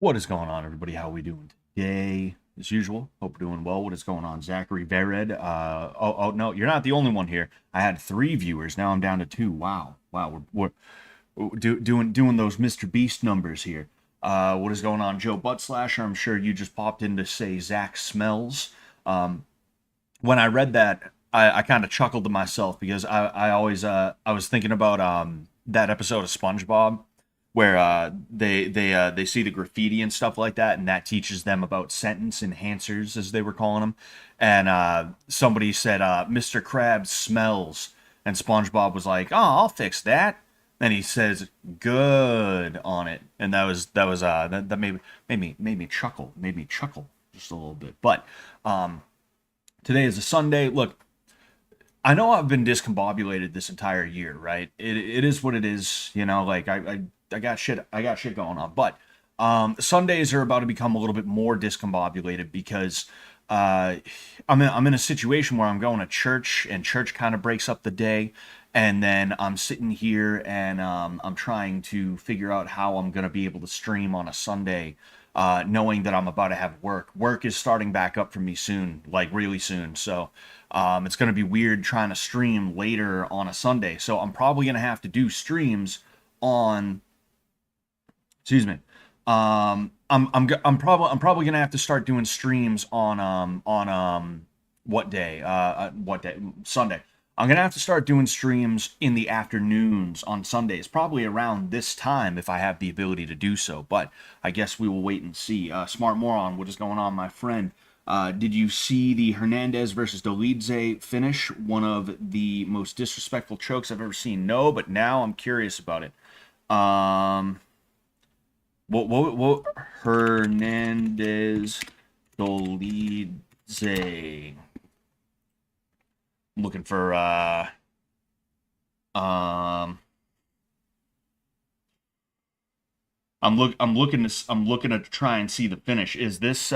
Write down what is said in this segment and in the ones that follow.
What is going on, everybody? How are we doing today? As usual, hope we're doing well. What is going on, Zachary Vered? No, you're not the only one here. I had 3 viewers. Now I'm down to 2. Wow. We're doing those Mr. Beast numbers here. What is going on, Joe Buttslasher? I'm sure you just popped in to say Zach smells. When I read that, I kind of chuckled to myself because I was thinking about that episode of SpongeBob where they see the graffiti and stuff like that, and that teaches them about sentence enhancers, as they were calling them. And somebody said, "Mr. Krabs smells," and SpongeBob was like, "Oh, I'll fix that." And he says, "Good" on it, and that made me chuckle, just a little bit. But today is a Sunday. Look, I know I've been discombobulated this entire year, right? It is what it is, you know. Like I got shit going on, but Sundays are about to become a little bit more discombobulated because I'm in a situation where I'm going to church, and church kind of breaks up the day, and then I'm sitting here and I'm trying to figure out how I'm gonna be able to stream on a Sunday, knowing that I'm about to have work. Work is starting back up for me soon, like really soon. So it's gonna be weird trying to stream later on a Sunday. So I'm probably gonna have to do streams on. Excuse me. I'm probably gonna have to start doing streams on what day? What day? Sunday. I'm gonna have to start doing streams in the afternoons on Sundays, probably around this time if I have the ability to do so. But I guess we will wait and see. Smart Moron, what is going on, my friend? Did you see the Hernandez versus Dolidze finish? One of the most disrespectful chokes I've ever seen. No, but now I'm curious about it. What Hernandez Dolidze. I'm looking for I'm looking to try and see the finish. Is this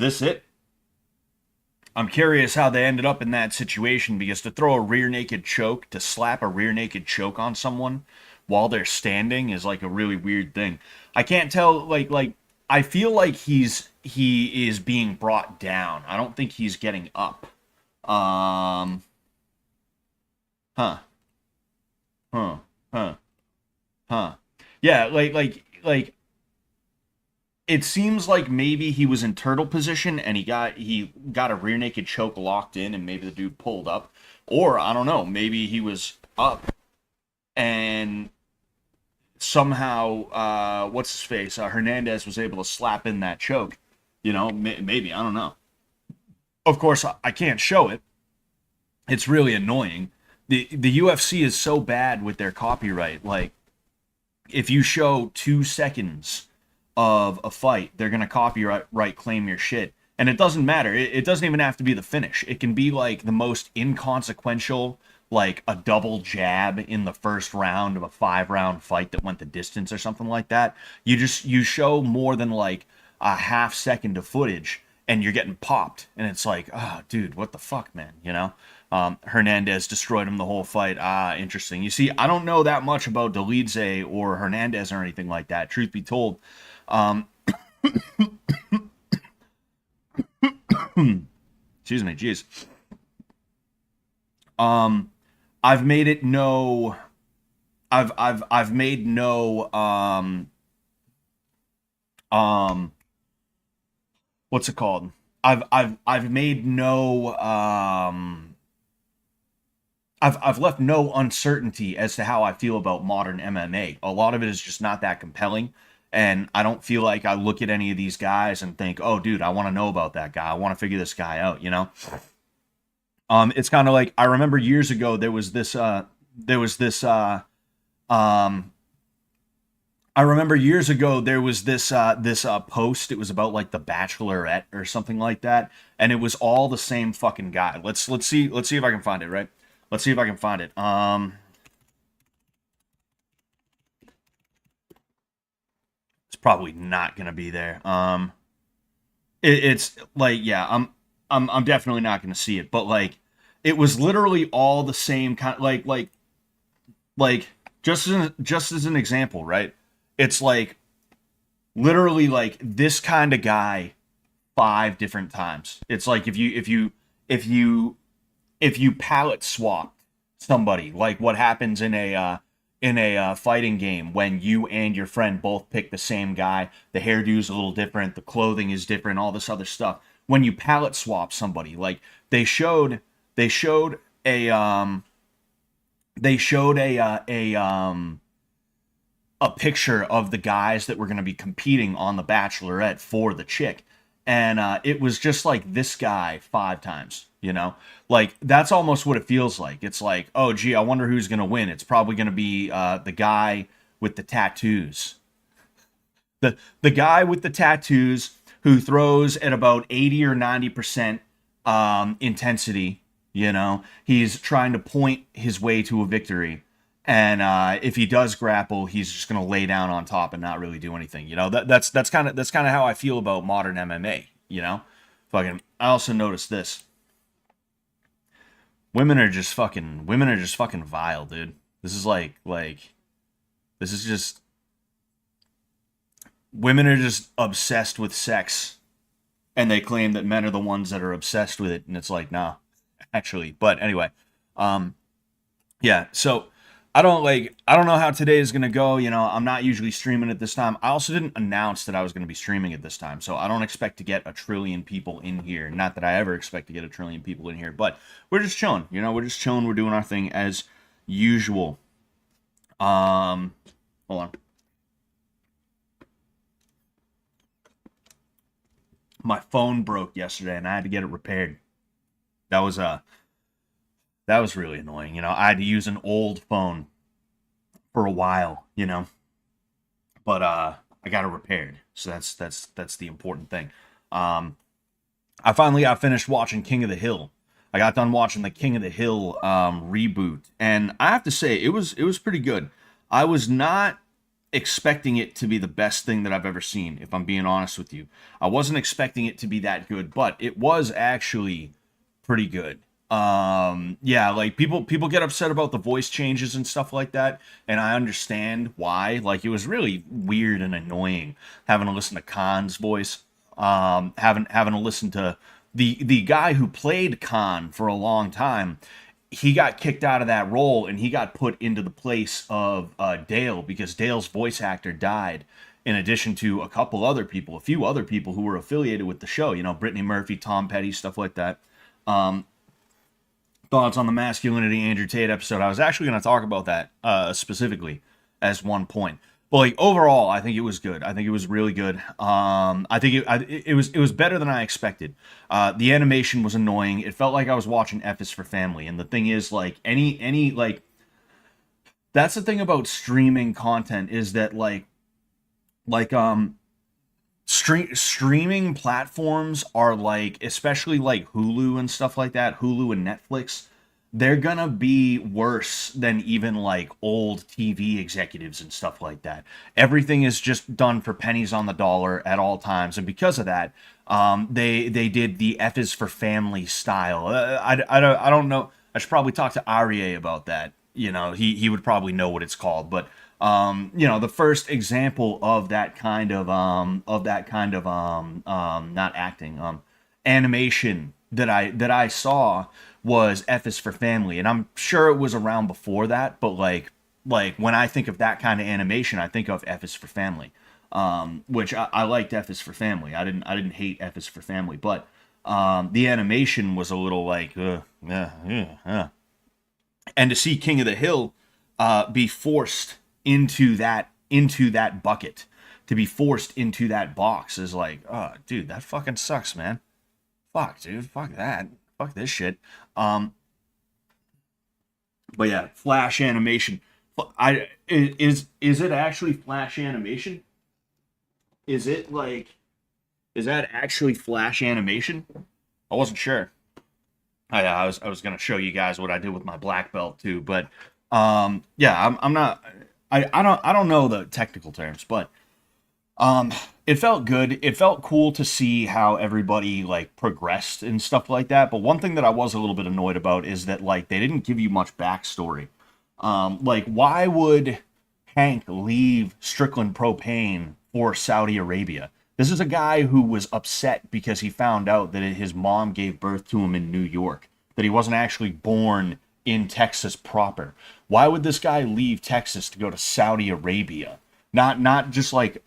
it? I'm curious how they ended up in that situation, because to throw a rear naked choke, to slap a rear naked choke on someone while they're standing is like a really weird thing. I can't tell, like I feel like he is being brought down. I don't think he's getting up. Um huh. Huh. Huh. Huh. Yeah, like it seems like maybe he was in turtle position and he got a rear naked choke locked in, and maybe the dude pulled up, or I don't know, maybe he was up and somehow what's his face, Hernandez was able to slap in that choke. You know, maybe, I don't know. Of course, I can't show it. It's really annoying. The UFC is so bad with their copyright. Like, if you show 2 seconds of a fight, they're gonna copyright claim your shit. And it doesn't matter. It doesn't even have to be the finish. It can be like the most inconsequential, like a double jab in the first round of a 5-round fight that went the distance or something like that. You show more than like a half second of footage and you're getting popped. And it's like, oh, dude, what the fuck, man? You know? Hernandez destroyed him the whole fight. Interesting. You see, I don't know that much about Dolidze or Hernandez or anything like that, truth be told. Excuse me, jeez. I've made it no. I've made no. What's it called? I've made no. I've left no uncertainty as to how I feel about modern MMA. A lot of it is just not that compelling. And I don't feel like I look at any of these guys and think, oh, dude, I want to know about that guy. I want to figure this guy out, you know? It's kind of like, I remember years ago, I remember years ago, there was this post. It was about like the Bachelorette or something like that. And it was all the same fucking guy. Let's see if I can find it, right? Let's see if I can find it. It's probably not gonna be there. It's like, yeah, I'm definitely not gonna see it, but like, it was literally all the same kind, like just as an example, right? It's like literally like this kind of guy 5 different times. It's like if you if you palette swap somebody, like what happens in a fighting game when you and your friend both pick the same guy, the hairdo's a little different, the clothing is different, all this other stuff. When you palette swap somebody, like they showed a they showed a picture of the guys that were going to be competing on the Bachelorette for the chick, and it was just like this guy 5 times. Like that's almost what it feels like. It's like, oh gee, I wonder who's going to win. It's probably going to be the guy with the tattoos. The guy with the tattoos who throws at about 80 or 90% intensity. He's trying to point his way to a victory. And if he does grapple, he's just going to lay down on top and not really do anything. That's kind of how I feel about modern MMA. Fucking. I also noticed this. Women are just fucking vile, dude. This is this is just women are just obsessed with sex, and they claim that men are the ones that are obsessed with it, and it's like, nah, actually. But anyway, yeah. So I don't know how today is gonna go. I'm not usually streaming at this time. I also didn't announce that I was gonna be streaming at this time, so I don't expect to get a trillion people in here. Not that I ever expect to get a trillion people in here, but we're just chilling. We're just chilling. We're doing our thing as usual. Hold on. My phone broke yesterday, and I had to get it repaired. That was that was really annoying. I had to use an old phone for a while, but I got it repaired. So that's the important thing. I finally got finished watching King of the Hill. I got done watching the King of the Hill reboot, and I have to say it was pretty good. I was not expecting it to be the best thing that I've ever seen, if I'm being honest with you. I wasn't expecting it to be that good, but it was actually pretty good. Yeah, like people get upset about the voice changes and stuff like that, and I understand why. Like, it was really weird and annoying having to listen to Khan's voice, having to listen to the guy who played Khan for a long time. He got kicked out of that role, and he got put into the place of Dale, because Dale's voice actor died, in addition to a few other people who were affiliated with the show. Brittany Murphy, Tom Petty, stuff like that. Thoughts on the masculinity Andrew Tate episode. I was actually going to talk about that specifically as one point. But like overall, I think it was good. I think it was really good. I think it was better than I expected. The animation was annoying. It felt like I was watching F is for Family. And the thing is, like any like that's the thing about streaming content, is that streaming platforms are like, especially like Hulu and stuff like that, Hulu and Netflix, they're gonna be worse than even like old TV executives and stuff like that. Everything is just done for pennies on the dollar at all times, and because of that, they did the F is for Family style. I don't know. I should probably talk to Arie about that. He would probably know what it's called, but the first example of that kind of not acting, animation that I saw was F is for Family, and I'm sure it was around before that, but like when I think of that kind of animation, I think of F is for Family, which I liked F is for Family. I didn't hate F is for Family, but the animation was a little like, and to see King of the Hill be forced into that bucket, to be forced into that box, is like, oh dude, that fucking sucks, man. Fuck, dude, fuck that, fuck this shit. But yeah, Flash animation. Is it actually Flash animation? Is that actually Flash animation? I wasn't sure. I was gonna show you guys what I did with my black belt too, but yeah, I'm not. I don't know the technical terms, but it felt good. It felt cool to see how everybody like progressed and stuff like that. But one thing that I was a little bit annoyed about is that like they didn't give you much backstory. Like, why would Hank leave Strickland Propane for Saudi Arabia? This is a guy who was upset because he found out that his mom gave birth to him in New York, that he wasn't actually born in Texas proper. Why would this guy leave Texas to go to Saudi Arabia? Not just like,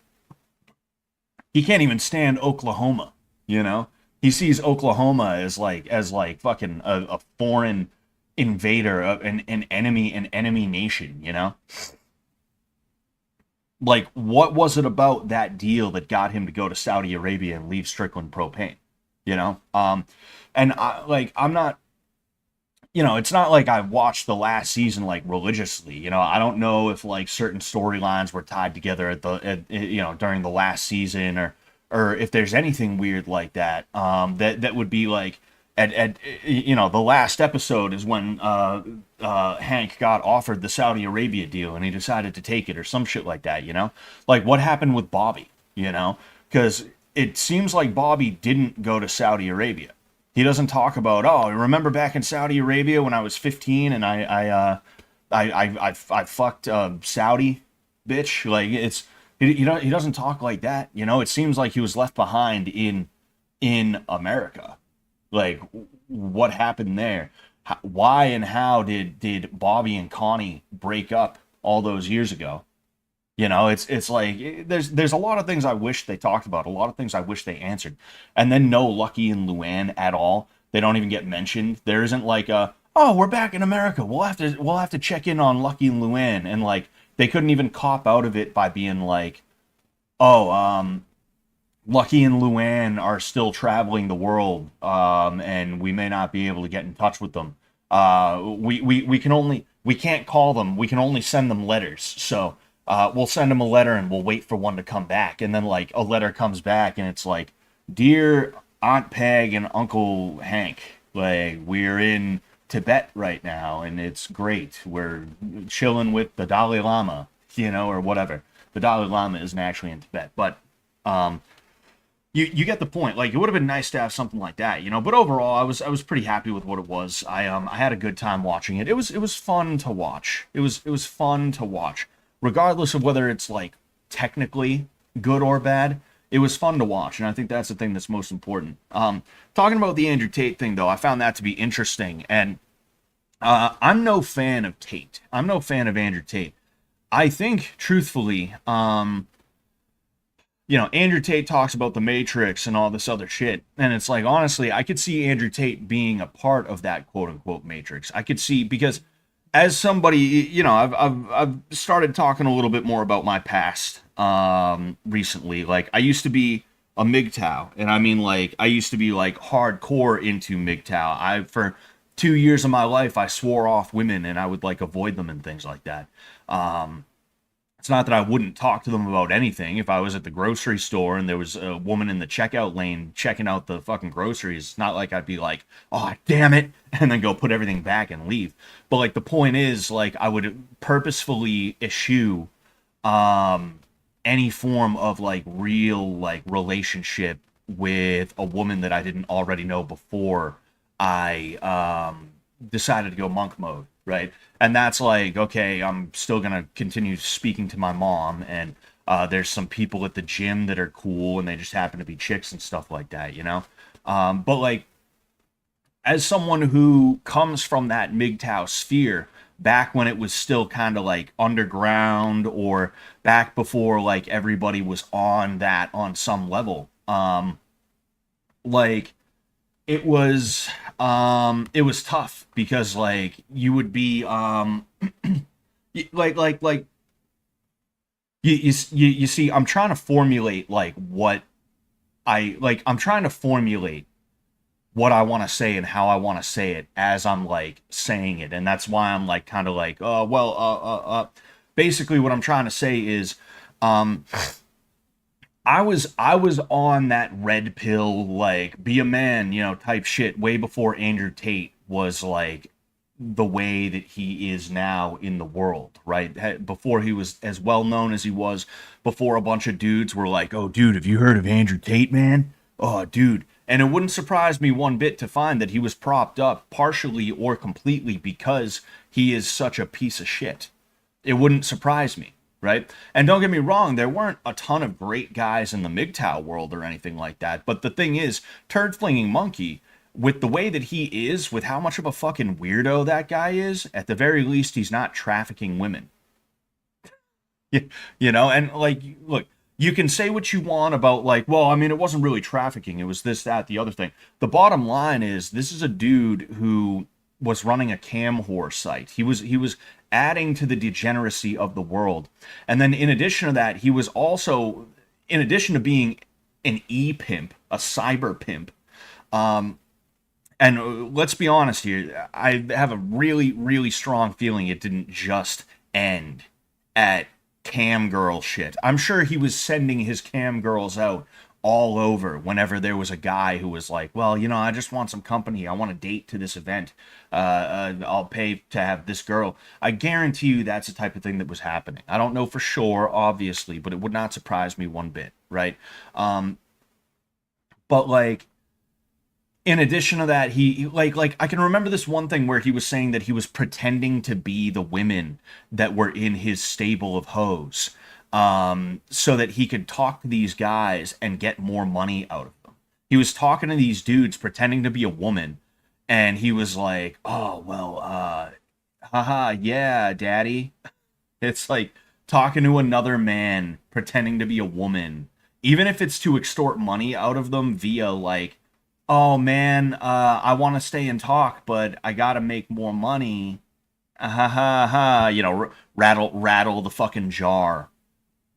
he can't even stand Oklahoma, you know? He sees Oklahoma as like fucking a foreign invader, an enemy nation, you know? Like, what was it about that deal that got him to go to Saudi Arabia and leave Strickland Propane? You know? And I'm not, it's not like I watched the last season like religiously. I don't know if like certain storylines were tied together during the last season, or if there's anything weird like that. That would be like the last episode is when Hank got offered the Saudi Arabia deal and he decided to take it, or some shit like that. Like what happened with Bobby. Because it seems like Bobby didn't go to Saudi Arabia. He doesn't talk about, oh, remember back in Saudi Arabia when I was 15 and I fucked Saudi bitch. Like he doesn't talk like that. It seems like he was left behind in America. Like what happened there? Why and how did Bobby and Connie break up all those years ago? It's like there's a lot of things I wish they talked about, a lot of things I wish they answered, and then no Lucky and Luann at all. They don't even get mentioned. There isn't like oh, we're back in America. We'll have to check in on Lucky and Luann, and like they couldn't even cop out of it by being like, oh, Lucky and Luann are still traveling the world, and we may not be able to get in touch with them. We can't call them. We can only send them letters. So. We'll send them a letter and we'll wait for one to come back. And then like a letter comes back and it's like, dear Aunt Peg and Uncle Hank, like we're in Tibet right now and it's great. We're chilling with the Dalai Lama, or whatever. The Dalai Lama isn't actually in Tibet, but you get the point. Like it would have been nice to have something like that, But overall, I was pretty happy with what it was. I had a good time watching it. It was fun to watch. It was fun to watch. Regardless of whether it's like technically good or bad, it was fun to watch, and I think that's the thing that's most important. Talking about the Andrew Tate thing, though, I found that to be interesting, and I'm no fan of Tate. I'm no fan of Andrew Tate. I think, truthfully, Andrew Tate talks about the Matrix and all this other shit, and it's like, honestly, I could see Andrew Tate being a part of that quote-unquote Matrix. I could see, because as somebody, I've started talking a little bit more about my past recently. Like, I used to be a MGTOW, and I mean, like, I used to be, like, hardcore into MGTOW. For 2 years of my life, I swore off women, and I would, like, avoid them and things like that. It's not that I wouldn't talk to them about anything. If I was at the grocery store and there was a woman in the checkout lane checking out the fucking groceries, it's not like I'd be like, oh, damn it, and then go put everything back and leave. But, like, the point is, like, I would purposefully eschew any form of, like, real, like, relationship with a woman that I didn't already know before I decided to go monk mode, right? And that's like, okay, I'm still going to continue speaking to my mom, and there's some people at the gym that are cool, and they just happen to be chicks and stuff like that, But, like, as someone who comes from that MGTOW sphere, back when it was still kind of, like, underground, or back before, like, everybody was on that on some level, like, it was tough, because like you would be like you see, I'm trying to formulate like what I'm trying to formulate what I want to say and how I want to say it as I'm like saying it, and that's why I'm like kind of like basically what I'm trying to say is I was on that red pill, like, be a man, type shit way before Andrew Tate was like the way that he is now in the world, right? Before he was as well known as he was, before a bunch of dudes were like, oh, dude, have you heard of Andrew Tate, man? Oh, dude, And it wouldn't surprise me one bit to find that he was propped up partially or completely because he is such a piece of shit. It wouldn't surprise me, right? And don't get me wrong, there weren't a ton of great guys in the MGTOW world or anything like that. But the thing is, Turd Flinging Monkey, with the way that he is, with how much of a fucking weirdo that guy is, at the very least, he's not trafficking women. You know, and like, look, you can say what you want about, like, well, I mean, it wasn't really trafficking, it was this, that, the other thing. The bottom line is, this is a dude who was running a cam whore site. He was adding to the degeneracy of the world. And then in addition to that, he was also, in addition to being an e-pimp, a cyber pimp, and let's be honest here, I have a really, really strong feeling it didn't just end at cam girl shit. I'm sure he was sending his cam girls out all over whenever there was a guy who was like, well, you know, I just want some company. I want a date to this event. I'll pay to have this girl. I guarantee you that's the type of thing that was happening. I don't know for sure, obviously, but it would not surprise me one bit, right? But like, in addition to that, he like I can remember this one thing where he was saying that he was pretending to be the women that were in his stable of hoes, so that he could talk to these guys and get more money out of them. He was talking to these dudes pretending to be a woman, and he was like, oh well, haha, yeah, daddy. It's like talking to another man pretending to be a woman, even if it's to extort money out of them via like, oh man, I want to stay and talk, but I gotta make more money. Ha ha ha. You know, rattle the fucking jar.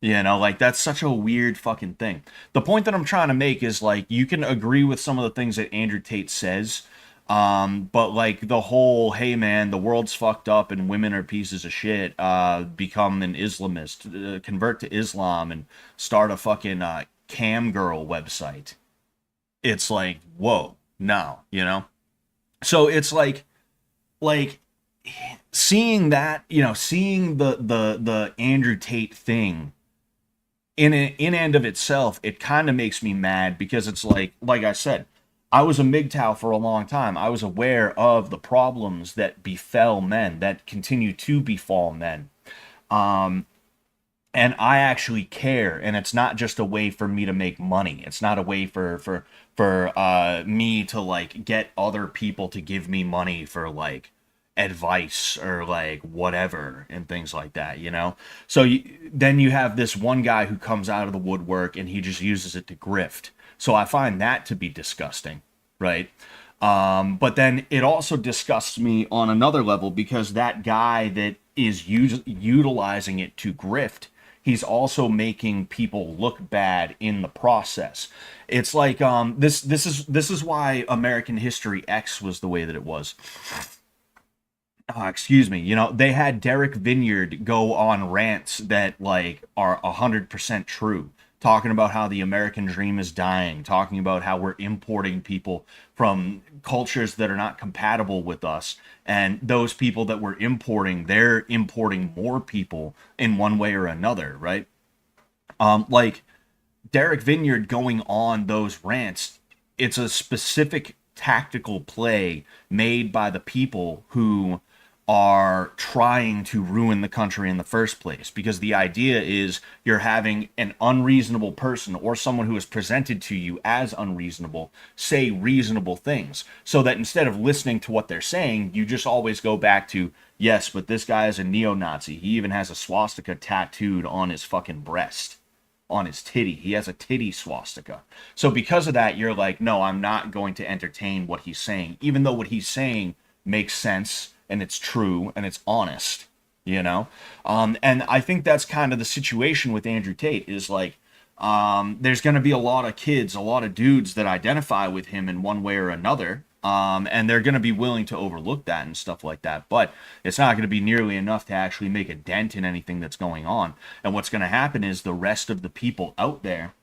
You know, like that's such a weird fucking thing. The point that I'm trying to make is like you can agree with some of the things that Andrew Tate says, but like the whole, hey man, the world's fucked up and women are pieces of shit. Become an Islamist, convert to Islam, and start a fucking cam girl website. It's like, whoa, no, you know? So it's like seeing that, you know, seeing the Andrew Tate thing in and of itself, it kind of makes me mad because it's like I said, I was a MGTOW for a long time. I was aware of the problems that befell men, that continue to befall men. And I actually care, and it's not just a way for me to make money. It's not a way for me to like get other people to give me money for like advice or like whatever and things like that, you know. So then you have this one guy who comes out of the woodwork and he just uses it to grift. So I find that to be disgusting, right? But then it also disgusts me on another level because that guy that is utilizing it to grift, he's also making people look bad in the process. It's like this is why American History X was the way that it was. Excuse me. You know, they had Derek Vineyard go on rants that like are 100% true, talking about how the American dream is dying, talking about how we're importing people from cultures that are not compatible with us, and those people that we're importing, they're importing more people in one way or another, right? Like Derek Vineyard going on those rants, it's a specific tactical play made by the people who are trying to ruin the country in the first place, because the idea is you're having an unreasonable person or someone who is presented to you as unreasonable say reasonable things, so that instead of listening to what they're saying, you just always go back to, yes, but this guy is a neo-Nazi. He even has a swastika tattooed on his fucking breast, on his titty. He has a titty swastika. So because of that, you're like, no, I'm not going to entertain what he's saying, even though what he's saying makes sense and it's true and it's honest, you know? And I think that's kind of the situation with Andrew Tate is like, there's going to be a lot of kids, a lot of dudes that identify with him in one way or another. And they're going to be willing to overlook that and stuff like that. But it's not going to be nearly enough to actually make a dent in anything that's going on. And what's going to happen is the rest of the people out there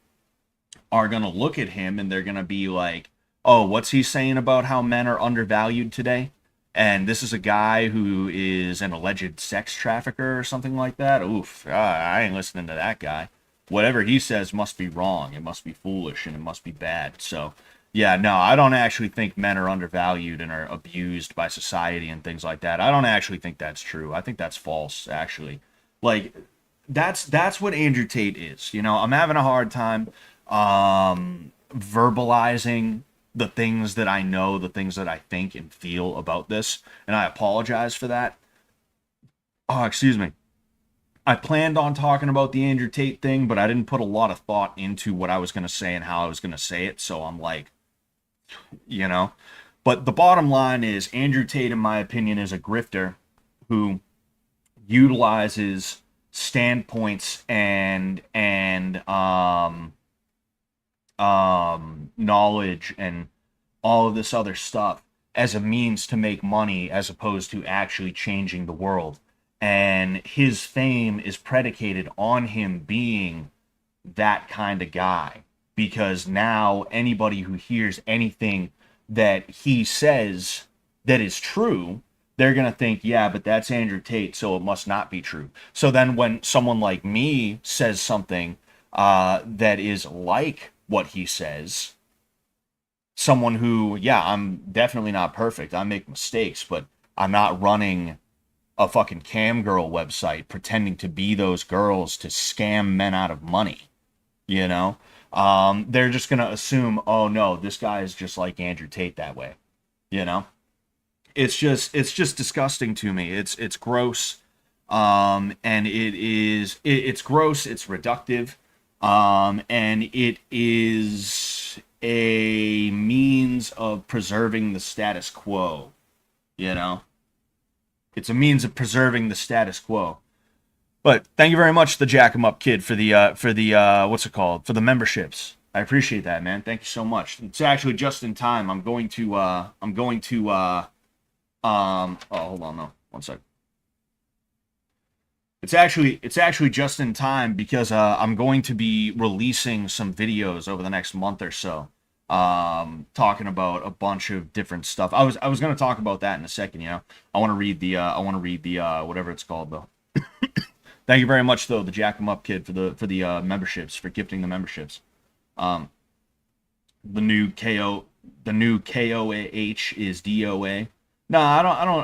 are going to look at him and they're going to be like, oh, what's he saying about how men are undervalued today? And this is a guy who is an alleged sex trafficker or something like that. Oof, I ain't listening to that guy. Whatever he says must be wrong. It must be foolish and it must be bad. So, Yeah, no, I don't actually think men are undervalued and are abused by society and things like that. I don't actually think that's true. I think that's false, actually. Like, that's what Andrew Tate is. You know, I'm having a hard time verbalizing the things that I know, the things that I think and feel about this, and I apologize for that. Oh, excuse me. I planned on talking about the Andrew Tate thing, but I didn't put a lot of thought into what I was going to say and how I was going to say it, so I'm like, you know. But the bottom line is Andrew Tate, in my opinion, is a grifter who utilizes standpoints and knowledge and all of this other stuff as a means to make money as opposed to actually changing the world. And his fame is predicated on him being that kind of guy, because now anybody who hears anything that he says that is true, they're going to think, yeah, but that's Andrew Tate, so it must not be true. So then when someone like me says something that is like what he says, someone who, yeah, I'm definitely not perfect. I make mistakes, but I'm not running a fucking cam girl website pretending to be those girls to scam men out of money, you know? They're just going to assume, oh no, this guy is just like Andrew Tate that way, you know? It's just disgusting to me. It's gross. And it's gross, it's reductive. And it is a means of preserving the status quo, you know? It's a means of preserving the status quo. But thank you very much, the Jack 'em Up Kid, for the what's it called, for the memberships. I appreciate that, man. Thank you so much. It's actually just in time. Oh, hold on, no, one sec. It's actually just in time because I'm going to be releasing some videos over the next month or so, talking about a bunch of different stuff. I was going to talk about that in a second. You know, I want to read the whatever it's called though. Thank you very much though, the Jack 'em Up Kid, for the memberships, for gifting the memberships. Um, the new KOH is DOA. No, I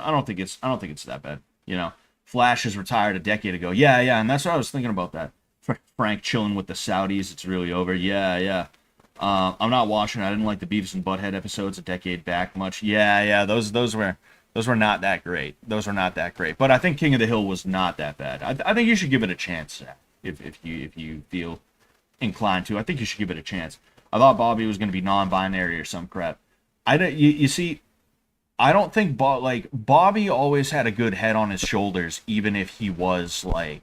don't think it's that bad. You know, Flash is retired a decade ago. Yeah, yeah, and that's what I was thinking about that. Frank chilling with the Saudis. It's really over. Yeah, yeah. I'm not watching. I didn't like the Beavis and Butthead episodes a decade back much. Yeah, yeah. Those were not that great. Those were not that great. But I think King of the Hill was not that bad. I think you should give it a chance if you feel inclined to. I think you should give it a chance. I thought Bobby was going to be non-binary or some crap. You see, I don't think Bobby always had a good head on his shoulders, even if he was like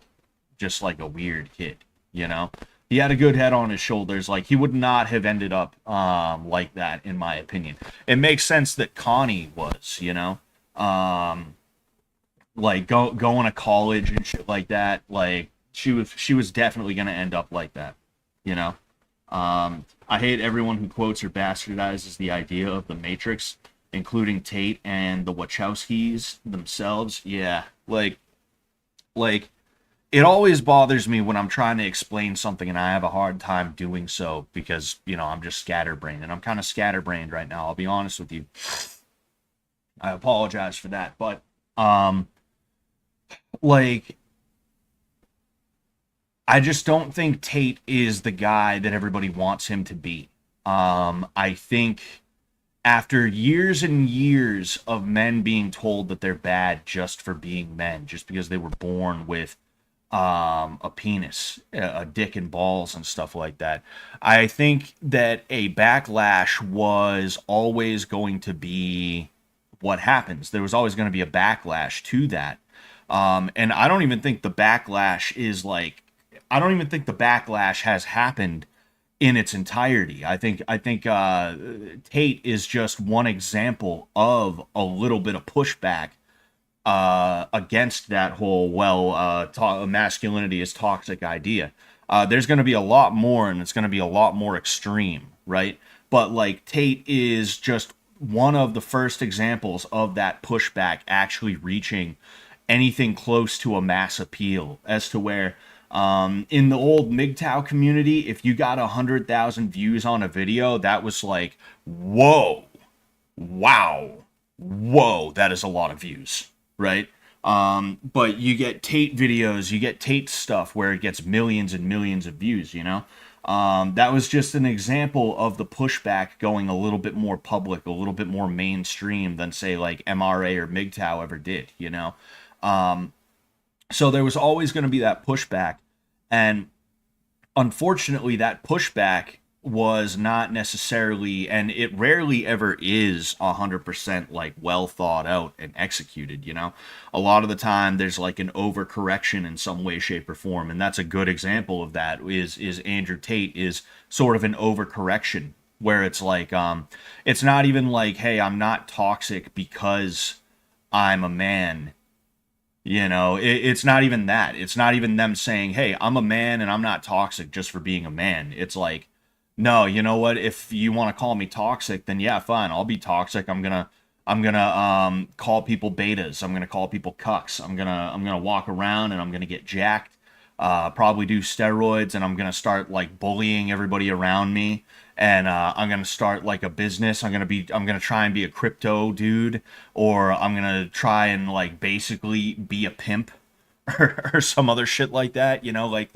just like a weird kid, you know. He had a good head on his shoulders. Like, he would not have ended up like that, in my opinion. It makes sense that Connie was, you know, like going to college and shit like that. Like, she was definitely gonna end up like that, you know. I hate everyone who quotes or bastardizes the idea of the Matrix, including Tate and the Wachowskis themselves. Yeah, like it always bothers me when I'm trying to explain something and I have a hard time doing so because, you know, I'm just scatterbrained, and I'm kind of scatterbrained right now. I'll be honest with you. I apologize for that, but like, I just don't think Tate is the guy that everybody wants him to be. I think after years and years of men being told that they're bad just for being men, just because they were born with a penis, a dick and balls and stuff like that, I think that a backlash was always going to be what happens. There was always going to be a backlash to that. And I don't even think the backlash is like, I don't even think the backlash has happened in its entirety. I think Tate is just one example of a little bit of pushback against that whole masculinity is toxic idea. There's going to be a lot more, and it's going to be a lot more extreme, right? But like, Tate is just one of the first examples of that pushback actually reaching anything close to a mass appeal, as to where In the old MGTOW community, if you got 100,000 views on a video, that was like, whoa, wow, whoa, that is a lot of views, right? But you get Tate videos, you get Tate stuff where it gets millions and millions of views, you know? That was just an example of the pushback going a little bit more public, a little bit more mainstream than, say, like MRA or MGTOW ever did, you know? So there was always going to be that pushback. And unfortunately, that pushback was not necessarily, and it rarely ever is 100% like well thought out and executed, you know. A lot of the time there's like an overcorrection in some way, shape, or form, and that's a good example of that. Is Andrew Tate is sort of an overcorrection where it's like it's not even like, hey, I'm not toxic because I'm a man. You know, it's not even that. It's not even them saying, hey, I'm a man and I'm not toxic just for being a man. It's like, no, you know what? If you want to call me toxic, then yeah, fine. I'll be toxic. I'm gonna call people betas. I'm gonna call people cucks. I'm gonna walk around and I'm gonna get jacked. Probably do steroids, and I'm gonna start like bullying everybody around me. And I'm gonna start like a business. I'm gonna try and be a crypto dude, or I'm gonna try and like basically be a pimp, or some other shit like that. You know, like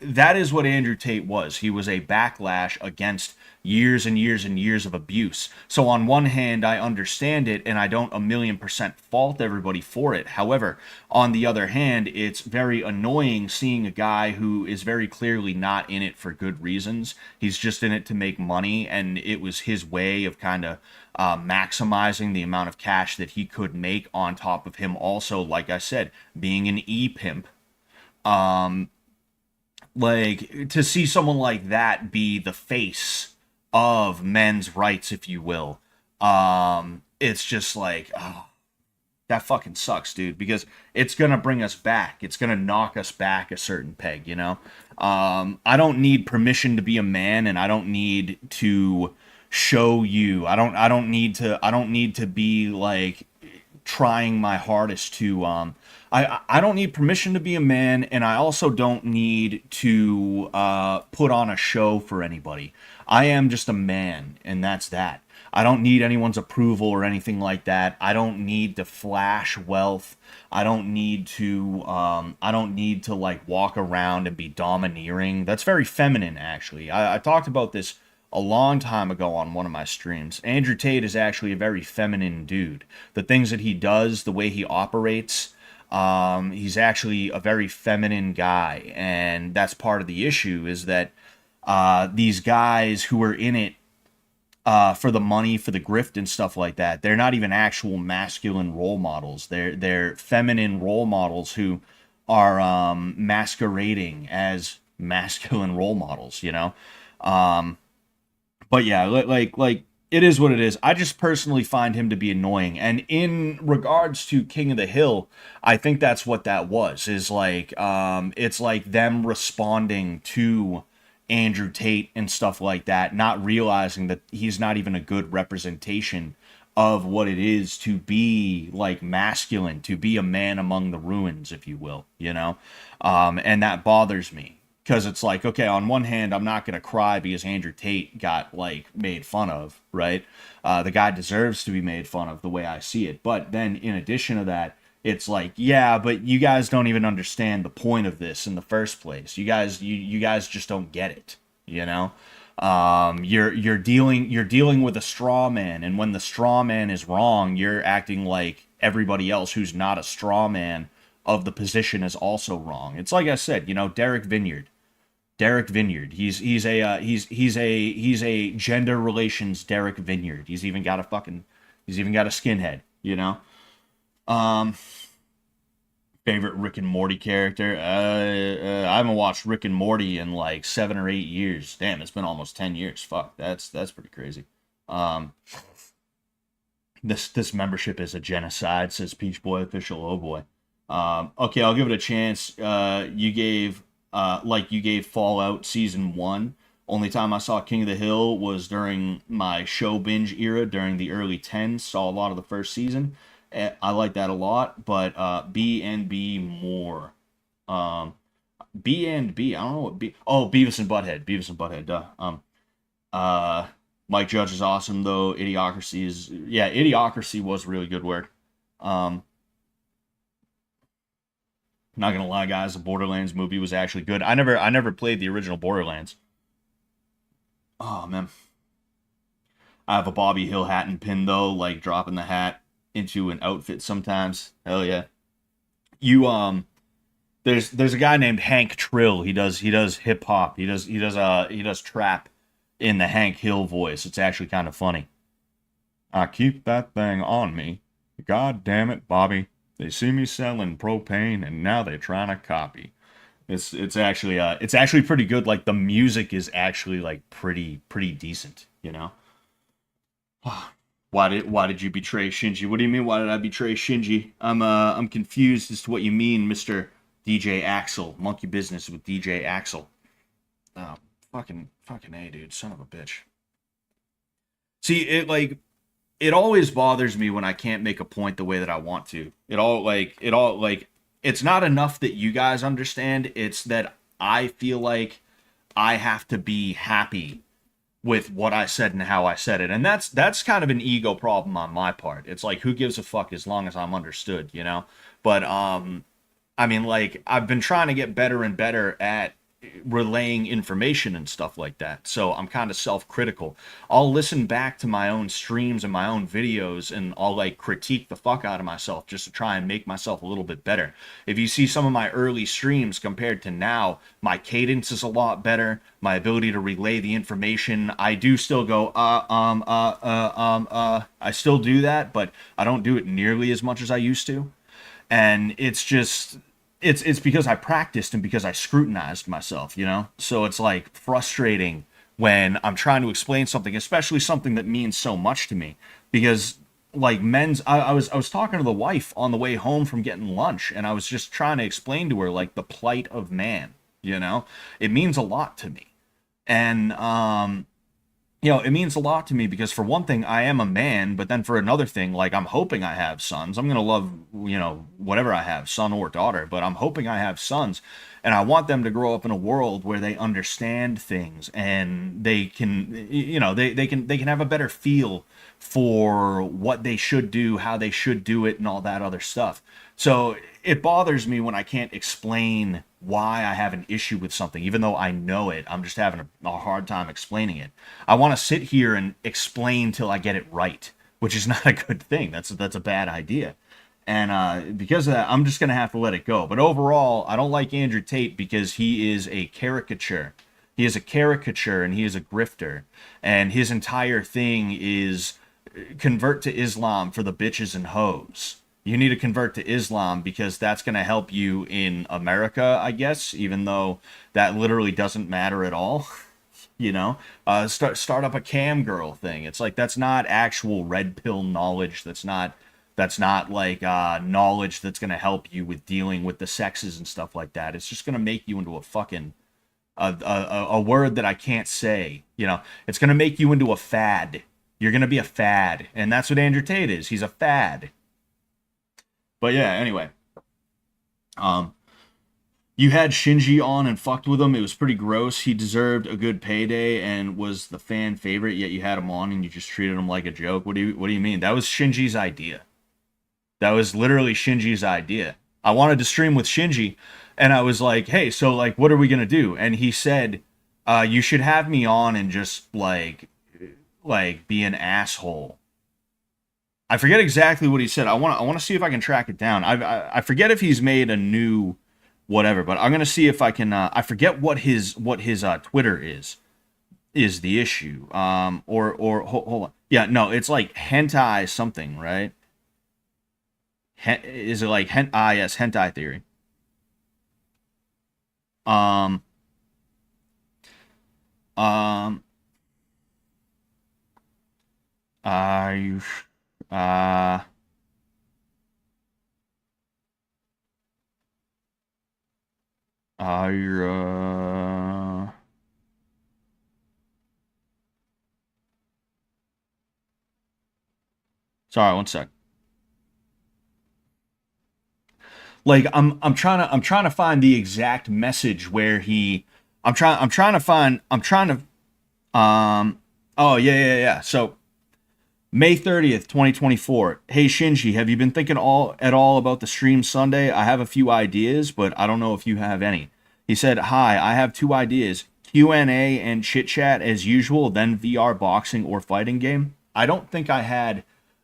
that is what Andrew Tate was. He was a backlash against years and years and years of abuse. So on one hand, I understand it, and I don't 1,000,000% fault everybody for it. However, on the other hand, it's very annoying seeing a guy who is very clearly not in it for good reasons. He's just in it to make money, and it was his way of kind of maximizing the amount of cash that he could make, on top of him also, like I said, being an e-pimp. Like, to see someone like that be the face of men's rights, if you will, it's just like, oh, that fucking sucks, dude, because it's gonna bring us back. It's gonna knock us back a certain peg, you know. I don't need permission to be a man, and I don't need to show you. I don't need to be like trying my hardest to I don't need permission to be a man, and I also don't need to put on a show for anybody. I am just a man, and that's that. I don't need anyone's approval or anything like that. I don't need to flash wealth. I don't need to like walk around and be domineering. That's very feminine, actually. I talked about this a long time ago on one of my streams. Andrew Tate is actually a very feminine dude. The things that he does, the way he operates, he's actually a very feminine guy, and that's part of the issue, is that these guys who are in it for the money, for the grift and stuff like that, they're not even actual masculine role models. They're feminine role models who are masquerading as masculine role models, you know? But yeah, like it is what it is. I just personally find him to be annoying. And in regards to King of the Hill, I think that's what that was. Is like it's like them responding to Andrew Tate and stuff like that, not realizing that he's not even a good representation of what it is to be like masculine, to be a man among the ruins, if you will, you know? And that bothers me. Because it's like, okay, on one hand, I'm not going to cry because Andrew Tate got, like, made fun of, right? The guy deserves to be made fun of the way I see it. But then, in addition to that, it's like, yeah, but you guys don't even understand the point of this in the first place. You guys just don't get it, you know? You're dealing with a straw man, and when the straw man is wrong, you're acting like everybody else who's not a straw man of the position is also wrong. It's like I said, you know, Derek Vineyard. He's a gender relations Derek Vineyard. He's even got a skinhead, you know. Favorite Rick and Morty character? I haven't watched Rick and Morty in like 7 or 8 years. Damn, it's been almost 10 years. Fuck, that's pretty crazy. This membership is a genocide, says Peach Boy Official. Oh boy. Okay, I'll give it a chance. You gave Fallout Season 1. Only time I saw King of the Hill was during my show binge era during the early 10s. Saw a lot of the first season. I like that a lot, but B and B more. B and B. I don't know what B. Oh, Beavis and Butthead. Beavis and Butthead. Duh. Uh, Mike Judge is awesome though. Idiocracy is yeah. Idiocracy was really good work. Um, Not gonna lie, guys. The Borderlands movie was actually good. I never played the original Borderlands. Oh man, I have a Bobby Hill hat and pin though. Like dropping the hat into an outfit sometimes. Hell yeah. You there's a guy named Hank Trill. He does hip hop. He does trap in the Hank Hill voice. It's actually kind of funny. I keep that thing on me. God damn it, Bobby. They see me selling propane and now they're trying to copy. It's actually pretty good. Like the music is actually like pretty decent, you know? Why did you betray Shinji? What do you mean why did I betray Shinji? I'm confused as to what you mean, Mr. DJ Axel. Monkey business with DJ Axel. Oh, fucking A, dude. Son of a bitch. See, it always bothers me when I can't make a point the way that I want to. It all like it's not enough that you guys understand, it's that I feel like I have to be happy with what I said and how I said it. And that's kind of an ego problem on my part. It's like who gives a fuck as long as I'm understood, you know? But I mean, like, I've been trying to get better and better at relaying information and stuff like that. So I'm kind of self-critical. I'll listen back to my own streams and my own videos and I'll like critique the fuck out of myself just to try and make myself a little bit better. If you see some of my early streams compared to now, my cadence is a lot better. My ability to relay the information, I do still go, I still do that, but I don't do it nearly as much as I used to. And it's just it's because I practiced and because I scrutinized myself, you know? So it's like frustrating when I'm trying to explain something, especially something that means so much to me. Because like I was talking to the wife on the way home from getting lunch and I was just trying to explain to her like the plight of man, you know? It means a lot to me. And it means a lot to me because for one thing, I am a man, but then for another thing, like I'm hoping I have sons. I'm gonna love, whatever I have, son or daughter, but I'm hoping I have sons, and I want them to grow up in a world where they understand things and they can, they can have a better feel for what they should do, how they should do it, and all that other stuff. So it bothers me when I can't explain why I have an issue with something, even though I know it. I'm just having a hard time explaining it. I want to sit here and explain till I get it right, which is not a good thing. That's a bad idea. And because of that, I'm just gonna have to let it go. But overall, I don't like Andrew Tate because he is a caricature. He is a caricature and he is a grifter. And his entire thing is convert to Islam for the bitches and hoes. You need to convert to Islam because that's going to help you in America, I guess, even though that literally doesn't matter at all. Start up a cam girl thing. It's like that's not actual red pill knowledge. That's not like knowledge that's going to help you with dealing with the sexes and stuff like that. It's just going to make you into a fucking a word that I can't say. It's going to make you into a fad. You're going to be a fad, and that's what Andrew Tate is. He's a fad. But yeah, anyway. Um, you had Shinji on and fucked with him. It was pretty gross. He deserved a good payday and was the fan favorite, yet you had him on and you just treated him like a joke. What do you mean? That was Shinji's idea. That was literally Shinji's idea. I wanted to stream with Shinji, and I was like, hey, so like what are we gonna do? And he said, you should have me on and just like be an asshole. I forget exactly what he said. I want to see if I can track it down. I forget if he's made a new whatever, but I'm gonna see if I can. I forget what his Twitter is the issue. Or hold on. Yeah, no, it's like hentai something, right? Is it like yes, hentai theory. Um um I uh I sorry, one sec. Like I'm trying to find the exact message where he I'm trying to oh yeah. So May 30th, 2024. Hey Shinji, have you been thinking all at all about the stream Sunday? I have a few ideas, but I don't know if you have any. He said, "Hi, I have two ideas. Q&A and chit chat as usual, then VR boxing or fighting game." I don't think I had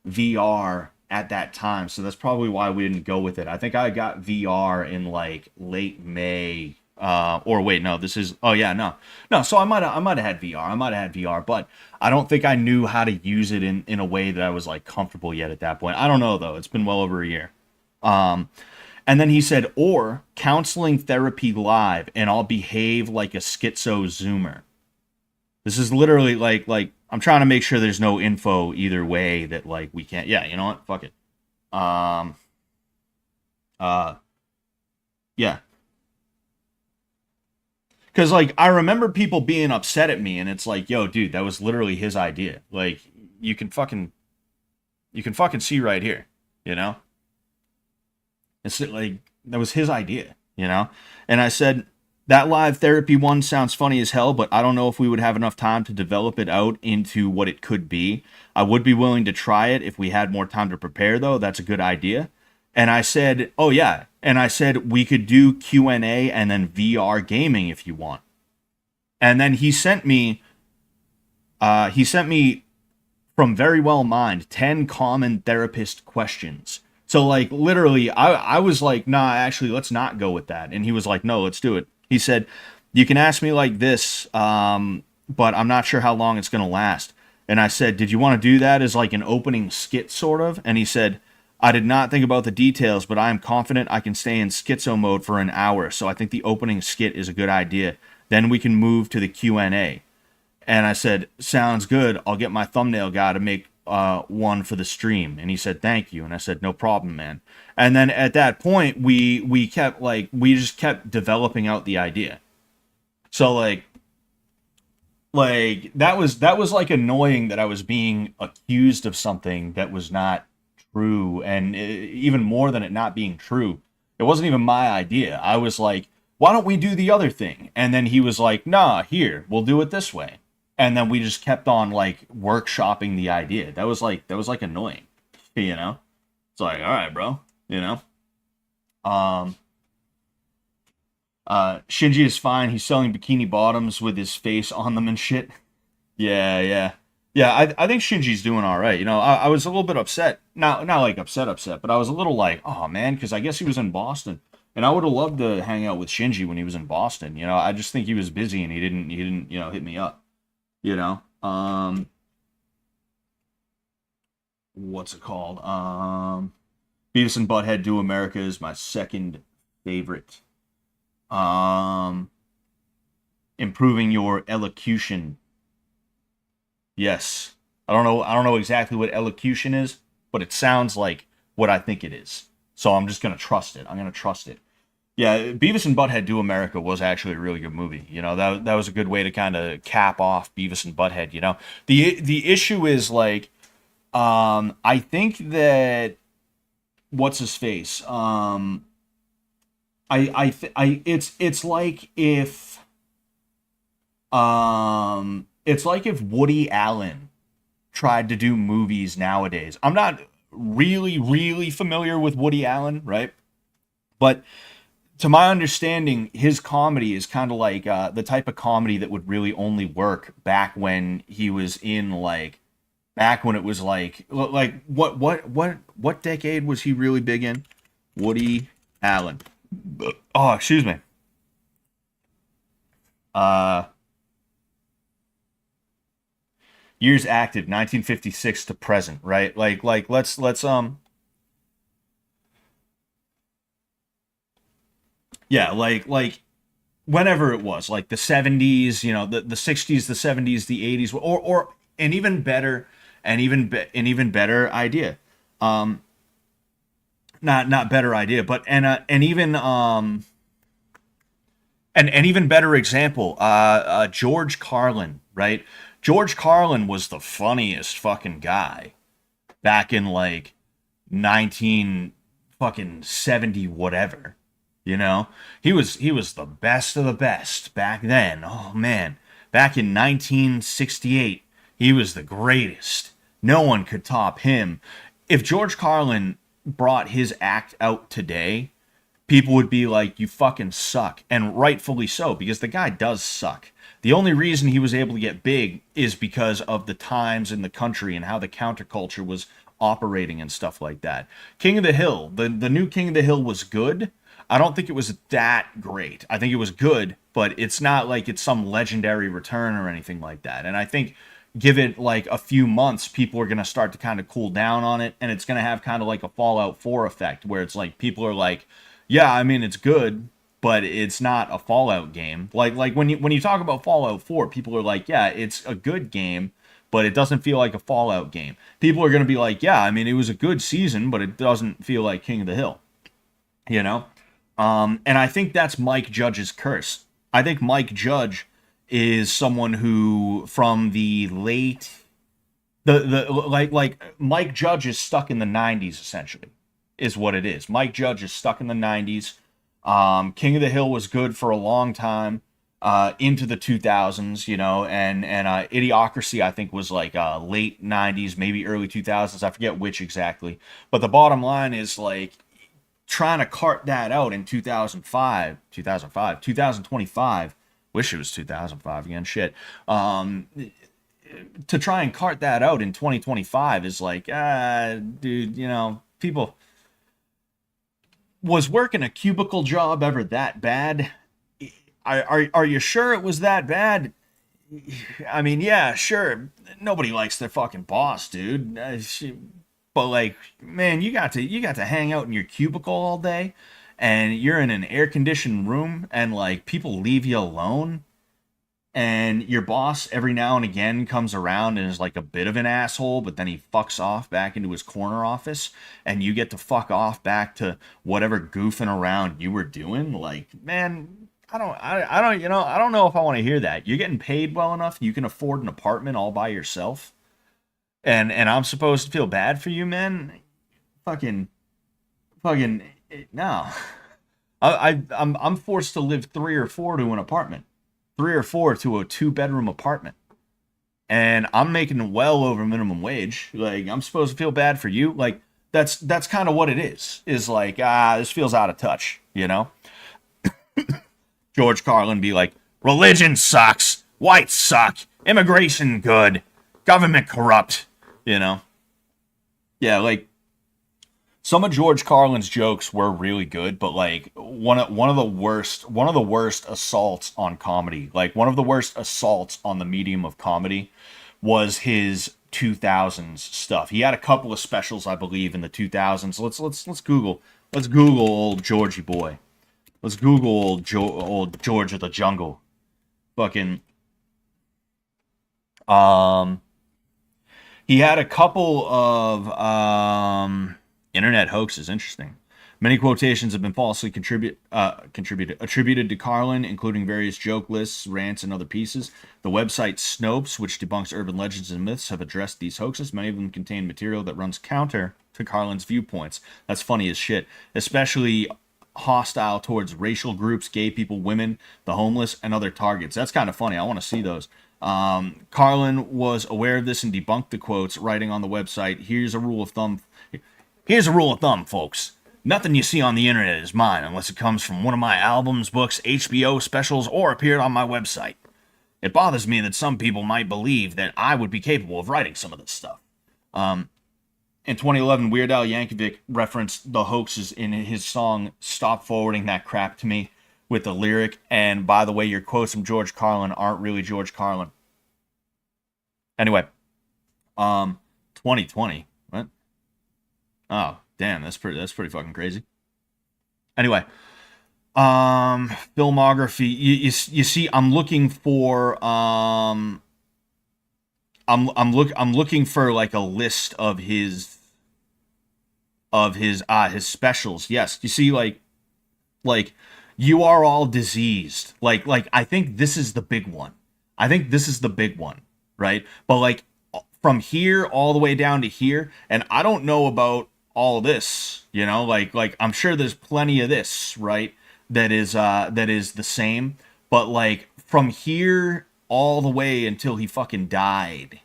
VR at that time, so that's probably why we didn't go with it. I think I got VR in like late May. Or wait, no, this is oh yeah, no. So I might have had VR. I might have had VR, but I don't think I knew how to use it in a way that I was like comfortable yet at that point. I don't know though. It's been well over a year. Um, and then he said, or counseling therapy live, and I'll behave like a schizo zoomer. This is literally like I'm trying to make sure there's no info either way that like we can't. Yeah, you know what? Fuck it. Um. Uh. Yeah. Because like I remember people being upset at me, and it's like, yo, dude, that was literally his idea. Like you can fucking see right here, you know. It's like that was his idea, you know. And I said that live therapy one sounds funny as hell, but I don't know if we would have enough time to develop it out into what it could be. I would be willing to try it if we had more time to prepare, though. That's a good idea. And I said, oh yeah, and I said we could do Q&A and then VR gaming if you want. And then he sent me from Very Well Mind 10 common therapist questions. So like literally I was like, nah, actually let's not go with that. And he was like, no, let's do it. He said, you can ask me like this, but I'm not sure how long it's gonna last. And I said, did you want to do that as like an opening skit sort of? And he said, I did not think about the details, but I am confident I can stay in schizo mode for an hour. So I think the opening skit is a good idea. Then we can move to the Q&A. And I said, sounds good. I'll get my thumbnail guy to make one for the stream. And he said, thank you. And I said, no problem, man. And then at that point, we kept like, we just kept developing out the idea. So like that was like annoying that I was being accused of something that was not true. And even more than it not being true, it wasn't even my idea. I was like, why don't we do the other thing? And then he was like, nah, here, we'll do it this way. And then we just kept on like workshopping the idea. That was like annoying, you know. It's like, all right, bro, you know. Um, Shinji is fine. He's selling bikini bottoms with his face on them and shit. Yeah. I think Shinji's doing all right. You know, I was a little bit upset. Not like upset, but I was a little like, oh man, because I guess he was in Boston, and I would have loved to hang out with Shinji when he was in Boston. You know, I just think he was busy and he didn't hit me up. You know, what's it called? Beavis and Butthead Do America is my second favorite. Um, Improving your elocution. Yes. I don't know exactly what elocution is, but it sounds like what I think it is. So I'm just gonna trust it. I'm gonna trust it. Yeah, Beavis and Butthead Do America was actually a really good movie. You know, that was a good way to kind of cap off Beavis and Butthead. You know, the issue is like, I think that what's his face, it's like if, it's like if Woody Allen tried to do movies nowadays. I'm not really familiar with Woody Allen, right? But to my understanding, his comedy is kind of like the type of comedy that would really only work back when he was in like back when it was like what decade was he really big in? Woody Allen. Oh, excuse me. Uh, Years active 1956 to present, right? Like let's yeah, like whenever it was, like the 70s, you know, the 60s, the 70s, the 80s, or an even better, an even better idea. Um, not better idea, but and even an even better example. George Carlin, right? George Carlin was the funniest fucking guy back in like 1950 fucking 70 whatever. You know, he was the best of the best back then. Oh man, back in 1968, he was the greatest. No one could top him. If George Carlin brought his act out today, people would be like, you fucking suck. And rightfully so, because the guy does suck. The only reason he was able to get big is because of the times in the country and how the counterculture was operating and stuff like that. King of the Hill, the new King of the Hill was good. I don't think it was that great. I think it was good, but it's not like it's some legendary return or anything like that. And I think give it like a few months, people are going to start to kind of cool down on it, and it's going to have kind of like a Fallout 4 effect where it's like people are like, yeah, I mean it's good, but it's not a Fallout game. Like when you talk about Fallout 4, people are like, yeah, it's a good game, but it doesn't feel like a Fallout game. People are going to be like, yeah, I mean it was a good season, but it doesn't feel like King of the Hill, you know? And I think that's Mike Judge's curse. I think Mike Judge is someone who, from the late, like Mike Judge is stuck in the 90s essentially, is what it is. Mike Judge is stuck in the 90s. King of the Hill was good for a long time, into the 2000s, you know, and Idiocracy I think was like late 90s, maybe early 2000s. I forget which exactly. But the bottom line is like, trying to cart that out in 2025, wish it was 2005 again, shit, to try and cart that out in 2025 is like, dude, you know, people, was working a cubicle job ever that bad? Are you sure it was that bad? I mean, yeah, sure, nobody likes their fucking boss, dude. But like, man, you got to hang out in your cubicle all day, and you're in an air conditioned room, and like people leave you alone, and your boss every now and again comes around and is like a bit of an asshole, but then he fucks off back into his corner office, and you get to fuck off back to whatever goofing around you were doing. Like, man, I don't know if I want to hear that. You're getting paid well enough, you can afford an apartment all by yourself. And I'm supposed to feel bad for you, man? Fucking no. I'm forced to live 3 or 4 to an apartment, 3 or 4 to a 2-bedroom apartment, and I'm making well over minimum wage. Like, I'm supposed to feel bad for you? Like, that's kind of what it is. Is like, this feels out of touch, you know? George Carlin be like, religion sucks, whites suck, immigration good, government corrupt. You know, yeah, like some of George Carlin's jokes were really good, but like one of the worst assaults on comedy, like one of the worst assaults on the medium of comedy, was his 2000s stuff. He had a couple of specials, I believe, in the 2000s. Let's Google old Georgie boy. Let's Google old George of the Jungle. Fucking He had a couple of internet hoaxes. Interesting. Many quotations have been falsely attributed to Carlin, including various joke lists, rants, and other pieces. The website Snopes, which debunks urban legends and myths, have addressed these hoaxes. Many of them contain material that runs counter to Carlin's viewpoints. That's funny as shit, especially hostile towards racial groups, gay people, women, the homeless, and other targets. That's kind of funny. I want to see those. Carlin was aware of this and debunked the quotes, writing on the website, Here's a rule of thumb, folks. Nothing you see on the internet is mine unless it comes from one of my albums, books, HBO specials, or appeared on my website. It bothers me that some people might believe that I would be capable of writing some of this stuff. In 2011, Weird Al Yankovic referenced the hoaxes in his song Stop Forwarding That Crap to Me with the lyric, and by the way, your quotes from George Carlin aren't really George Carlin. Anyway, 2020, what? Oh, damn, that's pretty fucking crazy. Anyway, filmography. You see, I'm looking for I'm looking for like a list of his specials. Yes, you see, like You Are All Diseased. Like I think this is the big one. Right? But like from here all the way down to here, and I don't know about all this, you know, like I'm sure there's plenty of this, right? That is the same, but like from here all the way until he fucking died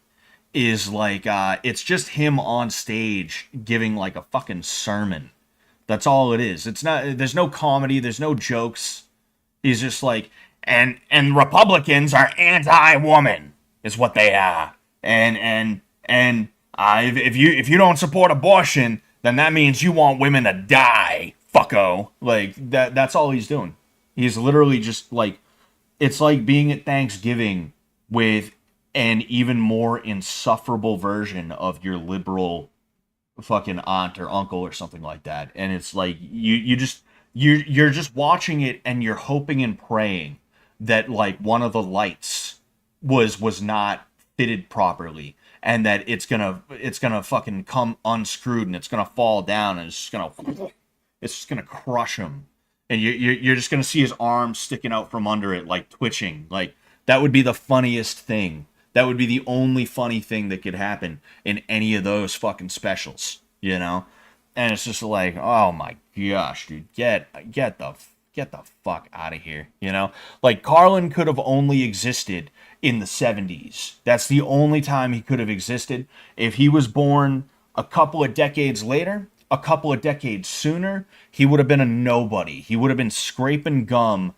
is like it's just him on stage giving like a fucking sermon. That's all it is. It's not, there's no comedy, there's no jokes. He's just like, and Republicans are anti-woman is what they are. And if you don't support abortion, then that means you want women to die, fucko. Like that's all he's doing. He's literally just like, it's like being at Thanksgiving with an even more insufferable version of your liberal fucking aunt or uncle or something like that. And it's like you're just watching it and you're hoping and praying that like one of the lights was not fitted properly and that it's gonna fucking come unscrewed and it's gonna fall down and it's just gonna crush him. And you're just gonna see his arms sticking out from under it, like twitching. Like that would be the funniest thing. That would be the only funny thing that could happen in any of those fucking specials, you know? And it's just like, oh my gosh, dude, get the fuck out of here, you know? Like Carlin could have only existed in the 70s. That's the only time he could have existed. If he was born a couple of decades later, a couple of decades sooner, he would have been a nobody. He would have been scraping gum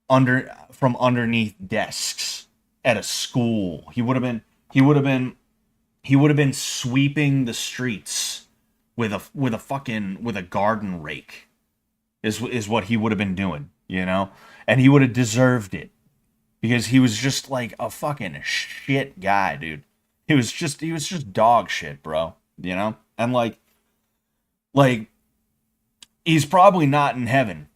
from underneath desks at a school. He would have been sweeping the streets with a garden rake is what he would have been doing, you know? And he would have deserved it because he was just like a fucking shit guy, dude. He was just dog shit, bro, you know? And like he's probably not in heaven.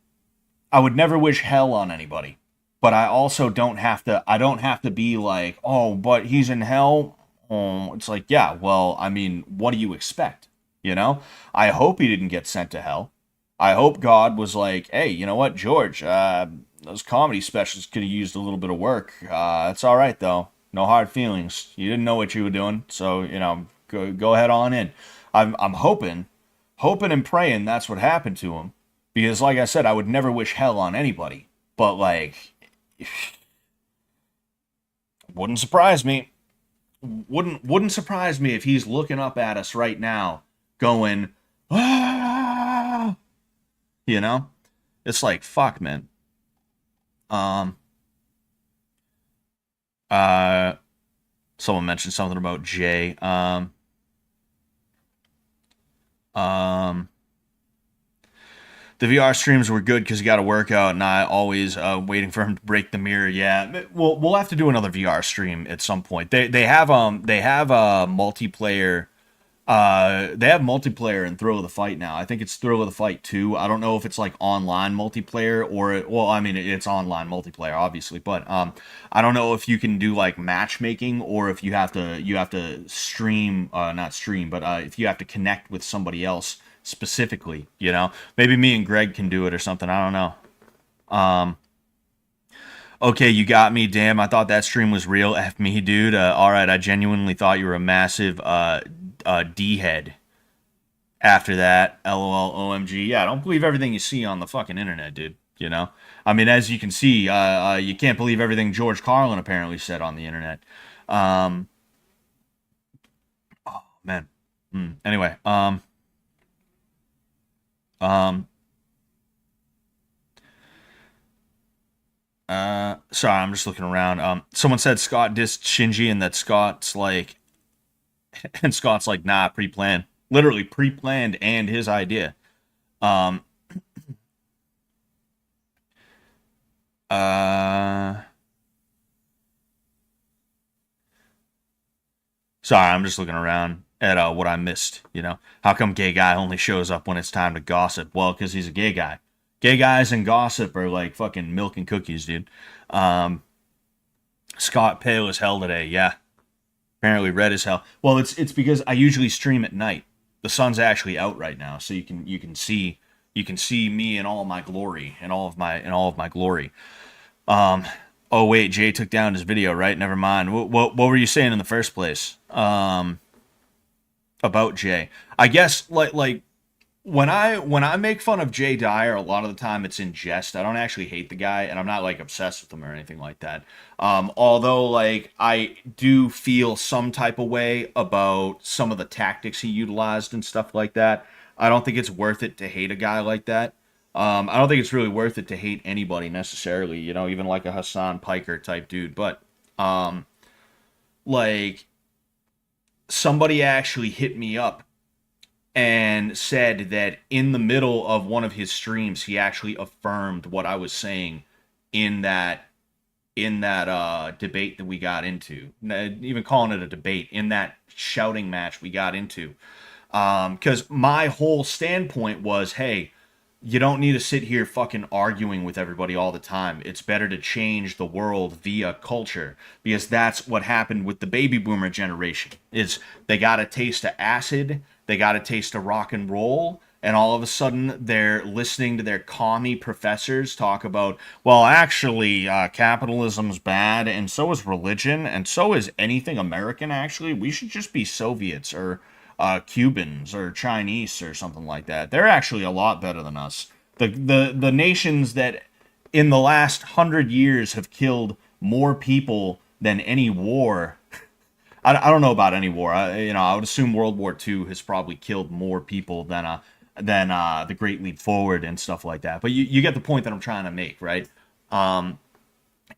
I would never wish hell on anybody. But I also don't have to be like, oh, but he's in hell. Oh, it's like, yeah, well, I mean, what do you expect? You know? I hope he didn't get sent to hell. I hope God was like, hey, you know what, George, those comedy specials could have used a little bit of work. It's all right, though. No hard feelings. You didn't know what you were doing, so, you know, go ahead on in. I'm hoping and praying that's what happened to him. Because, like I said, I would never wish hell on anybody. But, like, wouldn't surprise me. Wouldn't surprise me if he's looking up at us right now, going, ah! You know, it's like fuck, man. Someone mentioned something about Jay. The VR streams were good because you got to work out, and I always waiting for him to break the mirror. Yeah, we'll have to do another VR stream at some point. They have multiplayer. They have multiplayer in Thrill of the Fight now. I think it's Thrill of the Fight 2. I don't know if it's like online multiplayer or I mean it's online multiplayer obviously, but I don't know if you can do like matchmaking or if you have to stream not stream, but if you have to connect with somebody else specifically, you know. Maybe me and Greg can do it or something. I don't know. Okay, you got me. Damn, I thought that stream was real. F me, dude. All right, I genuinely thought you were a massive D-head. After that, LOL, OMG. Yeah, don't believe everything you see on the fucking internet, dude. You know? I mean, as you can see, you can't believe everything George Carlin apparently said on the internet. Oh, man. Anyway, sorry, I'm just looking around. Someone said Scott dissed Shinji and that Scott's like, nah, pre-planned. Literally pre-planned and his idea. Sorry, I'm just looking around at what I missed, you know. How come gay guy only shows up when it's time to gossip? Well, because he's a gay guy. Gay guys and gossip are like fucking milk and cookies, dude. Scott pale as hell today, yeah. Apparently red as hell. Well, it's because I usually stream at night. The sun's actually out right now, so you can see me in all of my glory, in all of my glory. Oh wait, Jay took down his video, right? Never mind. What were you saying in the first place? About Jay. I guess like when I make fun of Jay Dyer, a lot of the time it's in jest. I don't actually hate the guy, and I'm not like obsessed with him or anything like that. Although like I do feel some type of way about some of the tactics he utilized and stuff like that. I don't think it's worth it to hate a guy like that. I don't think it's really worth it to hate anybody necessarily. You know, even like a Hassan Piker type dude. But like somebody actually hit me up and said that in the middle of one of his streams he actually affirmed what I was saying in that debate that we got into. Even calling it a debate, in that shouting match we got into. Because my whole standpoint was, hey, you don't need to sit here fucking arguing with everybody all the time. It's better to change the world via culture, because that's what happened with the baby boomer generation. Is they got a taste of acid, they got a taste of rock and roll, and all of a sudden they're listening to their commie professors talk about, well, actually, capitalism's bad, and so is religion, and so is anything American, actually. We should just be Soviets or Cubans or Chinese or something like that. They're actually a lot better than us. The nations that in the last 100 years have killed more people than any war. I don't know about any war. I would assume World War II has probably killed more people than the Great Leap Forward and stuff like that. But you get the point that I'm trying to make, right?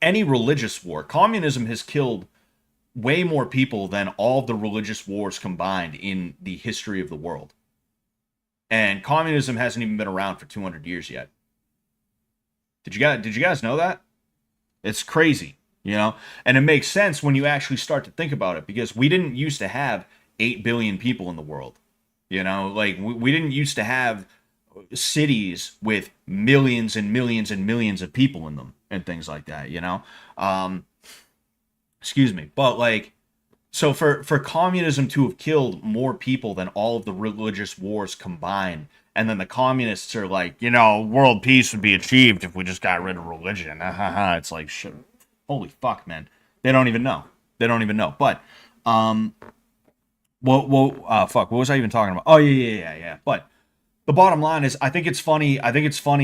Any religious war, communism has killed way more people than all of the religious wars combined in the history of the world. And communism hasn't even been around for 200 years yet. Did you guys know that? It's crazy, you know? And it makes sense when you actually start to think about it, because we didn't used to have 8 billion people in the world. You know, like we didn't used to have cities with millions and millions and millions of people in them and things like that, you know? Excuse me. But like, so for communism to have killed more people than all of the religious wars combined, and then the communists are like, you know, world peace would be achieved if we just got rid of religion. It's like, shit. Holy fuck, man. They don't even know. They don't even know. But, fuck, what was I even talking about? Oh, yeah. But the bottom line is, I think it's funny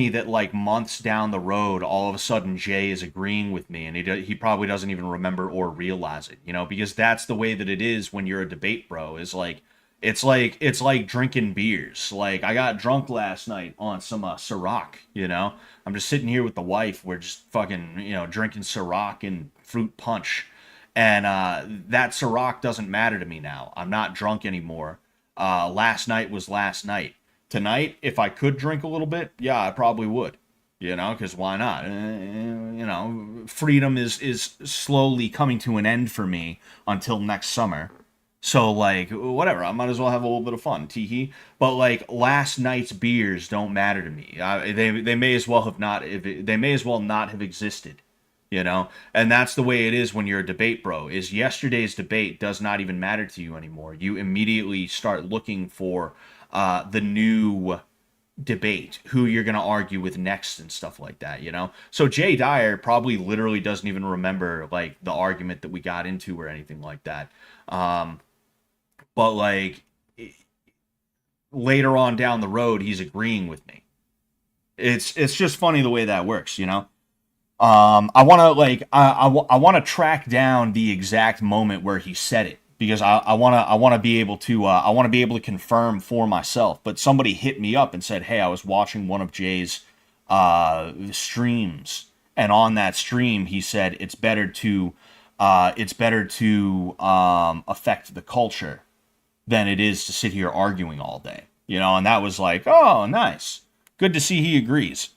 that like months down the road, all of a sudden Jay is agreeing with me, and he probably doesn't even remember or realize it, you know, because that's the way that it is when you're a debate bro. Is like it's like drinking beers. Like, I got drunk last night on some Ciroc, you know. I'm just sitting here with the wife. We're just fucking, you know, drinking Ciroc and fruit punch, and that Ciroc doesn't matter to me now. I'm not drunk anymore. Last night was last night. Tonight, if I could drink a little bit, yeah, I probably would. You know, because why not? You know, freedom is slowly coming to an end for me until next summer. So, like, whatever. I might as well have a little bit of fun, teehee. But like, last night's beers don't matter to me. They may as well have not. They may as well not have existed. You know, and that's the way it is when you're a debate bro. Is yesterday's debate does not even matter to you anymore. You immediately start looking for the new debate, who you're going to argue with next and stuff like that, you know? So Jay Dyer probably literally doesn't even remember, like, the argument that we got into or anything like that. But, like, later on down the road, he's agreeing with me. It's just funny the way that works, you know? I want to, like, I want to track down the exact moment where he said it, because I want to be able to confirm for myself. But somebody hit me up and said, "Hey, I was watching one of Jay's streams, and on that stream, he said it's better to affect the culture than it is to sit here arguing all day." You know, and that was like, oh, nice, good to see he agrees.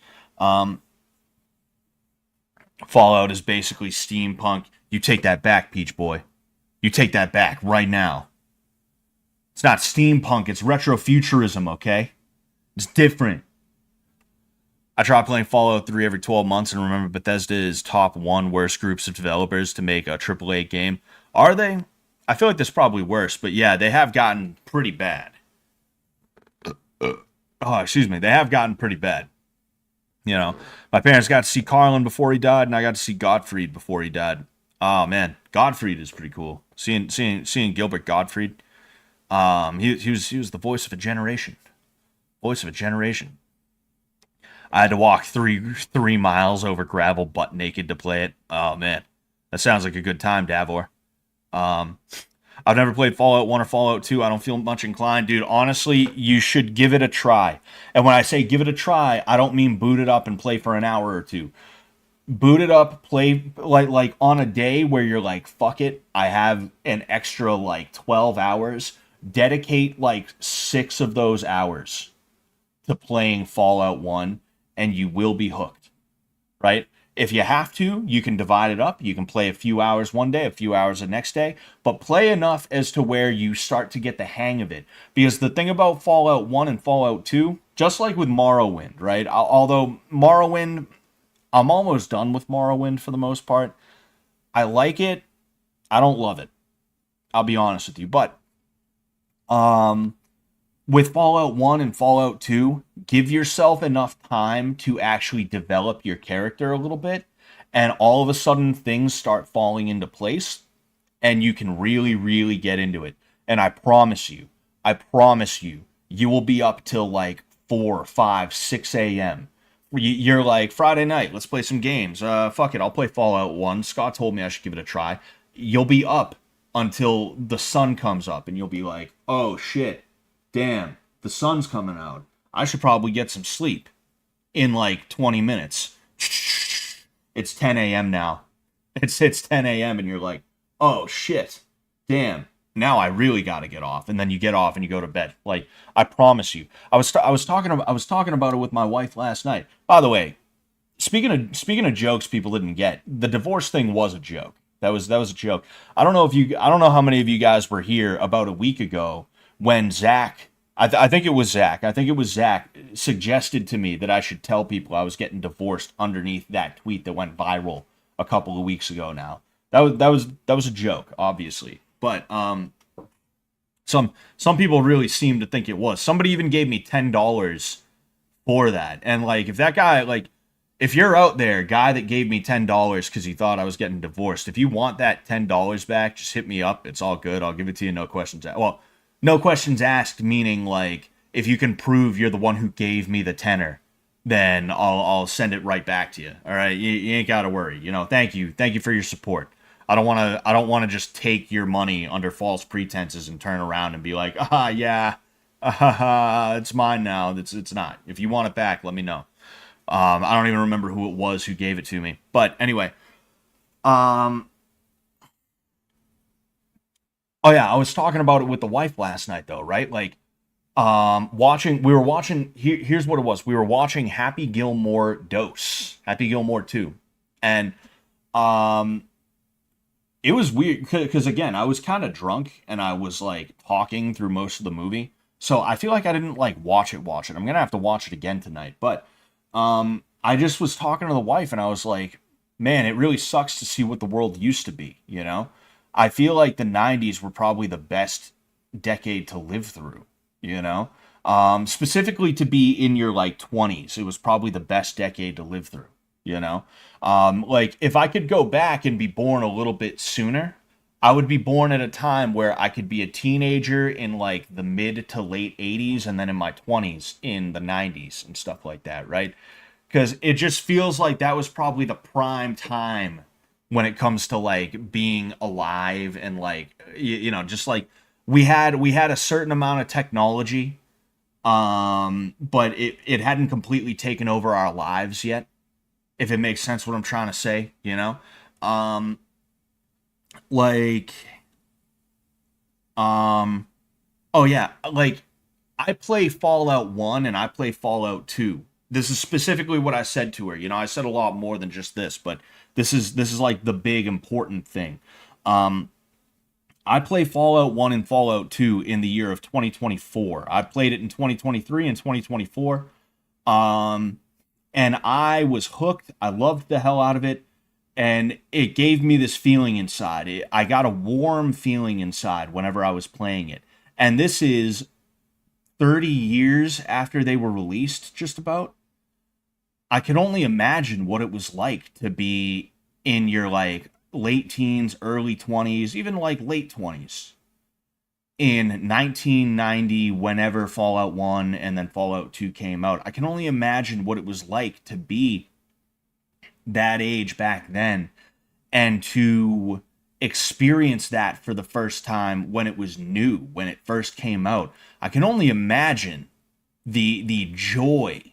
Fallout is basically steampunk. You take that back, Peach Boy. You take that back right now. It's not steampunk, it's retrofuturism, okay? It's different. I try playing Fallout 3 every 12 months, and remember, Bethesda is top 1 worst groups of developers to make a AAA game. Are they? I feel like there's probably worse, but yeah, they have gotten pretty bad. They have gotten pretty bad. You know, my parents got to see Carlin before he died, and I got to see Gottfried before he died. Oh man, Gottfried is pretty cool. Seeing Gilbert Gottfried. He was the voice of a generation. Voice of a generation. I had to walk three miles over gravel butt naked to play it. Oh man, that sounds like a good time, Davor. Um, I've never played Fallout 1 or Fallout 2. I don't feel much inclined. Dude, honestly, you should give it a try. And when I say give it a try, I don't mean boot it up and play for an hour or two. Boot it up, play like on a day where you're like, fuck it, I have an extra like 12 hours. Dedicate like 6 of those hours to playing Fallout 1 and you will be hooked, right? If you have to, you can divide it up. You can play a few hours one day, a few hours the next day, but play enough as to where you start to get the hang of it. Because the thing about Fallout 1 and Fallout 2, just like with Morrowind, right? Although Morrowind, I'm almost done with Morrowind for the most part. I like it. I don't love it. I'll be honest with you. But um, with Fallout 1 and Fallout 2, give yourself enough time to actually develop your character a little bit, and all of a sudden things start falling into place, and you can really, really get into it. And I promise you, you will be up till like 4, 5, 6 a.m. You're like, Friday night, let's play some games. Fuck it, I'll play Fallout 1. Scott told me I should give it a try. You'll be up until the sun comes up, and you'll be like, oh shit, damn, the sun's coming out. I should probably get some sleep in like 20 minutes. It's 10 a.m. now. It's 10 a.m. and you're like, oh shit, damn. Now I really got to get off, and then you get off and you go to bed. Like I promise you, I was talking about it with my wife last night. By the way, speaking of jokes people didn't get, the divorce thing was a joke. That was a joke. I don't know how many of you guys were here about a week ago when Zach, I think it was Zach. I think it was Zach suggested to me that I should tell people I was getting divorced underneath that tweet that went viral a couple of weeks ago. Now that was a joke, obviously, but some people really seem to think it was. Somebody even gave me $10 for that, and like if that guy like. If you're out there, guy that gave me $10 because he thought I was getting divorced, if you want that $10 back, just hit me up. It's all good. I'll give it to you. No questions asked. Well, no questions asked, meaning like if you can prove you're the one who gave me the tenner, then I'll send it right back to you. All right, you ain't got to worry. You know, thank you for your support. I don't want to just take your money under false pretenses and turn around and be like, yeah, it's mine now. It's not. If you want it back, let me know. I don't even remember who it was who gave it to me. But anyway. Oh yeah, I was talking about it with the wife last night though, right? Like we were watching here's what it was. We were watching Happy Gilmore 2. And um it was weird because again, I was kind of drunk and I was like talking through most of the movie. So I feel like I didn't like watch it. I'm going to have to watch it again tonight, but I just was talking to the wife and I was like, man, it really sucks to see what the world used to be, you know? I feel like the 90s were probably the best decade to live through, you know? Specifically to be in your like 20s, it was probably the best decade to live through, you know? Like if I could go back and be born a little bit sooner, I would be born at a time where I could be a teenager in like the mid to late 80s and then in my 20s in the 90s and stuff like that, right? Because it just feels like that was probably the prime time when it comes to like being alive and like you know just like we had a certain amount of technology, but it hadn't completely taken over our lives yet, if it makes sense what I'm trying to say, you know. Like oh yeah, like I play Fallout 1 and I play Fallout 2. This is specifically what I said to her. You know, I said a lot more than just this, but this is like the big important thing. I play Fallout 1 and Fallout 2 in the year of 2024. I played it in 2023 and 2024. And I was hooked. I loved the hell out of it. And it gave me this feeling inside. I got a warm feeling inside whenever I was playing it. And this is 30 years after they were released, just about. I can only imagine what it was like to be in your like late teens, early 20s, even like late 20s. in 1990, whenever Fallout 1 and then Fallout 2 came out. I can only imagine what it was like to be that age back then and to experience that for the first time when it was new, when it first came out. I can only imagine the joy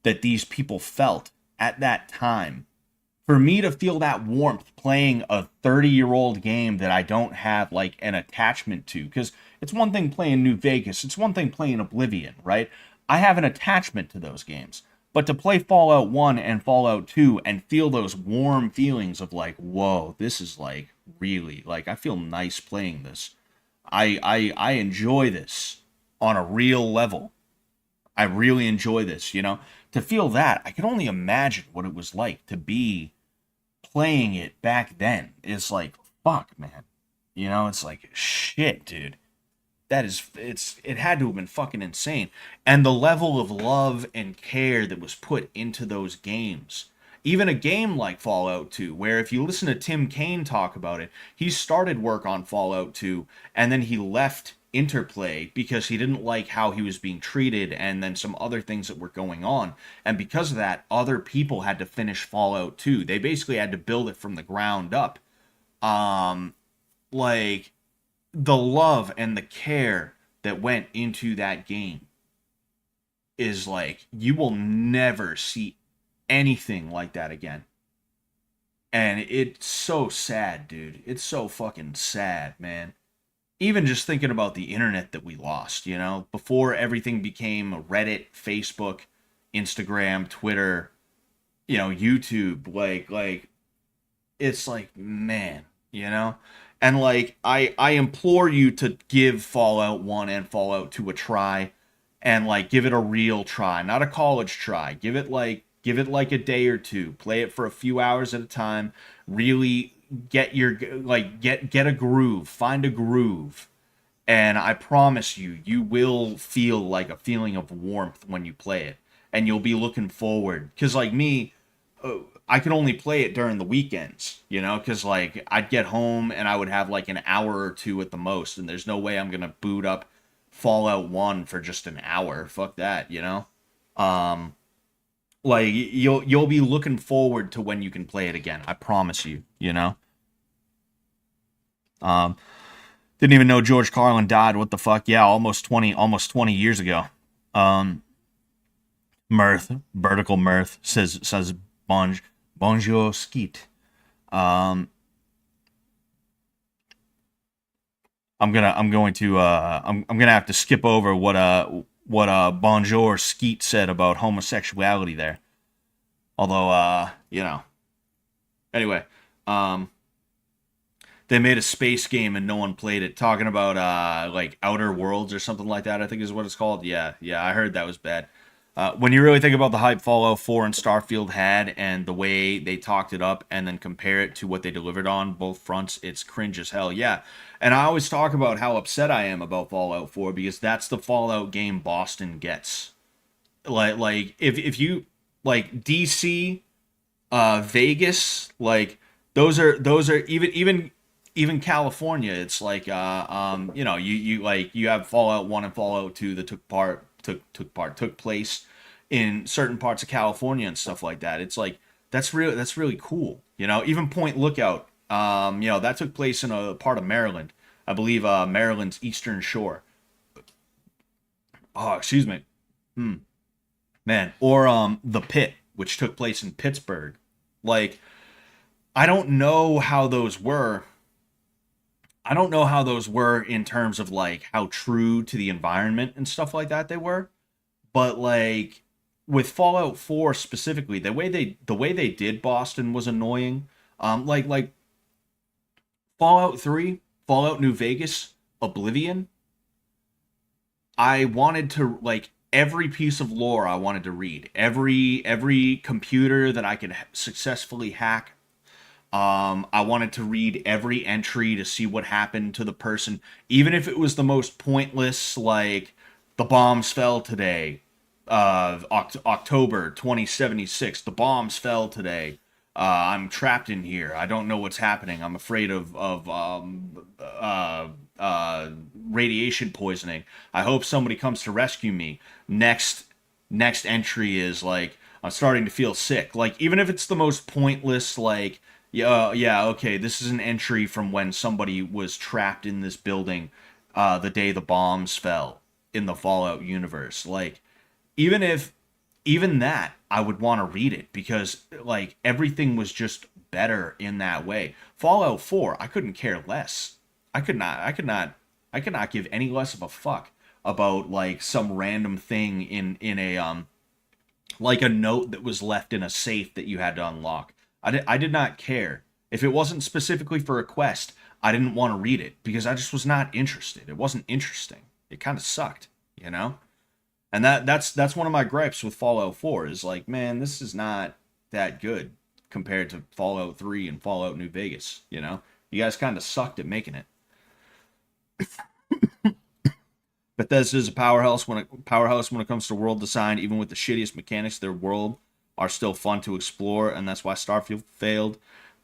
that these people felt at that time. For me to feel that warmth playing a 30-year-old game that I don't have like an attachment to, because it's one thing playing New Vegas, it's one thing playing Oblivion, right? I have an attachment to those games. But to play Fallout 1 and Fallout 2 and feel those warm feelings of like, whoa, this is like really, like, I feel nice playing this. I enjoy this on a real level. I really enjoy this, you know? To feel that, I can only imagine what it was like to be playing it back then. It's like, fuck, man. You know, it's like, shit, dude. It had to have been fucking insane. And the level of love and care that was put into those games. Even a game like Fallout 2, where if you listen to Tim Kaine talk about it, he started work on Fallout 2 and then he left Interplay because he didn't like how he was being treated and then some other things that were going on. And because of that, other people had to finish Fallout 2. They basically had to build it from the ground up. Like the love and the care that went into that game is like, you will never see anything like that again. And it's so sad, dude. It's so fucking sad, man. Even just thinking about the internet that we lost, you know, before everything became Reddit, Facebook, Instagram, Twitter, you know, YouTube, like it's like, man, you know? And like I implore you to give Fallout 1 and Fallout 2 a try and like give it a real try, not a college try. Give it like a day or two. Play it for a few hours at a time. Really get your get a groove, find a groove. And I promise you, you will feel like a feeling of warmth when you play it. And you'll be looking forward. Because, like me, I could only play it during the weekends, you know? Because, like, I'd get home and I would have, like, an hour or two at the most. And there's no way I'm going to boot up Fallout 1 for just an hour. Fuck that, you know? Like, you'll be looking forward to when you can play it again. I promise you, you know? Didn't even know George Carlin died. What the fuck? Yeah, almost 20 years ago. Mirth, vertical mirth says bonjour skeet. I'm gonna have to skip over what bonjour skeet said about homosexuality there. Although you know. Anyway, they made a space game and no one played it, talking about like Outer Worlds or something like that, I think is what it's called. Yeah, I heard that was bad. When you really think about the hype Fallout 4 and Starfield had and the way they talked it up and then compare it to what they delivered on both fronts, it's cringe as hell. Yeah. And I always talk about how upset I am about Fallout 4 because that's the Fallout game Boston gets. Like if you like DC, Vegas, like those are even California. It's like you know, you like you have Fallout 1 and Fallout 2 that took place in certain parts of California and stuff like that. It's like that's really cool. You know, even Point Lookout, you know, that took place in a part of Maryland. I believe Maryland's Eastern Shore. Oh, excuse me. Man, or The Pit, which took place in Pittsburgh. Like I don't know how those were. I don't know how those were in terms of like how true to the environment and stuff like that they were, but like with Fallout 4 specifically, the way they did Boston was annoying. Like Fallout 3, Fallout New Vegas, Oblivion, I wanted to like every piece of lore I wanted to read. Every computer that I could successfully hack, I wanted to read every entry to see what happened to the person, even if it was the most pointless, like the bombs fell today, October 2076. The bombs fell today. I'm trapped in here. I don't know what's happening. I'm afraid of radiation poisoning. I hope somebody comes to rescue me. Next entry is like, I'm starting to feel sick. Like, even if it's the most pointless, like, yeah, okay, this is an entry from when somebody was trapped in this building the day the bombs fell in the Fallout universe. Like, even if, even that, I would want to read it because, like, everything was just better in that way. Fallout 4, I couldn't care less. I could not give any less of a fuck about, like, some random thing in a, like a note that was left in a safe that you had to unlock. I did not care. If it wasn't specifically for a quest, I didn't want to read it because I just was not interested. It wasn't interesting. It kind of sucked, you know? And that's one of my gripes with Fallout 4 is like, man, this is not that good compared to Fallout 3 and Fallout New Vegas, you know? You guys kind of sucked at making it. Bethesda's a powerhouse when it comes to world design. Even with the shittiest mechanics, their world are still fun to explore, and that's why Starfield failed.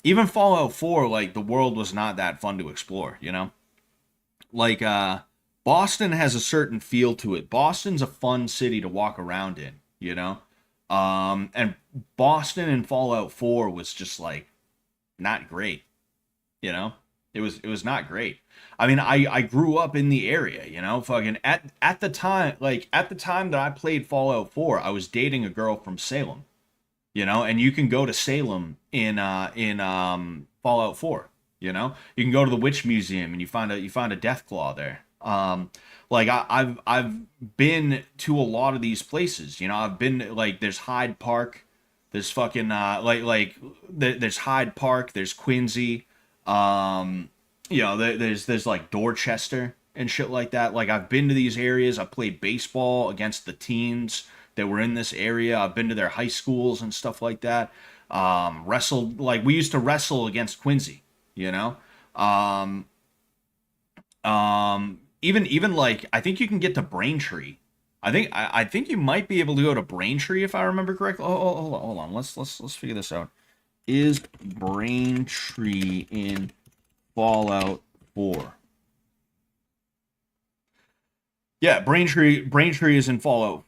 Even Fallout 4, like, the world was not that fun to explore, you know? Like, Boston has a certain feel to it. Boston's a fun city to walk around in, you know? And Boston in Fallout 4 was just, like, not great, you know? It was not great. I mean, I grew up in the area, you know, fucking at the time, like at the time that I played Fallout 4, I was dating a girl from Salem, you know, and you can go to Salem in Fallout 4, you know. You can go to the Witch Museum and you find a Death Claw there. Like I've been to a lot of these places, you know. I've been like there's Hyde Park, there's fucking there's Hyde Park, there's Quincy. You know, there's like Dorchester and shit like that. Like I've been to these areas. I played baseball against the teams that were in this area. I've been to their high schools and stuff like that. Wrestled, like we used to wrestle against Quincy, you know. Even like I think you can get to Braintree. I think you might be able to go to Braintree if I remember correctly. Hold on. Let's figure this out. Is Braintree in Fallout 4? Yeah, Braintree is in Fallout.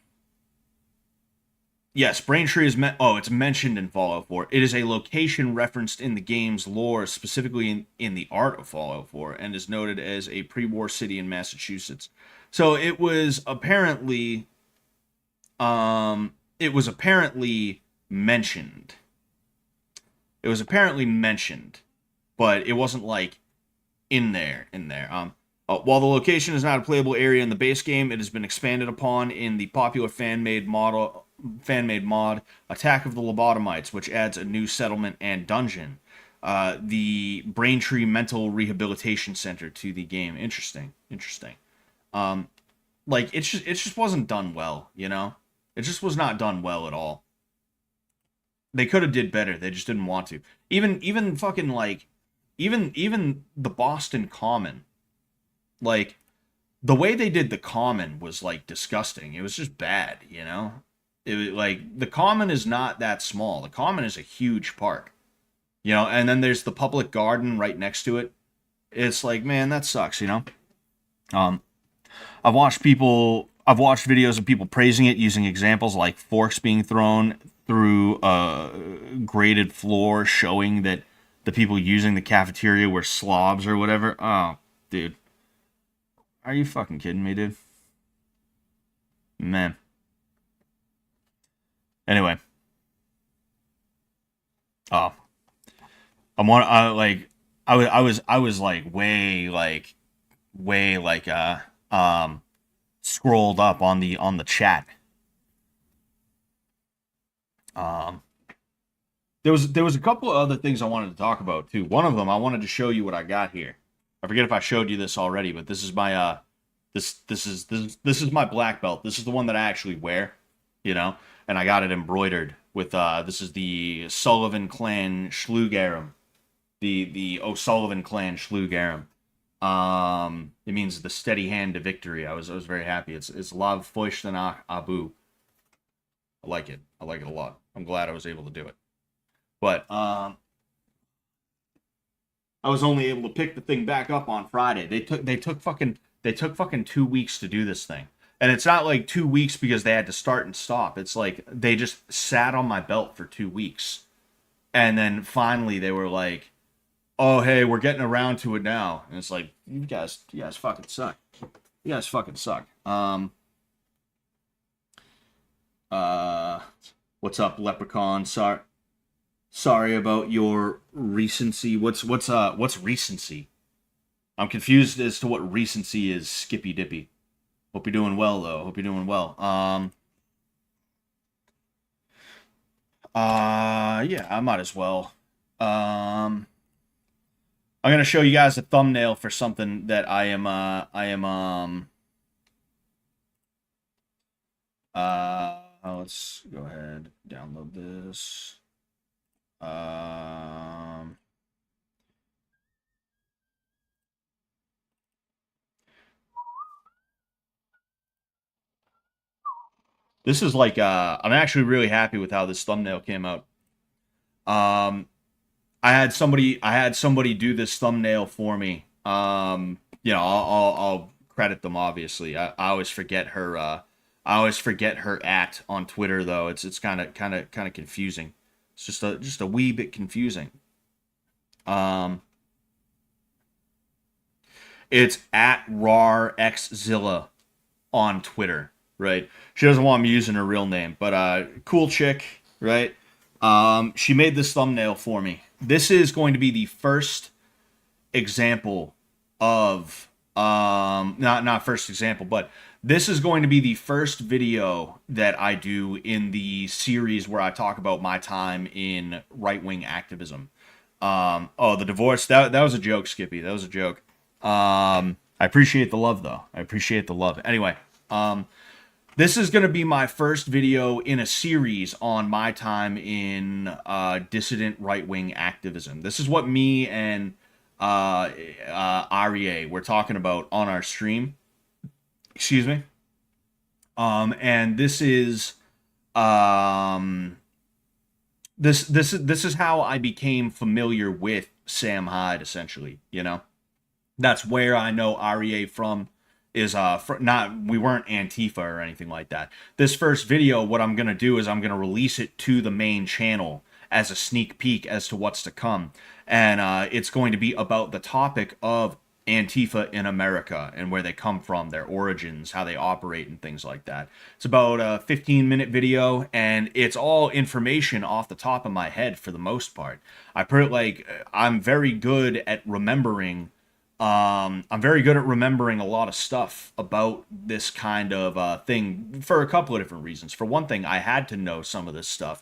Yes, Braintree is it's mentioned in Fallout 4. It is a location referenced in the game's lore, specifically in the art of Fallout 4, and is noted as a pre-war city in Massachusetts. So it was apparently mentioned. It was apparently mentioned, but it wasn't like in there. While the location is not a playable area in the base game, it has been expanded upon in the popular fan-made mod Attack of the Lobotomites, which adds a new settlement and dungeon. The Braintree Mental Rehabilitation Center to the game. Interesting. Like it just wasn't done well, you know? It just was not done well at all. They could have did better. They just didn't want to. Even fucking like even the Boston Common, like the way they did the Common was like disgusting. It was just bad, you know? It was like the Common is not that small. The Common is a huge park. You know, and then there's the public garden right next to it. It's like, man, that sucks, you know? I've watched videos of people praising it using examples like forks being thrown through a graded floor, showing that the people using the cafeteria were slobs or whatever. Oh, dude. Are you fucking kidding me, dude? Man. Anyway. Oh. I was like way scrolled up on the chat. There was a couple of other things I wanted to talk about too. One of them I wanted to show you what I got here. I forget if I showed you this already, but this is my this is my black belt. This is the one that I actually wear, you know, and I got it embroidered with this is the Sullivan Clan Shlugarum. The O'Sullivan Clan Shlugarum. It means the steady hand to victory. I was very happy. It's Lav Foishtanach Abu. I like it. I like it a lot. I'm glad I was able to do it. But I was only able to pick the thing back up on Friday. They took fucking 2 weeks to do this thing. And it's not like 2 weeks because they had to start and stop. It's like they just sat on my belt for 2 weeks. And then finally they were like, "Oh, hey, we're getting around to it now." And it's like, you guys fucking suck. You guys fucking suck. Uh what's up, Leprechaun? Sorry about your recency. What's recency? I'm confused as to what recency is, Skippy Dippy. Hope you're doing well though. Hope you're doing well. Yeah, I might as well. I'm gonna show you guys a thumbnail for something that let's go ahead, download this. This is like I'm actually really happy with how this thumbnail came out. Um, I had somebody do this thumbnail for me. I'll credit them obviously. I always forget her. I always forget her at on Twitter though. It's kind of confusing. It's just a wee bit confusing. Um, it's at RarXzilla on Twitter, right? She doesn't want me using her real name, but cool chick, right? She made this thumbnail for me. This is going to be the first example of not first example, but this is going to be the first video that I do in the series where I talk about my time in right-wing activism. Oh, the divorce, that was a joke, Skippy. That was a joke. I appreciate the love though. I appreciate the love. Anyway, this is going to be my first video in a series on my time in dissident right-wing activism. This is what me and Aria were talking about on our stream. Excuse me. And this is this is how I became familiar with Sam Hyde. Essentially, that's where I know Aria from. Is not, we weren't Antifa or anything like that. This first video, what I'm gonna do is I'm gonna release it to the main channel as a sneak peek as to what's to come, and it's going to be about the topic of Antifa in America and where they come from, their origins, how they operate, and things like that. It's about a 15-minute video, and it's all information off the top of my head for the most part. I'm very good at remembering. I'm very good at remembering a lot of stuff about this kind of thing for a couple of different reasons. For one thing, I had to know some of this stuff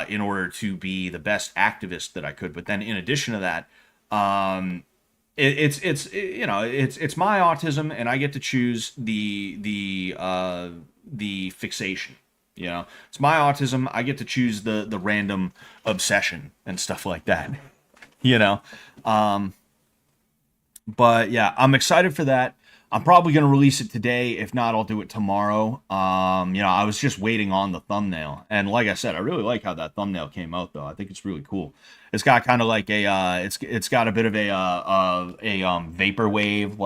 in order to be the best activist that I could. But then, in addition to that, it's my autism, and I get to choose the fixation. It's my autism. I get to choose the random obsession and stuff like that. You know. But yeah, I'm excited for that. I'm probably going to release it today. If not, I'll do it tomorrow. I was just waiting on the thumbnail. And like I said, I really like how that thumbnail came out though. I think it's really cool. It's got kind of like it's got a bit of a vaporwave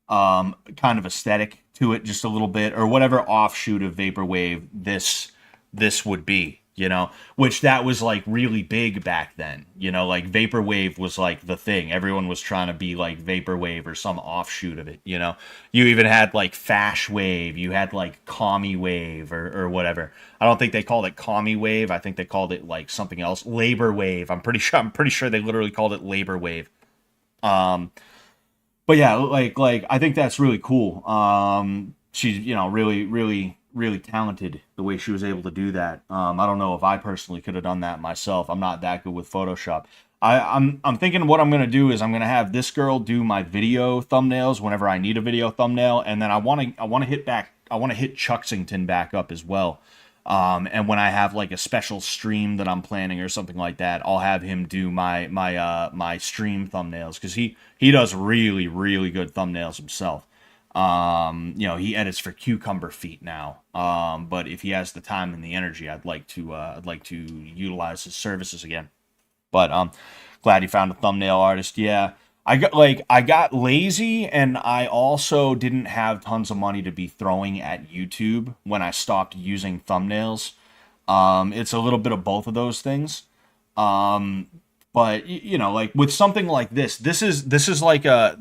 kind of aesthetic to it, just a little bit, or whatever offshoot of vaporwave this would be, which that was like really big back then, like vaporwave was like the thing. Everyone was trying to be like vaporwave or some offshoot of it. You even had like fash wave, you had like commie wave or whatever. I don't think they called it commie wave. I think they called it like something else, labor wave. I'm pretty sure they literally called it labor wave. But yeah, like I think that's really cool. She's really talented the way she was able to do that. I don't know if I personally could have done that myself. I'm not that good with Photoshop. I'm thinking what I'm gonna do is I'm gonna have this girl do my video thumbnails whenever I need a video thumbnail, and then I want to hit Chuxington back up as well. And when I have like a special stream that I'm planning or something like that, I'll have him do my stream thumbnails, because he does really really good thumbnails himself. He edits for Cucumber Feet now. But if he has the time and the energy, I'd like to utilize his services again. But glad you found a thumbnail artist. Yeah. I got lazy, and I also didn't have tons of money to be throwing at YouTube when I stopped using thumbnails. It's a little bit of both of those things. Um, but you know, like with something like this is like a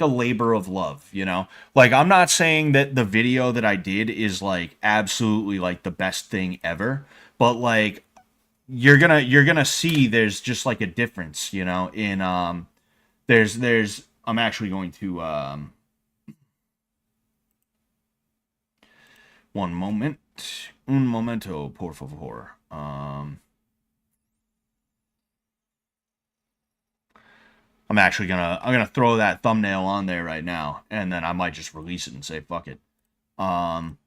labor of love, you know? Like I'm not saying that the video that I did is like absolutely like the best thing ever, but like you're gonna see there's just like a difference, you know, in there's I'm actually going to one moment. Un momento, por favor. I'm gonna throw that thumbnail on there right now, and then I might just release it and say fuck it. Um,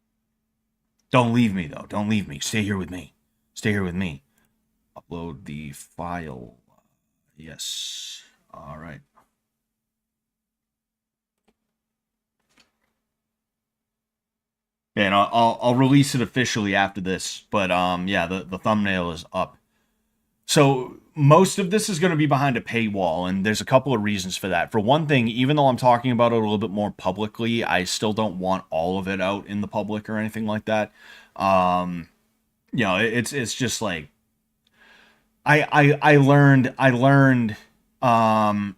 don't leave me though. Don't leave me. Stay here with me. Stay here with me. Upload the file. Yes. All right. And I'll release it officially after this. But yeah, the thumbnail is up. So most of this is going to be behind a paywall, and there's a couple of reasons for that. For one thing, even though I'm talking about it a little bit more publicly, I still don't want all of it out in the public or anything like that. You know, it's just like um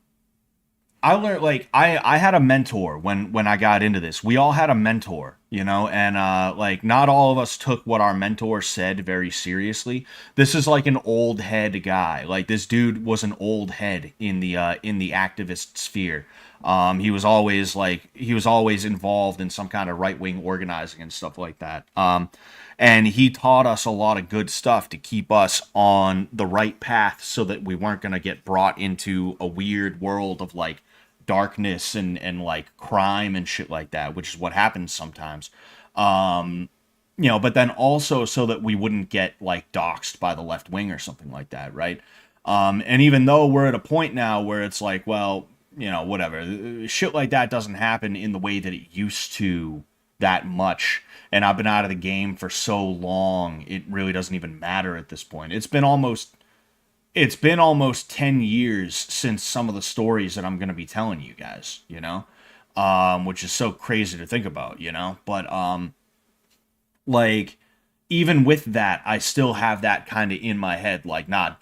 I learned like I had a mentor when I got into this. We all had a mentor, you know, and like not all of us took what our mentor said very seriously. This is like an old head guy. Like this dude was an old head in the activist sphere. He was always involved in some kind of right-wing organizing and stuff like that. And he taught us a lot of good stuff to keep us on the right path so that we weren't going to get brought into a weird world of like darkness and like crime and shit like that, which is what happens sometimes. You know, but then also so that we wouldn't get like doxxed by the left wing or something like that, right? And even though we're at a point now where it's like, well, you know, whatever, shit like that doesn't happen in the way that it used to that much. And I've been out of the game for so long, it really doesn't even matter at this point. It's been almost 10 years since some of the stories that I'm going to be telling you guys, you know, which is so crazy to think about, you know, but like even with that, I still have that kind of in my head, like, nah,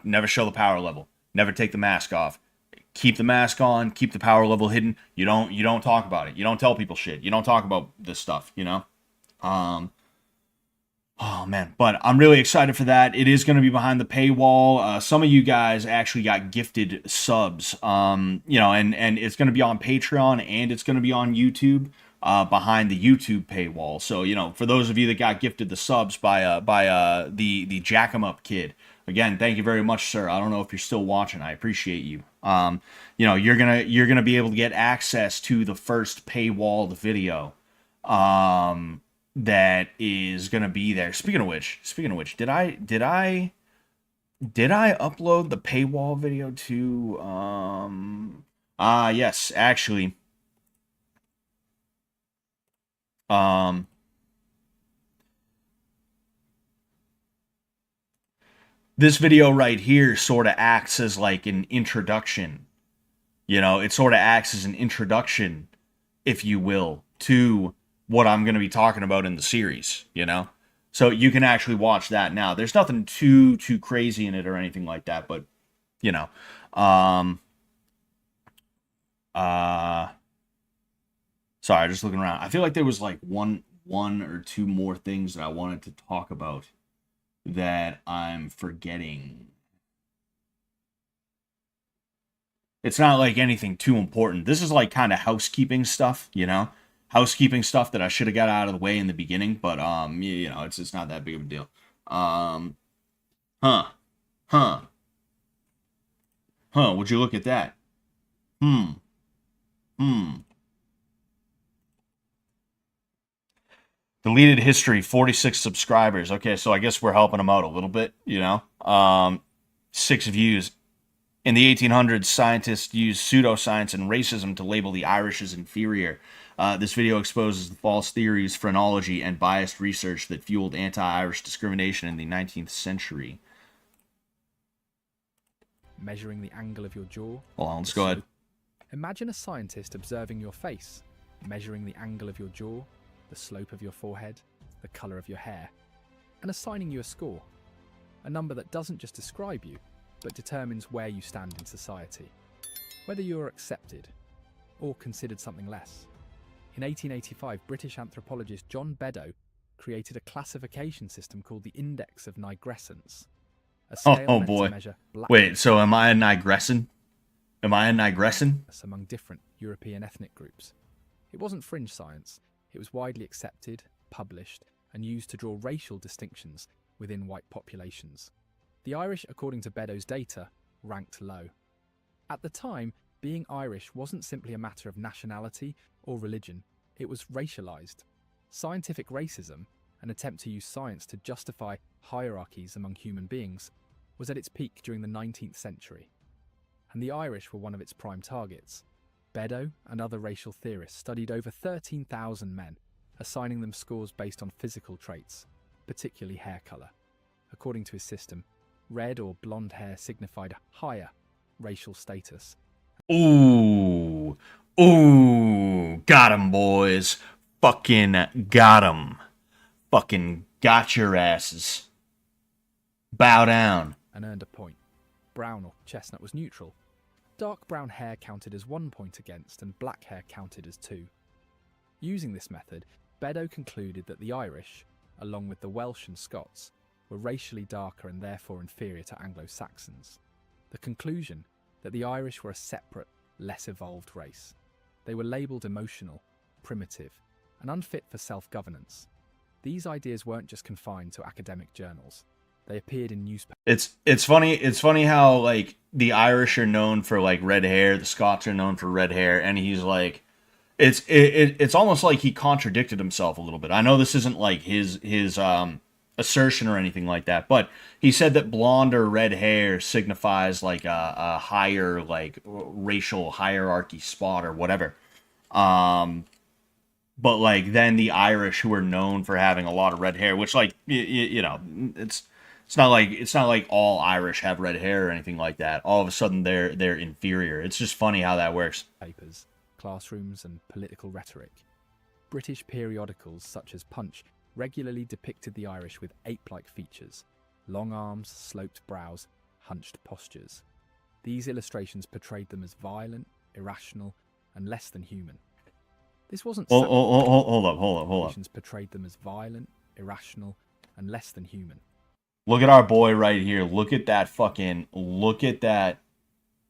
never show the power level, never take the mask off, keep the mask on, keep the power level hidden. You don't talk about it. You don't tell people shit. You don't talk about this stuff, you know. Um, Oh man, but I'm really excited for that. It is going to be behind the paywall. Some of you guys actually got gifted subs, you know, and it's going to be on Patreon and it's going to be on YouTube behind the YouTube paywall. So you know, for those of you that got gifted the subs by the Jack 'em Up kid, again, thank you very much, sir. I don't know if you're still watching. I appreciate you. You know, you're gonna be able to get access to the first paywalled video. That is gonna be there. Speaking of which, did I upload the paywall video to yes, actually. Um this video right here sort of acts as like an introduction. You know, it sort of acts as an introduction, if you will, to what I'm going to be talking about in the series, you know? So you can actually watch that now. There's nothing too crazy in it or anything like that, but you know. Um uh Sorry, just looking around. I feel like there was like one or two more things that I wanted to talk about that I'm forgetting. It's not like anything too important. This is like kind of housekeeping stuff, you know? Housekeeping stuff that I should have got out of the way in the beginning, but you know, it's not that big of a deal. Um, huh, huh, huh. Would you look at that? Hmm, hmm. Deleted history, 46 subscribers. Okay, so I guess we're helping them out a little bit, you know? 6 views. In the 1800s, scientists used pseudoscience and racism to label the Irish as inferior. This video exposes the false theories, phrenology, and biased research that fueled anti-Irish discrimination in the 19th century. measuring the angle of your jaw. Hold on, let's go ahead. Imagine a scientist observing your face, measuring the angle of your jaw, the slope of your forehead, the colour of your hair, and assigning you a score. A number that doesn't just describe you, but determines where you stand in society. Whether you are accepted, or considered something less. In 1885, British anthropologist John Beddoe created a classification system called the Index of Nigrescence. A scale meant to measure blackness. Wait, so am I a nigrescent? Am I a nigrescent? Among different European ethnic groups. It wasn't fringe science. It was widely accepted, published, and used to draw racial distinctions within white populations. The Irish, according to Beddoe's data, ranked low. At the time, being Irish wasn't simply a matter of nationality or religion, it was racialized. Scientific racism, an attempt to use science to justify hierarchies among human beings, was at its peak during the 19th century. And the Irish were one of its prime targets. Beddoe and other racial theorists studied over 13,000 men, assigning them scores based on physical traits, particularly hair colour. According to his system, red or blonde hair signified higher racial status. Ooh. Ooh. Got 'em, boys. Fucking got 'em. Fucking got your asses. Bow down. And earned a point. Brown or chestnut was neutral. Dark brown hair counted as 1 point against, and black hair counted as 2. Using this method, Beddoe concluded that the Irish, along with the Welsh and Scots, were racially darker and therefore inferior to Anglo-Saxons. The conclusion that the Irish were a separate, less evolved race. They were labelled emotional, primitive, and unfit for self-governance. These ideas weren't just confined to academic journals. They appeared in newspapers. It's funny how like the Irish are known for like red hair, the Scots are known for red hair, and he's like it's almost like he contradicted himself a little bit. I know this isn't like his assertion or anything like that, but he said that blonde or red hair signifies like a higher like racial hierarchy spot or whatever. But like then the Irish, who are known for having a lot of red hair, which like you know, it's not like all Irish have red hair or anything like that. All of a sudden they're inferior. It's just funny how that works. Papers, classrooms, and political rhetoric. British periodicals such as Punch regularly depicted the Irish with ape-like features, long arms, sloped brows, hunched postures. These illustrations portrayed them as violent, irrational, and less than human. This wasn't. Hold up. Portrayed them as violent, irrational, and less than human. Look at our boy right here. Look at that.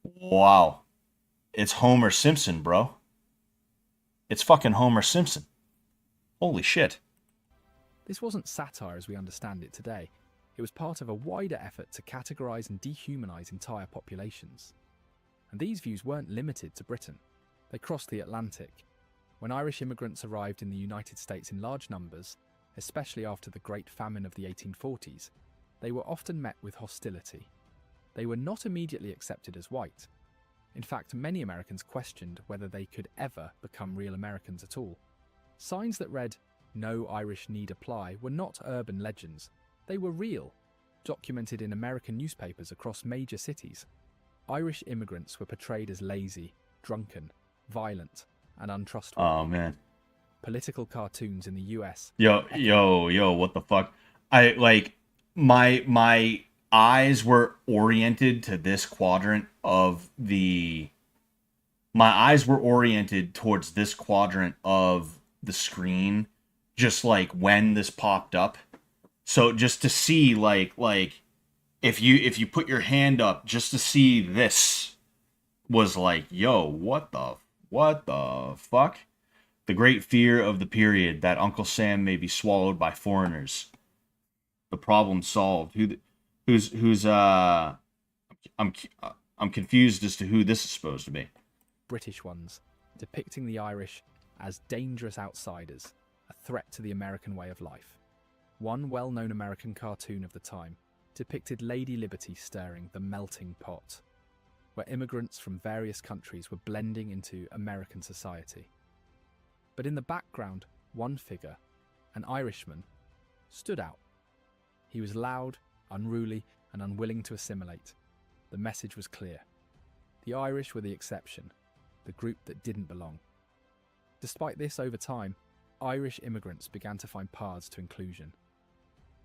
Wow. It's Homer Simpson, bro. It's fucking Homer Simpson. Holy shit. This wasn't satire as we understand it today. It was part of a wider effort to categorize and dehumanize entire populations. And these views weren't limited to Britain. They crossed the Atlantic. When Irish immigrants arrived in the United States in large numbers, especially after the Great Famine of the 1840s, they were often met with hostility. They were not immediately accepted as white. In fact, many Americans questioned whether they could ever become real Americans at all. Signs that read, "No Irish need apply," were not urban legends. They were real, documented in American newspapers across major cities. Irish immigrants were portrayed as lazy, drunken, violent, and untrustworthy. Oh, man. Political cartoons in the US. Yo, what the fuck? I, like, my eyes were oriented to this quadrant of the... My eyes were oriented towards this quadrant of the screen, just, like, when this popped up. So, just to see, like, if you put your hand up, just to see this was like, yo, what the fuck? The great fear of the period, that Uncle Sam may be swallowed by foreigners. The problem solved. I'm confused as to who this is supposed to be. British ones, depicting the Irish as dangerous outsiders, a threat to the American way of life. One well-known American cartoon of the time depicted Lady Liberty stirring the melting pot, where immigrants from various countries were blending into American society. But in the background, one figure, an Irishman, stood out. He was loud, unruly, and unwilling to assimilate. the message was clear. The Irish were the exception, the group that didn't belong. Despite this, over time, Irish immigrants began to find paths to inclusion.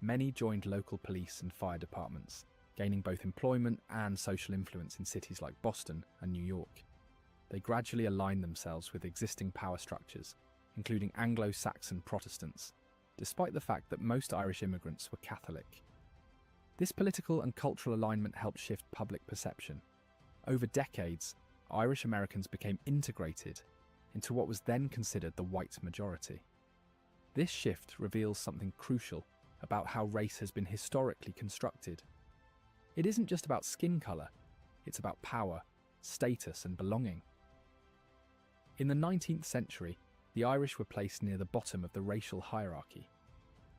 Many joined local police and fire departments, gaining both employment and social influence in cities like Boston and New York. They gradually aligned themselves with existing power structures, including Anglo-Saxon Protestants, despite the fact that most Irish immigrants were Catholic. This political and cultural alignment helped shift public perception. Over decades, Irish Americans became integrated into what was then considered the white majority. This shift reveals something crucial about how race has been historically constructed. It isn't just about skin colour, it's about power, status and belonging. In the 19th century, the Irish were placed near the bottom of the racial hierarchy.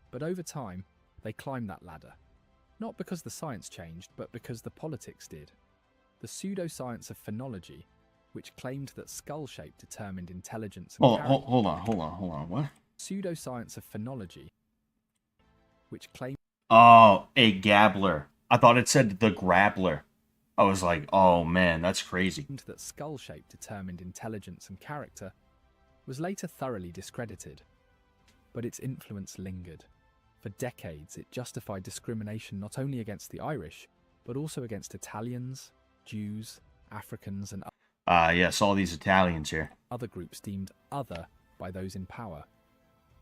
But over time, they climbed that ladder. Not because the science changed, but because the politics did. The pseudoscience of phonology, which claimed that skull shape determined intelligence and character. Hold on. What? Pseudoscience of phonology, which claimed... Oh, a gabbler. I thought it said the grabbler. I was like, oh man, that's crazy. That skull shape determined intelligence and character was later thoroughly discredited. But its influence lingered. For decades, it justified discrimination not only against the Irish, but also against Italians, Jews, Africans, and yes, all these Italians here. Other groups deemed other by those in power.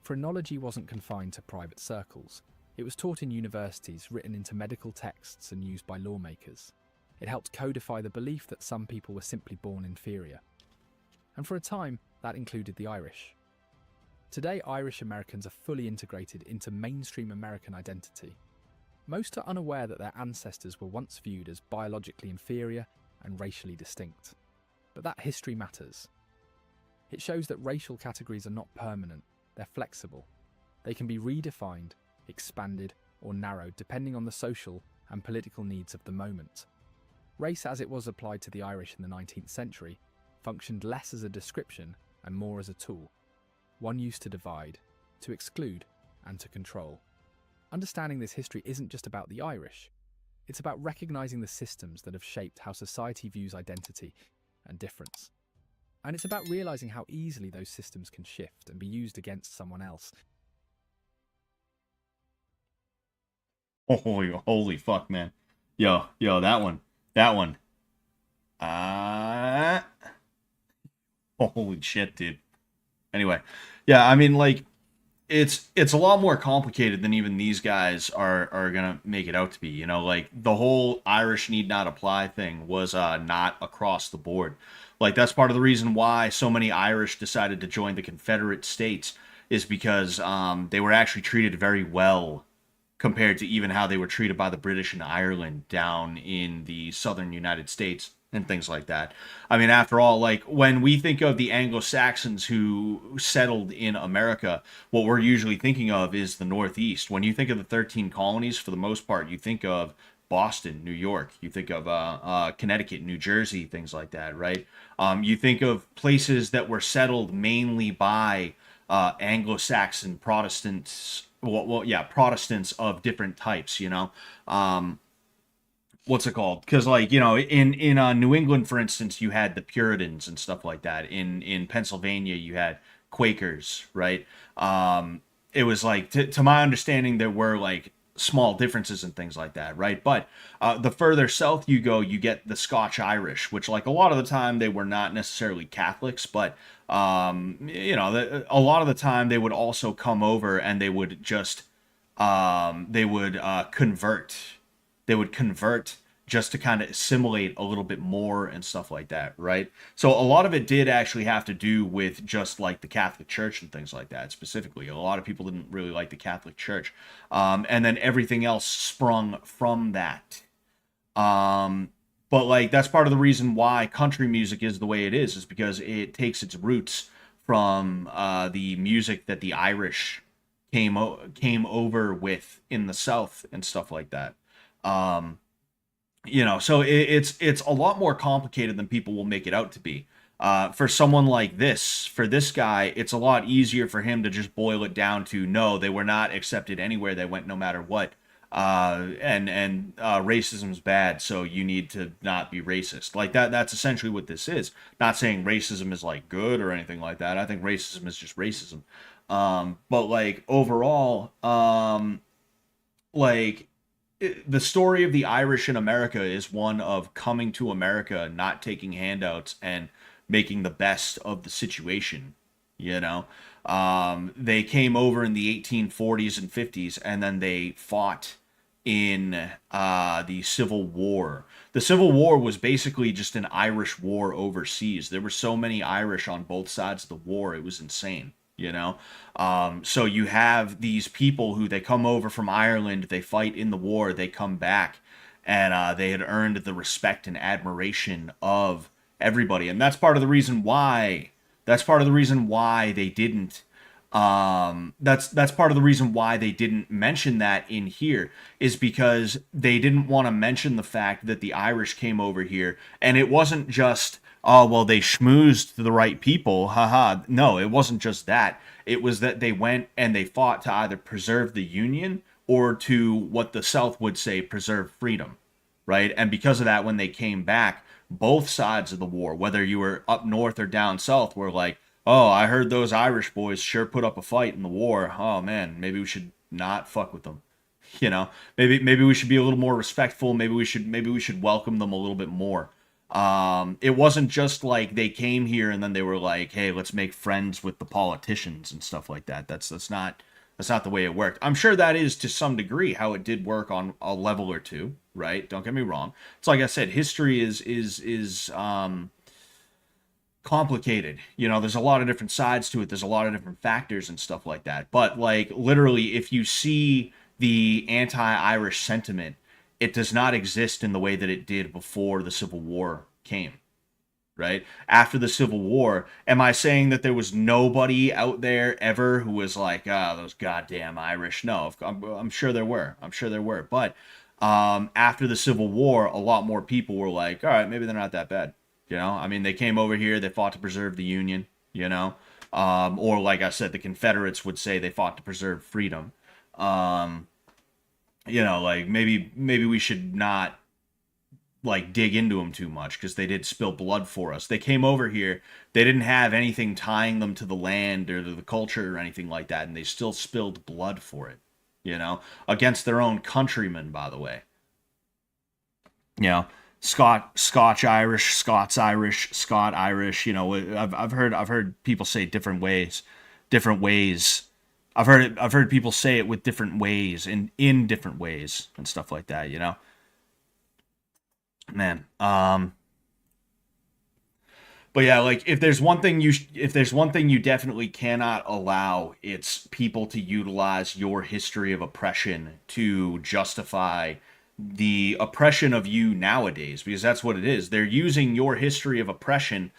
Phrenology wasn't confined to private circles. It was taught in universities, written into medical texts, and used by lawmakers. It helped codify the belief that some people were simply born inferior. And for a time, that included the Irish. Today, Irish Americans are fully integrated into mainstream American identity. Most are unaware that their ancestors were once viewed as biologically inferior and racially distinct. But that history matters. It shows that racial categories are not permanent, they're flexible. They can be redefined, expanded, or narrowed depending on the social and political needs of the moment. Race, as it was applied to the Irish in the 19th century, functioned less as a description and more as a tool. One used to divide, to exclude, and to control. Understanding this history isn't just about the Irish. It's about recognizing the systems that have shaped how society views identity and difference. And it's about realizing how easily those systems can shift and be used against someone else. Holy fuck, man. Yo, that one. Holy shit, dude. Anyway, yeah, I mean, like, it's a lot more complicated than even these guys are gonna make it out to be. You know, like, the whole Irish need not apply thing was not across the board. Like, that's part of the reason why so many Irish decided to join the Confederate States, is because they were actually treated very well compared to even how they were treated by the British in Ireland down in the southern United States and things like that. I mean, after all, like, when we think of the Anglo-Saxons who settled in America, what we're usually thinking of is the Northeast. When you think of the 13 colonies, for the most part, you think of Boston, New York. You think of Connecticut, New Jersey, things like that, right? You think of places that were settled mainly by Anglo-Saxon Protestants. Protestants of different types, you know. What's it called? Because, like, you know, in New England, for instance, you had the Puritans and stuff like that. In Pennsylvania, you had Quakers, right? It was like, to my understanding, there were like small differences and things like that, right? But the further south you go, you get the Scotch Irish, which, like, a lot of the time they were not necessarily Catholics, but you know, a lot of the time they would also come over and they would just convert. They would convert just to kind of assimilate a little bit more and stuff like that, right? So a lot of it did actually have to do with just like the Catholic Church and things like that specifically. A lot of people didn't really like the Catholic Church. And then everything else sprung from that. But like, that's part of the reason why country music is the way it is because it takes its roots from the music that the Irish came over with in the South and stuff like that. You know, so it's a lot more complicated than people will make it out to be. For someone like this, for this guy, it's a lot easier for him to just boil it down to, no, they were not accepted anywhere they went, no matter what. and racism's bad, so you need to not be racist. Like that's essentially what this is. Not saying racism is like good or anything like that. I think racism is just racism. But like overall, like the story of the Irish in America is one of coming to America, not taking handouts, and making the best of the situation. You know, they came over in the 1840s and 50s, and then they fought in the Civil War. The Civil War was basically just an Irish war overseas. There were so many Irish on both sides of the war, it was insane. You know, so you have these people who they come over from Ireland, they fight in the war, they come back, and they had earned the respect and admiration of everybody, and that's part of the reason why. That's part of the reason why they didn't. That's part of the reason why they didn't mention that in here, is because they didn't want to mention the fact that the Irish came over here, and it wasn't just, oh well, they schmoozed the right people, haha. No, it wasn't just that. It was that they went and they fought to either preserve the Union or, to what the South would say, preserve freedom, right? And because of that, when they came back, both sides of the war, whether you were up north or down south, were like, oh, I heard those Irish boys sure put up a fight in the war. Oh man, maybe we should not fuck with them. You know, maybe we should be a little more respectful. Maybe we should welcome them a little bit more. It wasn't just like they came here and then they were like, hey, let's make friends with the politicians and stuff like that. That's not the way it worked. I'm sure that is to some degree how it did work on a level or two, right? Don't get me wrong. It's like I said, history is complicated. You know, there's a lot of different sides to it. There's a lot of different factors and stuff like that. But like literally, if you see the anti-Irish sentiment, it does not exist in the way that it did before the Civil War came. Right after the Civil War, am I saying that there was nobody out there ever who was like, ah, those goddamn Irish? No, I'm sure there were. I'm sure there were. But after the Civil War, a lot more people were like, all right, maybe they're not that bad. You know, I mean, they came over here, they fought to preserve the Union, you know, or like I said, the Confederates would say they fought to preserve freedom. You know, like maybe we should not like dig into them too much, because they did spill blood for us. They came over here, they didn't have anything tying them to the land or to the culture or anything like that, and they still spilled blood for it, you know, against their own countrymen, by the way. You know, Scotch Irish, Scots Irish, Scot Irish. You know, I've heard people say different ways, different ways. I've heard people say it with different ways and in different ways and stuff like that. You know, man. But yeah, like if there's one thing you definitely cannot allow, it's people to utilize your history of oppression to justify the oppression of you nowadays, because that's what it is. They're using your history of oppression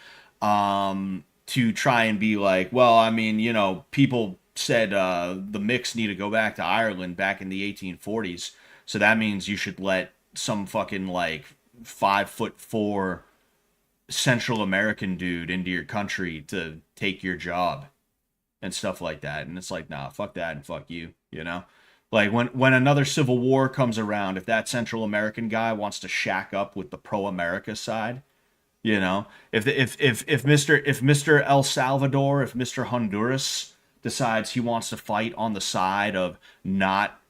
to try and be like, well, I mean, you know, people said the Micks need to go back to Ireland back in the 1840s, so that means you should let some fucking like 5'4" Central American dude into your country to take your job and stuff like that. And it's like, nah, fuck that and fuck you, you know? Like when another civil war comes around, if that Central American guy wants to shack up with the pro-America side, you know, if Mr. El Salvador, if Mr. Honduras decides he wants to fight on the side of not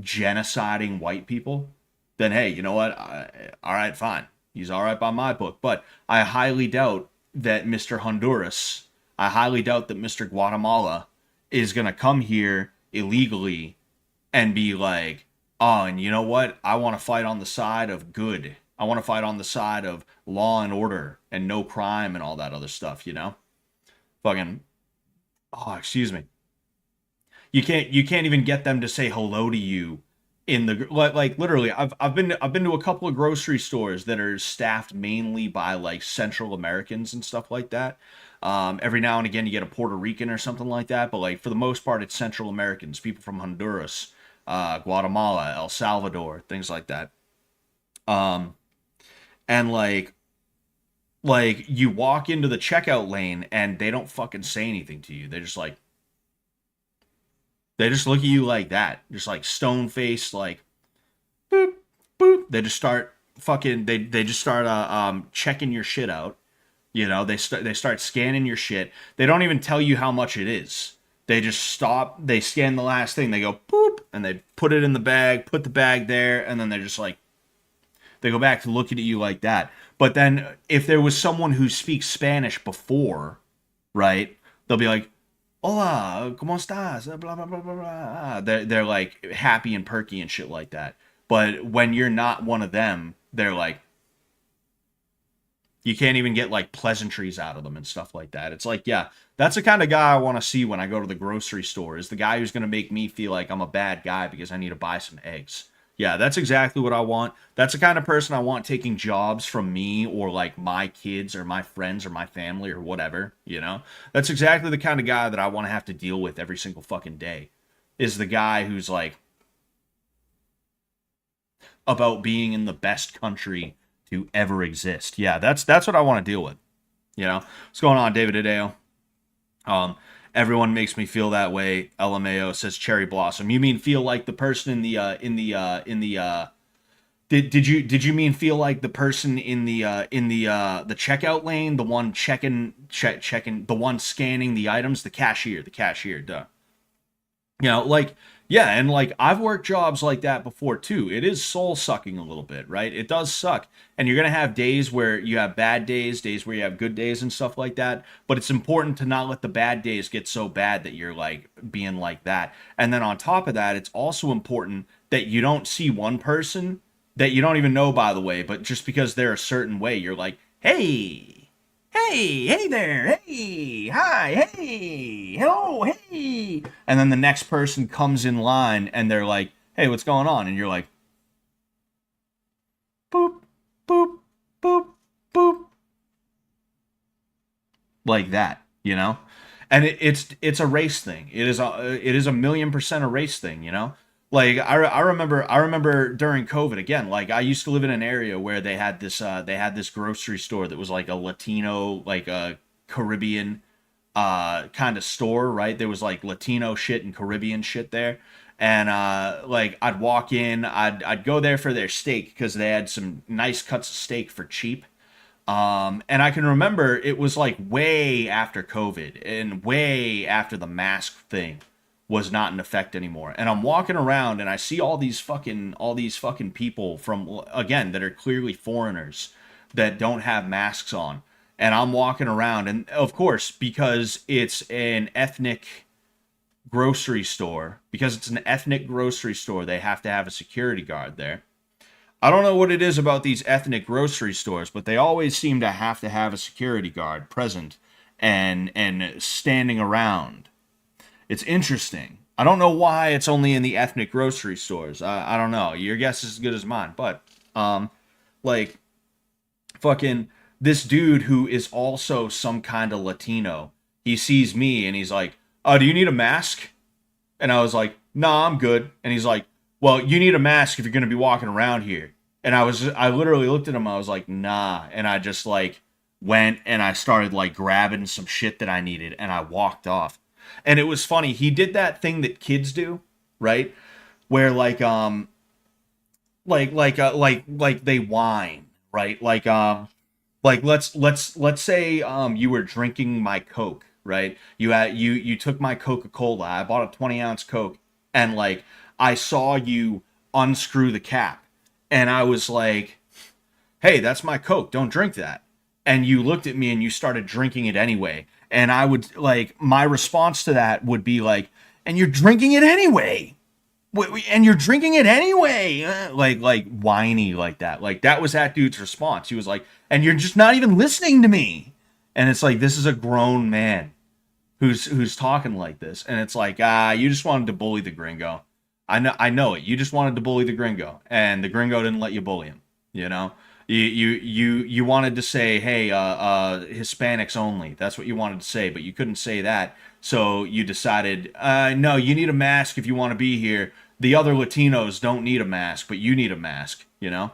genociding white people, then hey, you know what? All right, fine. He's all right by my book. But I highly doubt that Mr. Honduras, I highly doubt that Mr. Guatemala is going to come here illegally and be like, oh, and you know what? I want to fight on the side of good. I want to fight on the side of law and order and no crime and all that other stuff, you know? Fucking, oh, excuse me. You can't even get them to say hello to you in the, like literally I've been to a couple of grocery stores that are staffed mainly by like Central Americans and stuff like that. Every now and again you get a Puerto Rican or something like that, but like for the most part it's Central Americans, people from Honduras, Guatemala, El Salvador, things like that. And like you walk into the checkout lane and they don't fucking say anything to you. They're just like, they just look at you like that, just like stone faced, like, boop. They just start fucking. They just start checking your shit out. You know, they start scanning your shit. They don't even tell you how much it is. They just stop. They scan the last thing. They go boop, and they put it in the bag. Put the bag there, and then they're just like, they go back to looking at you like that. But then if there was someone who speaks Spanish before, right? They'll be like, "Hola, ¿cómo estás?" Blah blah blah blah blah. They're like happy and perky and shit like that. But when you're not one of them, they're like, you can't even get like pleasantries out of them and stuff like that. It's like, yeah, that's the kind of guy I want to see when I go to the grocery store, is the guy who's going to make me feel like I'm a bad guy because I need to buy some eggs. Yeah, that's exactly what I want. That's the kind of person I want taking jobs from me or like my kids or my friends or my family or whatever, you know? That's exactly the kind of guy that I want to have to deal with every single fucking day. Is the guy who's like about being in the best country to ever exist. Yeah, that's what I want to deal with. You know? What's going on, David Adeo? Everyone makes me feel that way. LMAO says Cherry Blossom. You mean feel like the person in the did you mean feel like the person in the checkout lane, the one checking the one scanning the items, the cashier, duh. You know, like, yeah, and like I've worked jobs like that before too. It is soul sucking a little bit, right? It does suck. And you're going to have days where you have bad days, days where you have good days and stuff like that. But it's important to not let the bad days get so bad that you're like being like that. And then on top of that, it's also important that you don't see one person that you don't even know, by the way, but just because they're a certain way, you're like, hey, hey there, hey, hi, hey, hello, hey. And then the next person comes in line and they're like, hey, what's going on? And you're like, boop, boop, boop, boop. Like that, you know? And it's a race thing. It is a 1,000,000% a race thing, you know? Like I remember during COVID, again, like I used to live in an area where they had this grocery store that was like a Latino, like a Caribbean kind of store, right? There was like Latino shit and Caribbean shit there. And like I'd walk in, I'd go there for their steak because they had some nice cuts of steak for cheap. And I can remember it was like way after COVID and way after the mask thing was not in effect anymore. And I'm walking around and I see all these fucking people from, again, that are clearly foreigners that don't have masks on. And I'm walking around, and of course, because it's an ethnic grocery store, they have to have a security guard there. I don't know what it is about these ethnic grocery stores, but they always seem to have a security guard present and standing around. It's interesting. I don't know why it's only in the ethnic grocery stores. I don't know. Your guess is as good as mine. But, like, fucking this dude who is also some kind of Latino, he sees me and he's like, oh, do you need a mask? And I was like, nah, I'm good. And he's like, well, you need a mask if you're going to be walking around here. And I literally looked at him. I was like, nah. And I just, like, went and I started, like, grabbing some shit that I needed. And I walked off. And it was funny. He did that thing that kids do, right? Where like they whine, right? Like let's say you were drinking my Coke, right? You took my Coca-Cola. I bought a 20-ounce Coke, and like I saw you unscrew the cap, and I was like, "Hey, that's my Coke. Don't drink that." And you looked at me and you started drinking it anyway. And I would, like, my response to that would be like, and you're drinking it anyway. And you're drinking it anyway. Like whiny like that. Like, that was that dude's response. He was like, and you're just not even listening to me. And it's like, this is a grown man who's talking like this. And it's like, you just wanted to bully the gringo. I know it. You just wanted to bully the gringo. And the gringo didn't let you bully him, you know? You wanted to say, hey, Hispanics only. That's what you wanted to say, but you couldn't say that. So you decided, no, you need a mask if you want to be here. The other Latinos don't need a mask, but you need a mask, you know?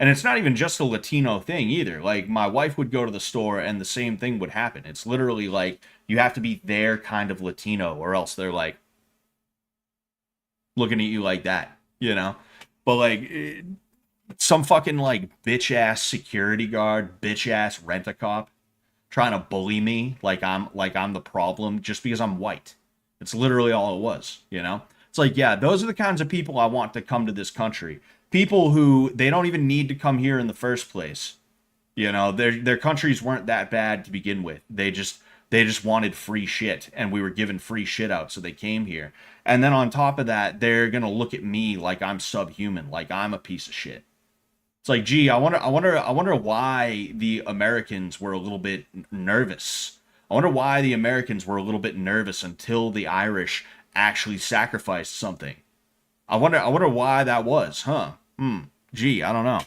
And it's not even just a Latino thing either. Like, my wife would go to the store and the same thing would happen. It's literally like, you have to be their kind of Latino or else they're like, looking at you like that, you know? But like, some fucking like bitch ass security guard, bitch ass rent a cop trying to bully me like I'm the problem just because I'm white. It's literally all it was, you know? It's like, yeah, those are the kinds of people I want to come to this country. People who they don't even need to come here in the first place. You know, their countries weren't that bad to begin with. They just wanted free shit, and we were giving free shit out, so they came here. And then on top of that, they're gonna look at me like I'm subhuman, like I'm a piece of shit. It's like, gee, I wonder why the Americans were a little bit nervous. I wonder why the Americans were a little bit nervous until the Irish actually sacrificed something. I wonder why that was, huh? Gee, I don't know.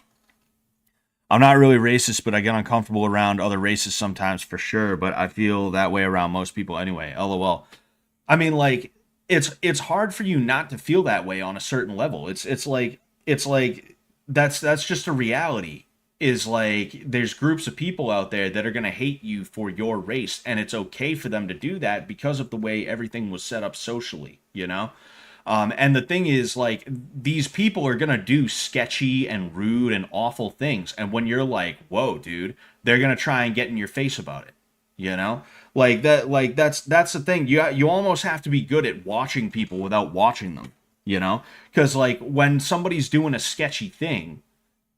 I'm not really racist, but I get uncomfortable around other races sometimes for sure, but I feel that way around most people anyway. LOL. I mean, like, it's hard for you not to feel that way on a certain level. It's like that's just a reality. Is like there's groups of people out there that are going to hate you for your race, and it's okay for them to do that because of the way everything was set up socially, you know? And the thing is, like, these people are gonna do sketchy and rude and awful things, and when you're like, "Whoa, dude," they're gonna try and get in your face about it. You know, like that. Like that's the thing. You almost have to be good at watching people without watching them. You know, because like when somebody's doing a sketchy thing,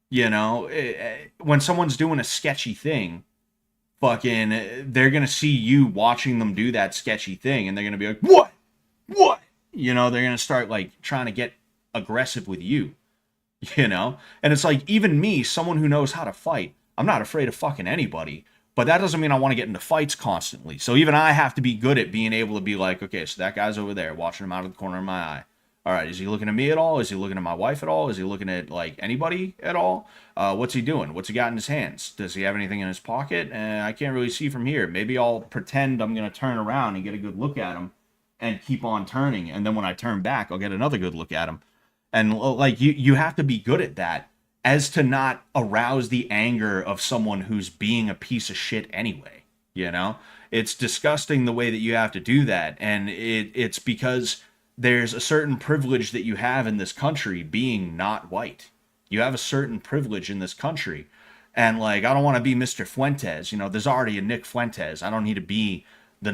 when someone's doing a sketchy thing, they're gonna see you watching them do that sketchy thing, and they're gonna be like, "What? What?" They're going to start like trying to get aggressive with you, and it's like, even me, someone who knows how to fight, I'm not afraid of fucking anybody, but that doesn't mean I want to get into fights constantly. So even I have to be good at being able to be like, okay, so that guy's over there watching him out of the corner of my eye. All right, is he looking at me at all? Is he looking at my wife at all? Is he looking at like anybody at all? What's he doing? What's he got in his hands? Does he have anything in his pocket? I can't really see from here. Maybe I'll pretend I'm going to turn around and get a good look at him and keep on turning, and then when I turn back, I'll get another good look at him. And like you have to be good at that, as to not arouse the anger of someone who's being a piece of shit anyway. It's disgusting the way that you have to do that, and it's because there's a certain privilege that you have in this country being not white. You have a certain privilege in this country, and like, I don't want to be Mr. Fuentes. There's already a Nick Fuentes. I don't need to be the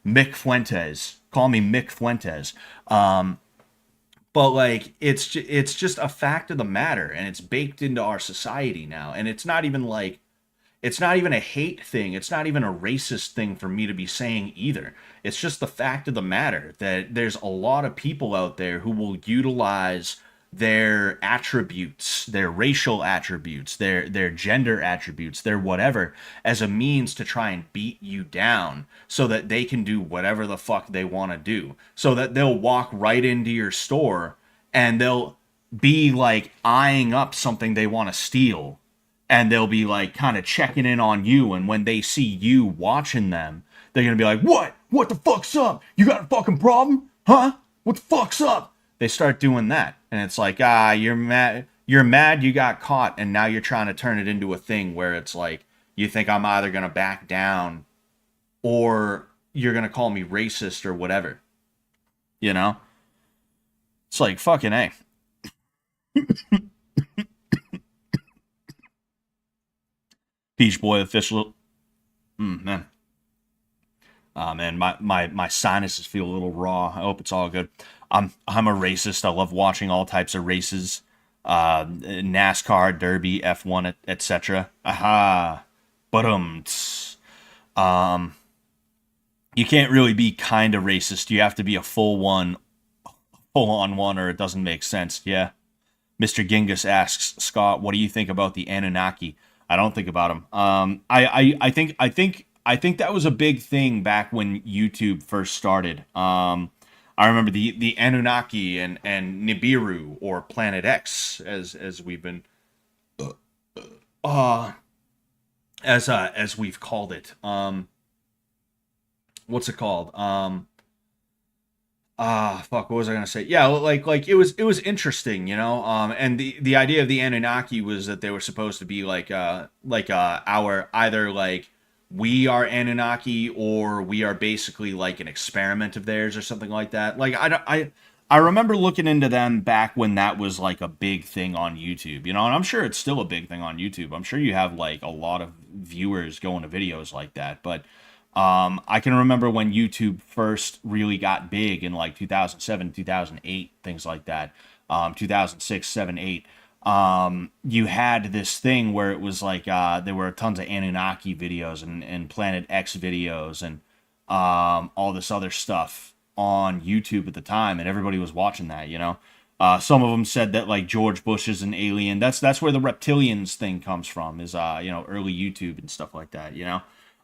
Mick Fuentes. Call me Mick Fuentes. But like, it's just a fact of the matter, and it's baked into our society now. And it's not even a hate thing. It's not even a racist thing for me to be saying either. It's just the fact of the matter that there's a lot of people out there who will utilize their attributes, their racial attributes, their gender attributes, their whatever, as a means to try and beat you down so that they can do whatever the fuck they want to do. So that they'll walk right into your store and they'll be like eyeing up something they want to steal, and they'll be like kind of checking in on you, and when they see you watching them, they're gonna be like, what the fuck's up? You got a fucking problem? Huh? What the fuck's up? They start doing that, and it's like, you're mad you got caught, and now you're trying to turn it into a thing where it's like, you think I'm either gonna back down or you're gonna call me racist or whatever. It's like, fucking A. Peach Boy official. Man. Man, my sinuses feel a little raw. I hope it's all good. I'm a racist. I love watching all types of races. NASCAR, Derby, F1, etc. Aha. But you can't really be kind of racist. You have to be a full on one, or it doesn't make sense. Yeah. Mr. Genghis asks, Scott, what do you think about the Anunnaki? I don't think about them. I think that was a big thing back when YouTube first started. I remember the Anunnaki and Nibiru, or Planet X, as we've been as we've called it. What's it called? Fuck, what was I gonna say? Yeah, like it was interesting, and the idea of the Anunnaki was that they were supposed to be like our either like we are Anunnaki, or we are basically like an experiment of theirs or something like that. Like, I I remember looking into them back when that was like a big thing on YouTube, and I'm sure it's still a big thing on YouTube. I'm sure you have like a lot of viewers going to videos like that, but I can remember when YouTube first really got big in like 2007, 2008, things like that, 2006, 7, 8. You had this thing where it was like there were tons of Anunnaki videos and Planet X videos and all this other stuff on YouTube at the time, and everybody was watching that. Some of them said that like George Bush is an alien. That's where the reptilians thing comes from, is early YouTube and stuff like that.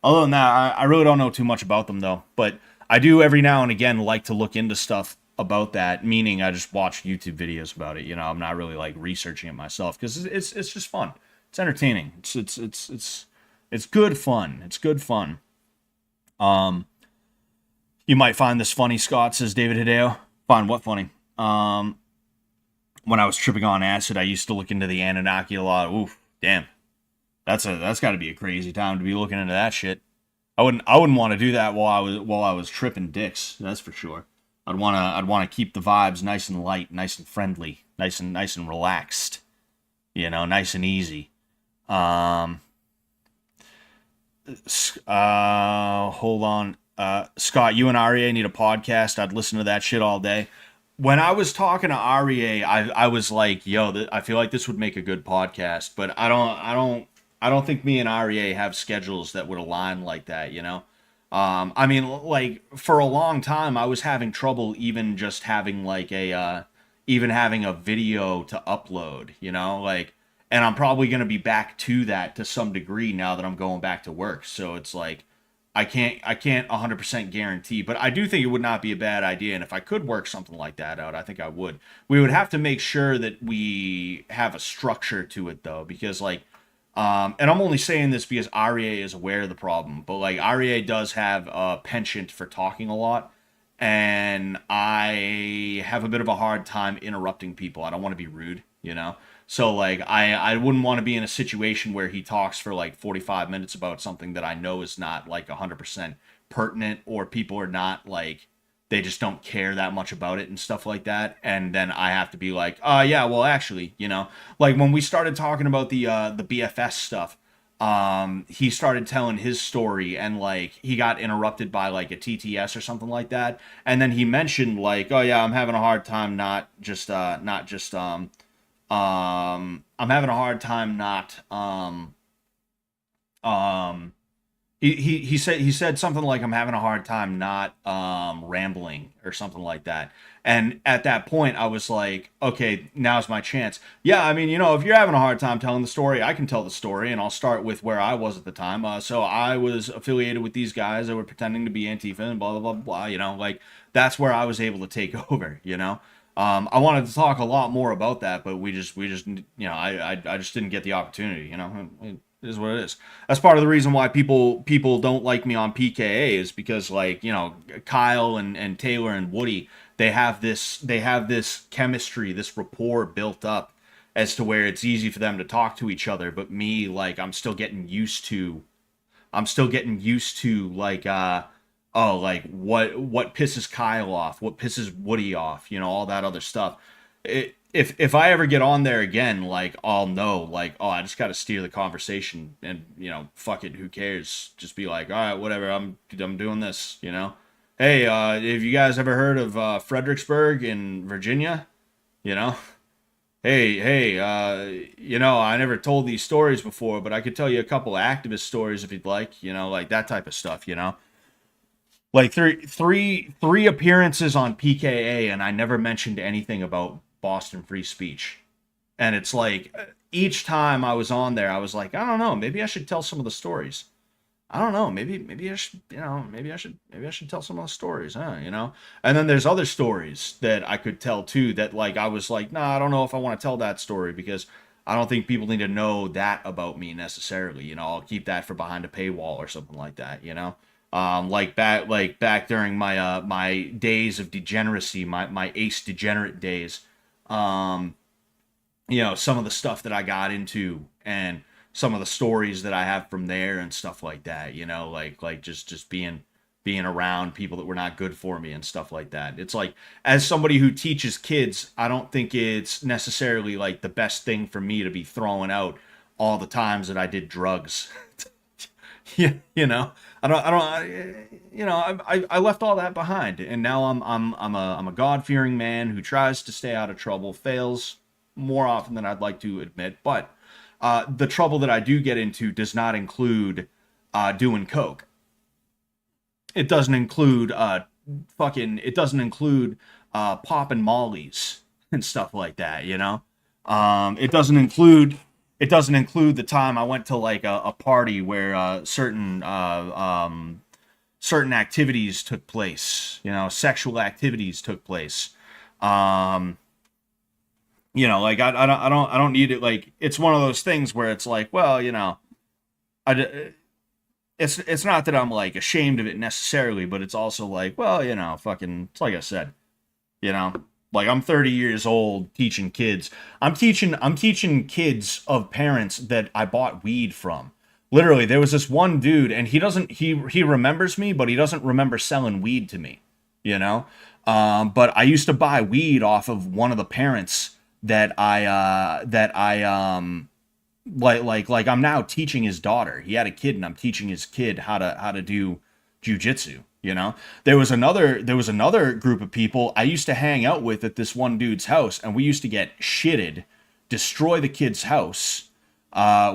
Other than that, I really don't know too much about them though. But I do every now and again like to look into stuff about that. Meaning I just watch YouTube videos about it. I'm not really like researching it myself because it's just fun. It's entertaining. It's good fun. It's good fun. You might find this funny, Scott, says David Hideo. Find what funny? When I was tripping on acid, I used to look into the Anunnaki a lot. Oof, damn. That's got to be a crazy time to be looking into that shit. I wouldn't want to do that while I was tripping dicks. That's for sure. I'd want to keep the vibes nice and light, nice and friendly, nice and relaxed. Nice and easy. Hold on. Scott, you and REA need a podcast. I'd listen to that shit all day. When I was talking to REA, I was like, yo, I feel like this would make a good podcast, but I don't think me and REA have schedules that would align like that, I mean, like for a long time I was having trouble even just having like even having a video to upload, and I'm probably going to be back to that to some degree now that I'm going back to work. So it's like I can't 100% guarantee, but I do think it would not be a bad idea. And if I could work something like that out, I think I would. We would have to make sure that we have a structure to it though, because like, and I'm only saying this because REA is aware of the problem, but like REA does have a penchant for talking a lot, and I have a bit of a hard time interrupting people. I don't want to be rude. So like I wouldn't want to be in a situation where he talks for like 45 minutes about something that I know is not like 100% pertinent, or people are not like, they just don't care that much about it and stuff like that. And then I have to be like, yeah, well actually, like when we started talking about the BFS stuff, he started telling his story, and like he got interrupted by like a TTS or something like that. And then he mentioned like, oh yeah, I'm having a hard time I'm having a hard time not he said something like, I'm having a hard time not rambling or something like that. And at that point I was like, okay, now's my chance. Yeah, I mean, if you're having a hard time telling the story, I can tell the story, and I'll start with where I was at the time. So I was affiliated with these guys that were pretending to be Antifa and blah blah blah blah, like that's where I was able to take over. I wanted to talk a lot more about that, but we just I just didn't get the opportunity. It is what it is. That's part of the reason why people don't like me on PKA, is because like Kyle and Taylor and Woody, they have this chemistry, this rapport built up as to where it's easy for them to talk to each other. But me, like I'm still getting used to like oh, like what pisses Kyle off, what pisses Woody off, all that other stuff. If I ever get on there again, like I'll know, like, oh, I just got to steer the conversation, and fuck it, who cares? Just be like, all right, whatever, I'm doing this. Hey, have you guys ever heard of Fredericksburg in Virginia? Hey, I never told these stories before, but I could tell you a couple of activist stories if you'd like, like that type of stuff. Like three appearances on PKA, and I never mentioned anything about Boston free speech. And it's like each time I was on there, I was like, I don't know, maybe I should tell some of the stories. I don't know, maybe I should, maybe I should tell some of the stories, And then there's other stories that I could tell too, that like I was like, nah, I don't know if I want to tell that story, because I don't think people need to know that about me necessarily. I'll keep that for behind a paywall or something like that. Like back during my my days of degeneracy, my ace degenerate days, some of the stuff that I got into, and some of the stories that I have from there and stuff like that, like just being being around people that were not good for me and stuff like that. It's like, as somebody who teaches kids, I don't think it's necessarily like the best thing for me to be throwing out all the times that I did drugs. Yeah, I left all that behind, and now I'm a God-fearing man who tries to stay out of trouble, fails more often than I'd like to admit, but the trouble that I do get into does not include doing coke. It doesn't include it doesn't include popping mollies and stuff like that, you know. It doesn't include the time I went to like a party where certain activities took place, you know, sexual activities took place. Like I don't need it. Like, it's one of those things where it's like, well, it's not that I'm like ashamed of it necessarily, but it's also like, well, fucking, it's like I said, you know, like, I'm 30 years old teaching kids. I'm teaching kids of parents that I bought weed from. Literally, there was this one dude, and he remembers me, but he doesn't remember selling weed to me, you know? But I used to buy weed off of one of the parents that like I'm now teaching his daughter. He had a kid, and I'm teaching his kid how to do jujitsu. You know, there was another group of people I used to hang out with at this one dude's house, and we used to get shitted, destroy the kid's house.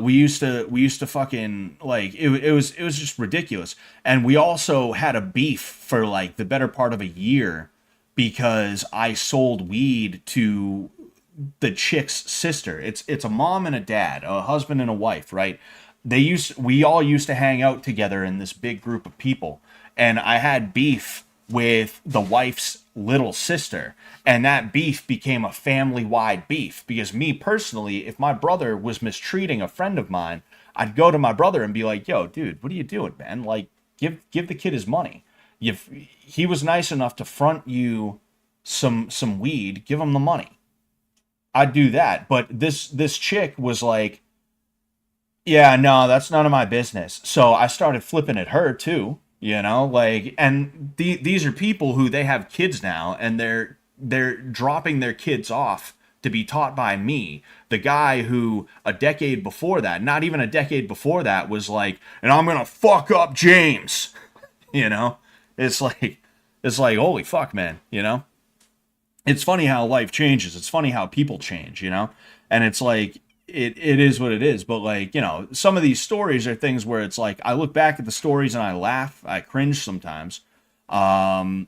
We used to fucking, like, it was just ridiculous. And we also had a beef for like the better part of a year because I sold weed to the chick's sister. It's a mom and a dad, a husband and a wife, right? We all used to hang out together in this big group of people. And I had beef with the wife's little sister. And that beef became a family-wide beef. Because me personally, if my brother was mistreating a friend of mine, I'd go to my brother and be like, yo, dude, what are you doing, man? Like, give the kid his money. If he was nice enough to front you some weed, give him the money. I'd do that. But this chick was like, yeah, no, that's none of my business. So I started flipping at her too. You know, like, and these are people who, they have kids now, and they're dropping their kids off to be taught by me, the guy who a decade before that, not even a decade before that, was like, and I'm gonna fuck up James. You know, it's like holy fuck, man. You know, it's funny how life changes. It's funny how people change. You know, and it's like, it is what it is. But like, you know, some of these stories are things where it's like, I look back at the stories and I laugh, I cringe sometimes. But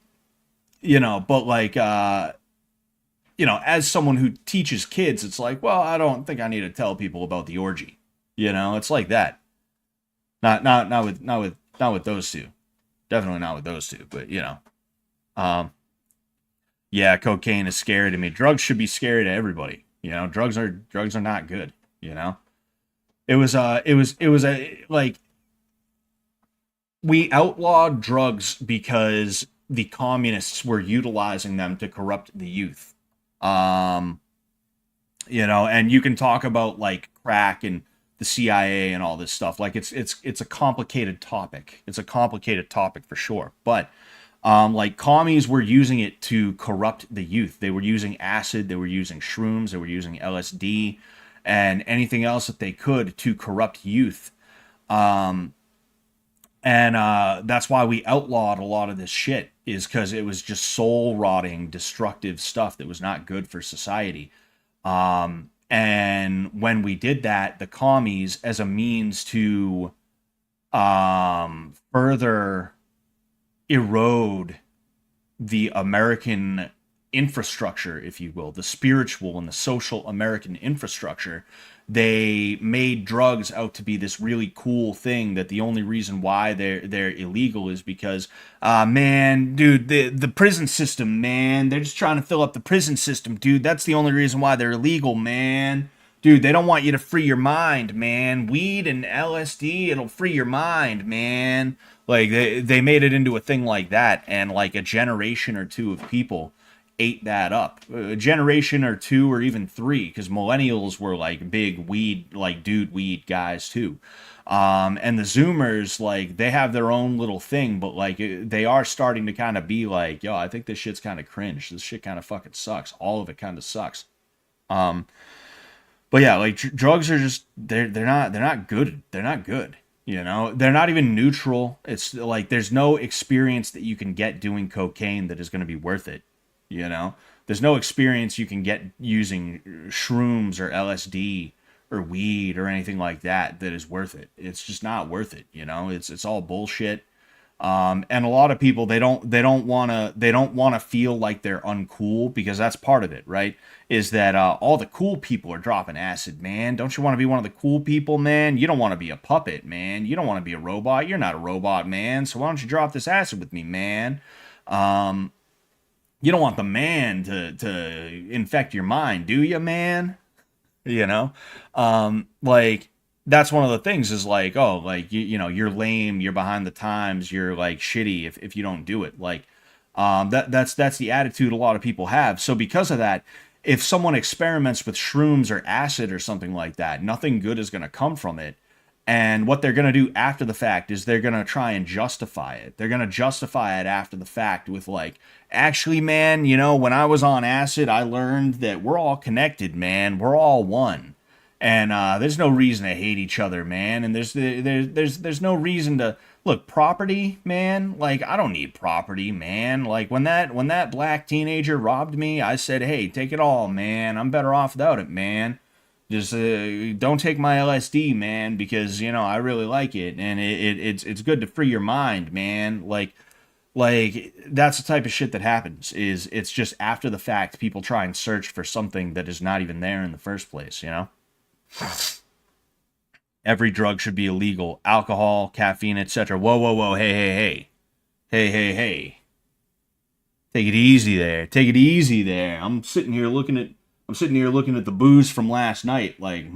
like, as someone who teaches kids, it's like, well, I don't think I need to tell people about the orgy. You know, it's like that. Not with those two. Definitely not with those two, but yeah, cocaine is scary to me. Drugs should be scary to everybody. You know, drugs are not good, you know. It was like, we outlawed drugs because the communists were utilizing them to corrupt the youth. And you can talk about like crack and the CIA and all this stuff. Like, it's a complicated topic. It's a complicated topic for sure. But like, commies were using it to corrupt the youth. They were using acid, they were using shrooms, they were using LSD, and anything else that they could to corrupt youth. And that's why we outlawed a lot of this shit, is because it was just soul-rotting, destructive stuff that was not good for society. And when we did that, the commies, as a means to further erode the American infrastructure, if you will, the spiritual and the social American infrastructure, they made drugs out to be this really cool thing, that the only reason why they're illegal is because, man, dude, the prison system, man, they're just trying to fill up the prison system, dude. That's the only reason why they're illegal, man. Dude, they don't want you to free your mind, man. Weed and LSD, it'll free your mind, man. Like, they made it into a thing like that, and like a generation or two of people ate that up. A generation or two or even three, because millennials were like big weed, like dude weed guys too. And the Zoomers, like, they have their own little thing, but like they are starting to kind of be like, yo, I think this shit's kind of cringe. This shit kind of fucking sucks. All of it kind of sucks. But yeah, like drugs are just they're not good. They're not good. You know, they're not even neutral. It's like there's no experience that you can get doing cocaine that is going to be worth it. You know, there's no experience you can get using shrooms or LSD or weed or anything like that that is worth it. It's just not worth it. You know, it's all bullshit. And a lot of people they don't want to feel like they're uncool, because that's part of it, right? Is that all the cool people are dropping acid, man. Don't you want to be one of the cool people, man? You don't want to be a puppet, man. You don't want to be a robot. You're not a robot, man. So why don't you drop this acid with me, man? You don't want the man to infect your mind, do you, man? You know, like that's one of the things is like, oh, like you know, you're lame, you're behind the times, you're like shitty if you don't do it. Like, that's the attitude a lot of people have. So because of that, if someone experiments with shrooms or acid or something like that, nothing good is going to come from it. And what they're going to do after the fact is they're going to try and justify it. They're going to justify it after the fact with like, actually, man, you know, when I was on acid, I learned that we're all connected, man. We're all one. And there's no reason to hate each other, man. And there's no reason to look, property, man. Like, I don't need property, man. Like when that black teenager robbed me, I said, hey, take it all, man. I'm better off without it, man. Just don't take my LSD, man, because you know I really like it, and it's good to free your mind, man. Like that's the type of shit that happens. Is it's just after the fact people try and search for something that is not even there in the first place, you know. Every drug should be illegal. Alcohol, caffeine, etc. Whoa, whoa, whoa. Hey, hey, hey. Hey, hey, hey. Take it easy there. Take it easy there. I'm sitting here looking at the booze from last night. Like,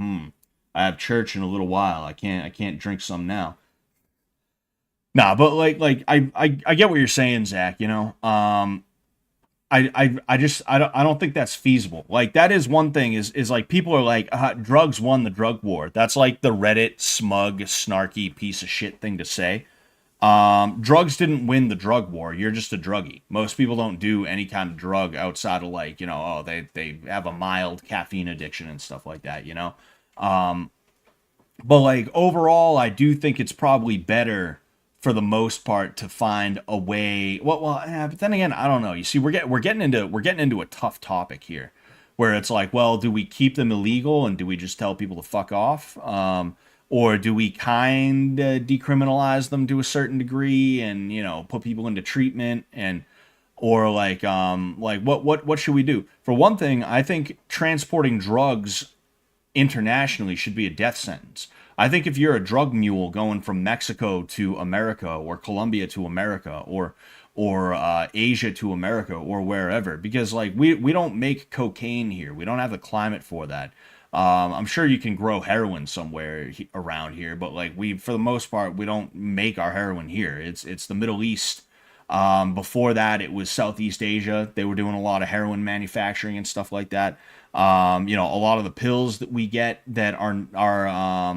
I have church in a little while. I can't drink some now. Nah, but like I get what you're saying, Zach, you know. I don't think that's feasible. Like that is one thing is like people are like drugs won the drug war. That's like the Reddit smug snarky piece of shit thing to say. Drugs didn't win the drug war. You're just a druggie. Most people don't do any kind of drug outside of like, you know, oh, they have a mild caffeine addiction and stuff like that, you know? But like overall, I do think it's probably better for the most part to find a way. But then again, I don't know. You see, we're getting into a tough topic here where it's like, well, do we keep them illegal and do we just tell people to fuck off? Or do we kind of decriminalize them to a certain degree and, you know, put people into treatment or what should we do? For one thing, I think transporting drugs internationally should be a death sentence. I think if you're a drug mule going from Mexico to America or Colombia to America or Asia to America or wherever, because like we don't make cocaine here. We don't have the climate for that. I'm sure you can grow heroin somewhere around here, but like for the most part, we don't make our heroin here. It's the Middle East. Before that, it was Southeast Asia. They were doing a lot of heroin manufacturing and stuff like that. You know, a lot of the pills that we get that are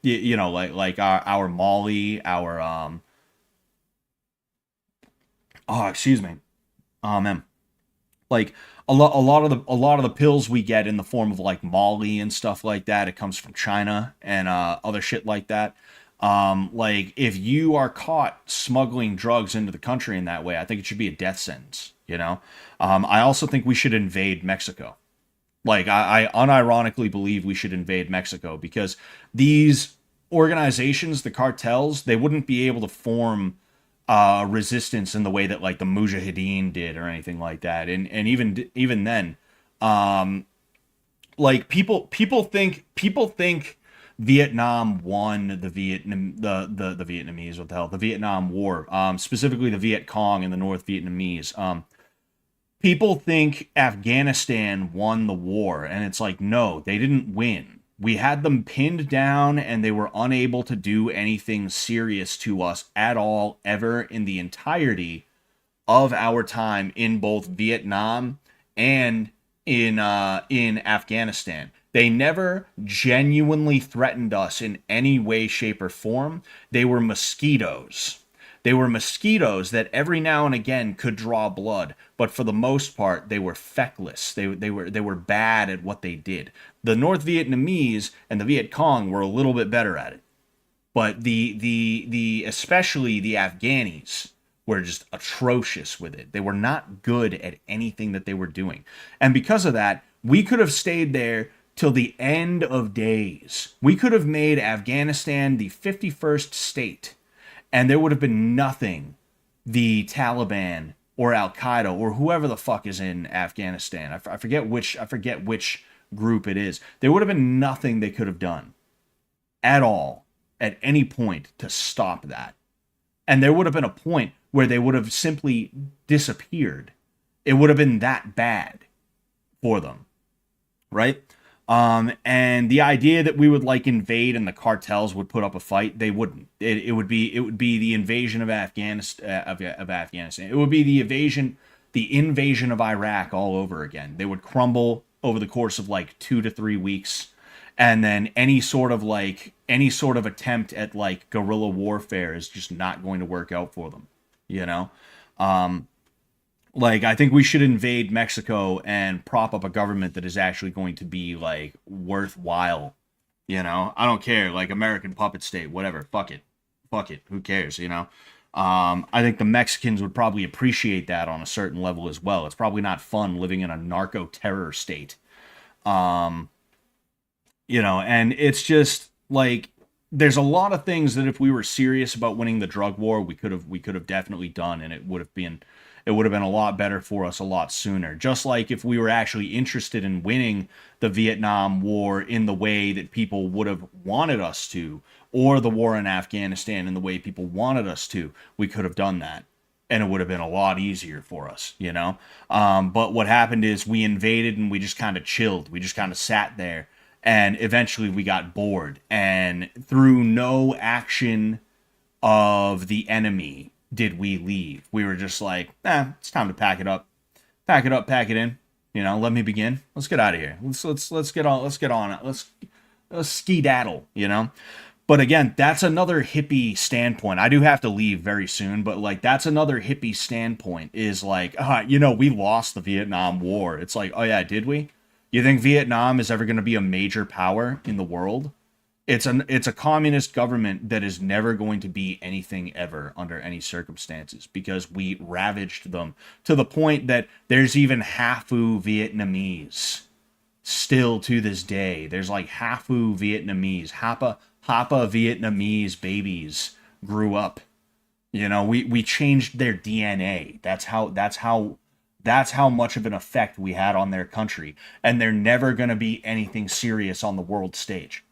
you know, like our Molly, our oh, excuse me, like a lot of the pills we get in the form of like Molly and stuff like that, it comes from China and other shit like that. Like if you are caught smuggling drugs into the country in that way, I think it should be a death sentence, you know. I also think we should invade Mexico. Like I unironically believe we should invade Mexico because these organizations, the cartels, they wouldn't be able to form resistance in the way that like the Mujahideen did or anything like that. And even then, like people think Vietnam won the Vietnamese, what the hell, the Vietnam War, specifically the Viet Cong and the North Vietnamese. People think Afghanistan won the war, and it's like, no, they didn't win. We had them pinned down, and they were unable to do anything serious to us at all, ever in the entirety of our time in both Vietnam and in Afghanistan. They never genuinely threatened us in any way, shape, or form. They were mosquitoes. They were mosquitoes that every now and again could draw blood, but for the most part, they were feckless. They were bad at what they did. The North Vietnamese and the Viet Cong were a little bit better at it, but the especially the Afghanis were just atrocious with it. They were not good at anything that they were doing, and because of that, we could have stayed there till the end of days. We could have made Afghanistan the 51st state, and there would have been nothing the Taliban or Al Qaeda or whoever the fuck is in Afghanistan. I forget which group it is. There would have been nothing they could have done at all at any point to stop that. And there would have been a point where they would have simply disappeared. It would have been that bad for them, right? And the idea that we would like invade and the cartels would put up a fight, they wouldn't. It would be the invasion of Afghanistan. It would be the invasion of Iraq all over again. They would crumble over the course of like 2 to 3 weeks, and then any sort of attempt at like guerrilla warfare is just not going to work out for them. You know. Like, I think we should invade Mexico and prop up a government that is actually going to be, like, worthwhile. You know? I don't care. Like, American puppet state, whatever. Fuck it. Who cares, you know? I think the Mexicans would probably appreciate that on a certain level as well. It's probably not fun living in a narco-terror state. You know, and it's just, like, there's a lot of things that if we were serious about winning the drug war, we could have definitely done, and it would have been a lot better for us a lot sooner. Just like if we were actually interested in winning the Vietnam War in the way that people would have wanted us to, or the war in Afghanistan in the way people wanted us to, we could have done that. And it would have been a lot easier for us, you know? But what happened is we invaded and we just kind of chilled. We just kind of sat there. And eventually we got bored. And through no action of the enemy did we leave. We were just like, it's time to pack it up. Pack it up, pack it in. You know, let me begin. Let's get out of here. Let's get on it. Let's skedaddle, you know? But again, that's another hippie standpoint. I do have to leave very soon, but like that's another hippie standpoint is like, we lost the Vietnam War. It's like, oh yeah, did we? You think Vietnam is ever going to be a major power in the world? It's a communist government that is never going to be anything ever under any circumstances because we ravaged them to the point that there's even Hafu Vietnamese still to this day. There's like Hafu Vietnamese, Hapa Vietnamese babies grew up. You know, we changed their DNA. That's how much of an effect we had on their country, and they're never going to be anything serious on the world stage.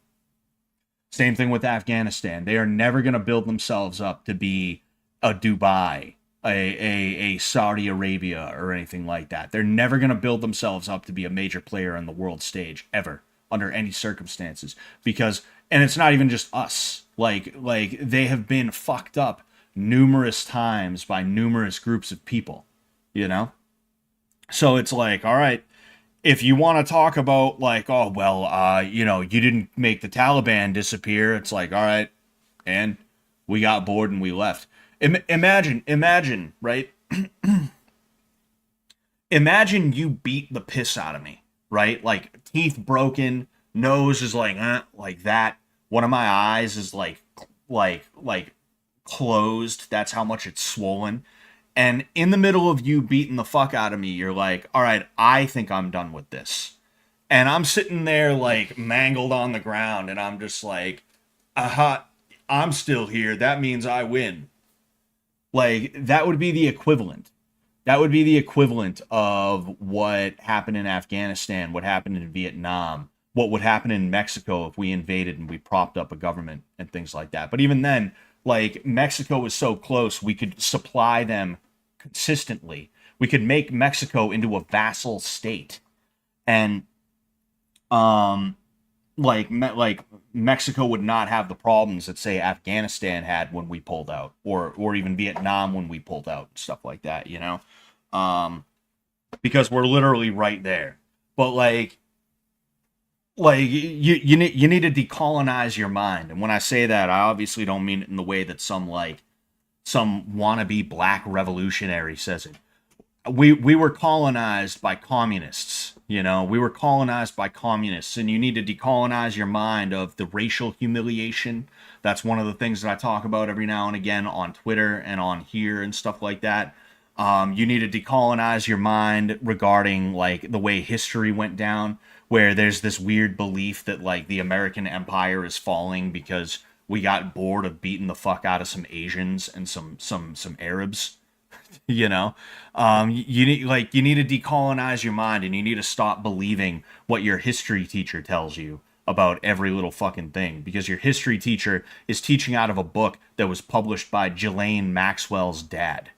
Same thing with Afghanistan. They are never going to build themselves up to be a Dubai, a Saudi Arabia, or anything like that. They're never going to build themselves up to be a major player on the world stage, ever, under any circumstances. And it's not even just us. Like they have been fucked up numerous times by numerous groups of people, you know? So it's like, all right, if you want to talk about like, you didn't make the Taliban disappear. It's like, all right, and we got bored and we left. Imagine, right? Imagine you beat the piss out of me, right? Like teeth broken, nose is like that. One of my eyes is like closed. That's how much it's swollen. And in the middle of you beating the fuck out of me, you're like, all right, I think I'm done with this. And I'm sitting there like mangled on the ground and I'm just like, I'm still here. That means I win. Like that would be the equivalent. That would be the equivalent of what happened in Afghanistan, what happened in Vietnam, what would happen in Mexico if we invaded and we propped up a government and things like that. But even then, like Mexico was so close, we could supply them consistently. We could make Mexico into a vassal state. And like Mexico would not have the problems that say Afghanistan had when we pulled out, or even Vietnam when we pulled out, stuff like that, you know, because we're literally right there. But you need to decolonize your mind, and when I say that, I obviously don't mean it in the way that some wannabe black revolutionary says it. We were colonized by communists, you know. We were colonized by communists, and you need to decolonize your mind of the racial humiliation. That's one of the things that I talk about every now and again on Twitter and on here and stuff like that. You need to decolonize your mind regarding like the way history went down, where there's this weird belief that like the American empire is falling because we got bored of beating the fuck out of some Asians and some Arabs. You know, you need to decolonize your mind, and you need to stop believing what your history teacher tells you about every little fucking thing, because your history teacher is teaching out of a book that was published by Ghislaine Maxwell's dad.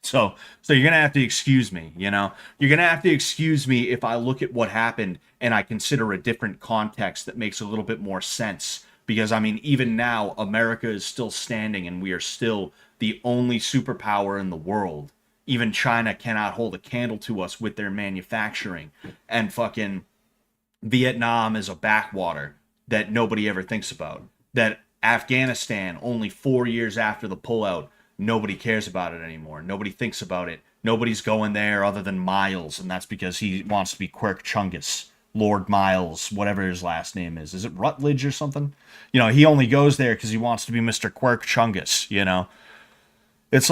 So you're gonna have to excuse me, you know. You're gonna have to excuse me if I look at what happened and I consider a different context that makes a little bit more sense. Because I mean, even now, America is still standing, and we are still the only superpower in the world. Even China cannot hold a candle to us with their manufacturing, and fucking Vietnam is a backwater that nobody ever thinks about. That Afghanistan, only 4 years after the pullout, nobody cares about it anymore. Nobody thinks about it. Nobody's going there other than Miles, and that's because he wants to be Quirk Chungus, Lord Miles, whatever his last name is. Is it Rutledge or something? You know, he only goes there because he wants to be Mr. Quirk Chungus, you know? It's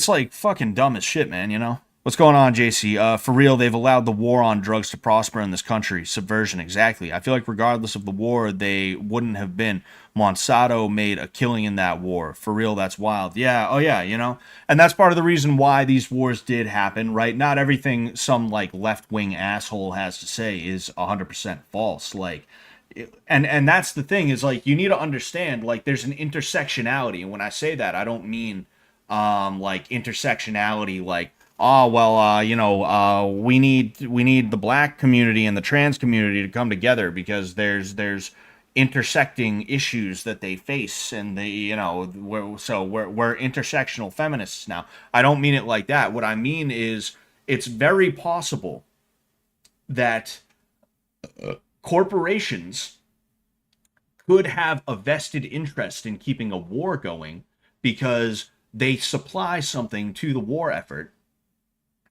like fucking dumb as shit, man, you know? What's going on, JC? For real, they've allowed the war on drugs to prosper in this country. Subversion, exactly. I feel like regardless of the war, they wouldn't have been. Monsanto made a killing in that war. For real, that's wild. Yeah, oh yeah, you know? And that's part of the reason why these wars did happen, right? Not everything some, like, left-wing asshole has to say is 100% false. Like, and that's the thing, is, like, you need to understand, like, there's an intersectionality. And when I say that, I don't mean, like, intersectionality, like, oh, well, you know, we need the black community and the trans community to come together because there's intersecting issues that they face, and they, you know, we're intersectional feminists now. I don't mean it like that. What I mean is, it's very possible that corporations could have a vested interest in keeping a war going because they supply something to the war effort.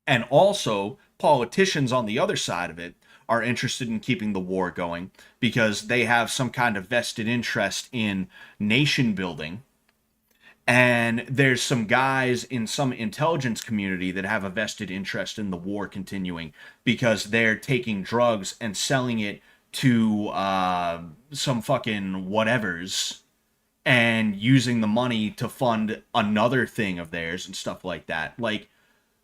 And also, politicians on the other side of it are interested in keeping the war going because they have some kind of vested interest in nation building. And there's some guys in some intelligence community that have a vested interest in the war continuing because they're taking drugs and selling it to some fucking whatevers and using the money to fund another thing of theirs and stuff like that.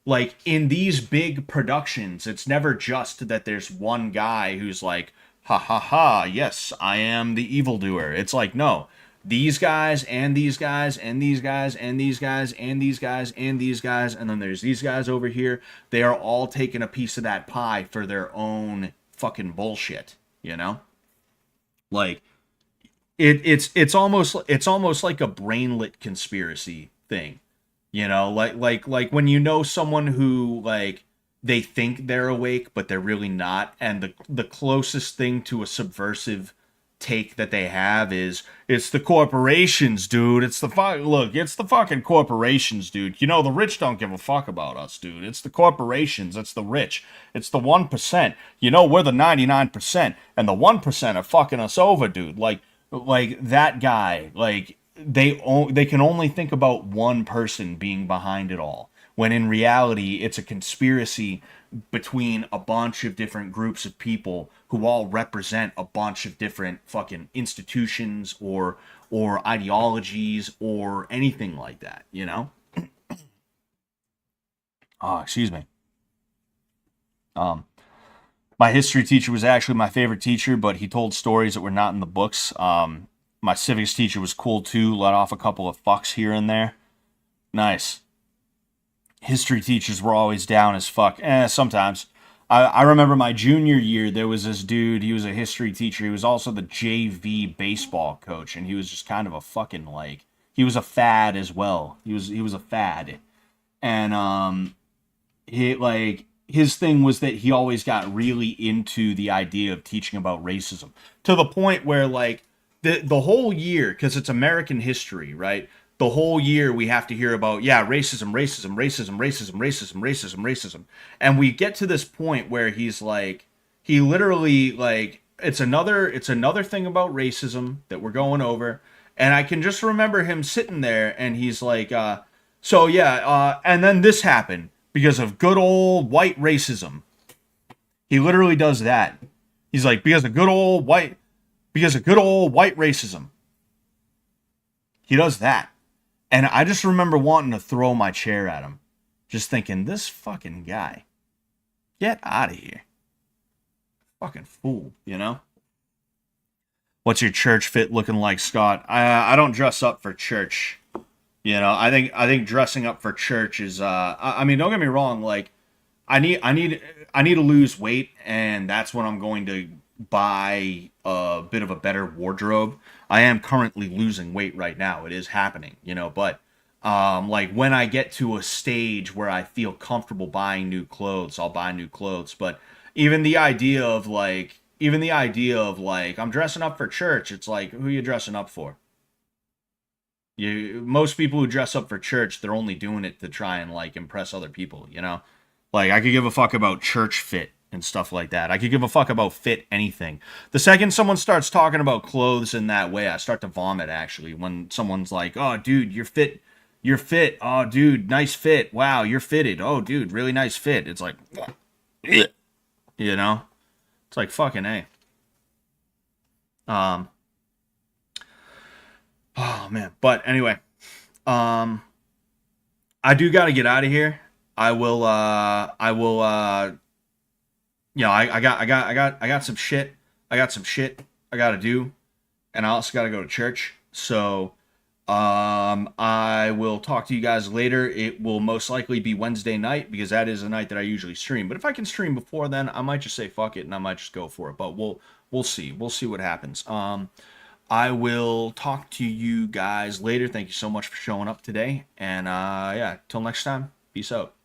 Like in these big productions, it's never just that there's one guy who's like, ha ha ha, yes, I am the evildoer. It's like, no, these guys and these guys and these guys and these guys and these guys and these guys, and then there's these guys over here. They are all taking a piece of that pie for their own fucking bullshit, you know? Like, it's almost like a brainlet conspiracy thing. You know, like when you know someone who, like, they think they're awake, but they're really not. And the closest thing to a subversive take that they have is, it's the corporations, dude. It's the fucking corporations, dude. You know, the rich don't give a fuck about us, dude. It's the corporations. It's the rich. It's the 1%. You know, we're the 99%, and the 1% are fucking us over, dude. Like that guy, like, they can only think about one person being behind it all, when in reality it's a conspiracy between a bunch of different groups of people who all represent a bunch of different fucking institutions or ideologies or anything like that, you know? Oh, excuse me. My history teacher was actually my favorite teacher, but he told stories that were not in the books. My civics teacher was cool too, let off a couple of fucks here and there. Nice. History teachers were always down as fuck. Sometimes. I remember my junior year, there was this dude, he was a history teacher. He was also the JV baseball coach, and he was just kind of a fucking like, he was a fad as well. He was a fad. And he like his thing was that he always got really into the idea of teaching about racism to the point where like the whole year, because it's American history, right? The whole year we have to hear about, yeah, racism, racism, racism, racism, racism, racism, racism. And we get to this point where he's like, he literally like, it's another thing about racism that we're going over. And I can just remember him sitting there and he's like, so yeah, and then this happened because of good old white racism. He literally does that. He's like, because of good old white racism. He does that. And I just remember wanting to throw my chair at him. Just thinking, this fucking guy, get out of here. Fucking fool, you know? What's your church fit looking like, Scott? I don't dress up for church. You know, I think dressing up for church is I mean, don't get me wrong, like I need to lose weight, and that's when I'm going to buy a bit of a better wardrobe. I am currently losing weight right now. It is happening, you know, but like when I get to a stage where I feel comfortable buying new clothes, I'll buy new clothes. But even the idea of like I'm dressing up for church, it's like, who are you dressing up for? Most people who dress up for church, they're only doing it to try and like impress other people, you know? Like I could give a fuck about church fit and stuff like that. I could give a fuck about fit anything. The second someone starts talking about clothes in that way, I start to vomit actually. When someone's like, "Oh dude, you're fit. You're fit. Oh dude, nice fit. Wow, you're fitted. Oh dude, really nice fit." It's like you know? It's like fucking A. Oh man. But anyway, I do got to get out of here. You know, I got some shit. I got some shit I got to do, and I also got to go to church. So, I will talk to you guys later. It will most likely be Wednesday night because that is the night that I usually stream. But if I can stream before then, I might just say fuck it and I might just go for it. But we'll see. We'll see what happens. I will talk to you guys later. Thank you so much for showing up today. And yeah, till next time, peace out.